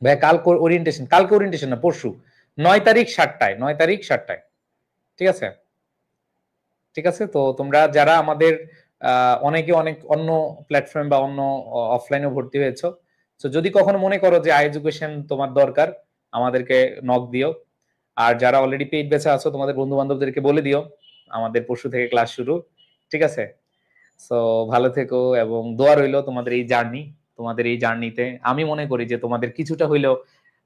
ভাইয়া কালকে ওরিয়েন্টেশন না, পরশু 9 তারিখ 7টায়, 9 তারিখ 7টায়, ঠিক আছে? ঠিক আছে, তো তোমরা যারা আমাদের অনেকে অনেক অন্য প্ল্যাটফর্ম বা অন্য অফলাইনে ভর্তি হয়েছো। তো যদি কখনো মনে করো যে আই এডুকেশন তোমার দরকার, আমাদেরকে নক দিও। আর যারা অলরেডি পেইড ব্যাচে আছো তোমাদের বন্ধু বান্ধবদেরকে বলে দিও আমাদের পরশু থেকে ক্লাস শুরু। ঠিক আছে? সো ভালো থেকো এবং দোয়া রইলো তোমাদের এই জার্নি। তোমাদের এই জার্নিতে আমি মনে করি যে তোমাদের কিছুটা হইলেও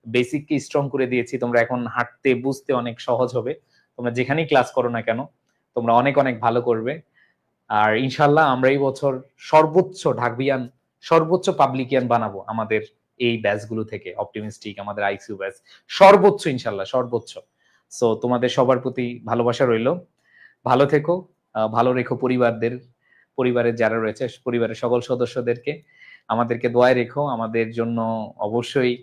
বেসিক কি স্ট্রং করে দিয়েছি। তোমরা এখন হাঁটতে বুঝতে অনেক সহজ হবে। তোমরা যেখানেই ক্লাস করো না কেন তোমরা অনেক অনেক ভালো করবে। আর ইনশাল্লাহ আমরা এই বছর সর্বোচ্চ ঢাকবিয়ান, সর্বোচ্চ পাবলিকিয়ান বানাবো আমাদের এই ব্যাচগুলো থেকে। অপটিমিস্টিক, আমাদের আইসিউ ব্যাচ, সর্বোচ্চ ইনশাল্লাহ সর্বোচ্চ। সো তোমাদের সবার প্রতি ভালোবাসা রইলো। ভালো থেকো, ভালো রেখো পরিবারদের, পরিবারের যারা রয়েছে পরিবারের সকল সদস্যদেরকে। আমাদেরকে দোয়ায় রেখো, আমাদের জন্য অবশ্যই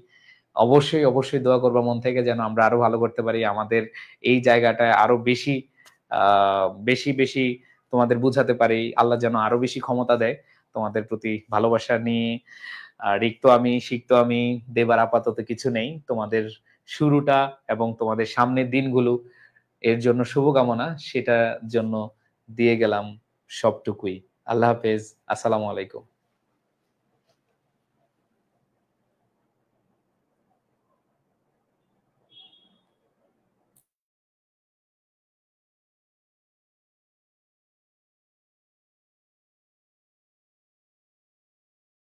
অবশ্যই অবশ্যই দোয়া করবা মন থেকে, যেন আমরা আরো ভালো করতে পারি। আমাদের এই জায়গাটায় আরো বেশি বেশি বেশি তোমাদের বুঝাতে পারি। আল্লাহ যেন আরো বেশি ক্ষমতা দেয় তোমাদের প্রতি ভালোবাসা নিয়ে। রিক্ত আমি, সিক্ত আমি দেবার আপাতত কিছু নেই। তোমাদের শুরুটা এবং তোমাদের সামনের দিনগুলো এর জন্য শুভকামনা, সেটার জন্য দিয়ে গেলাম সবটুকুই। আল্লাহ হাফেজ, আসসালামু আলাইকুম।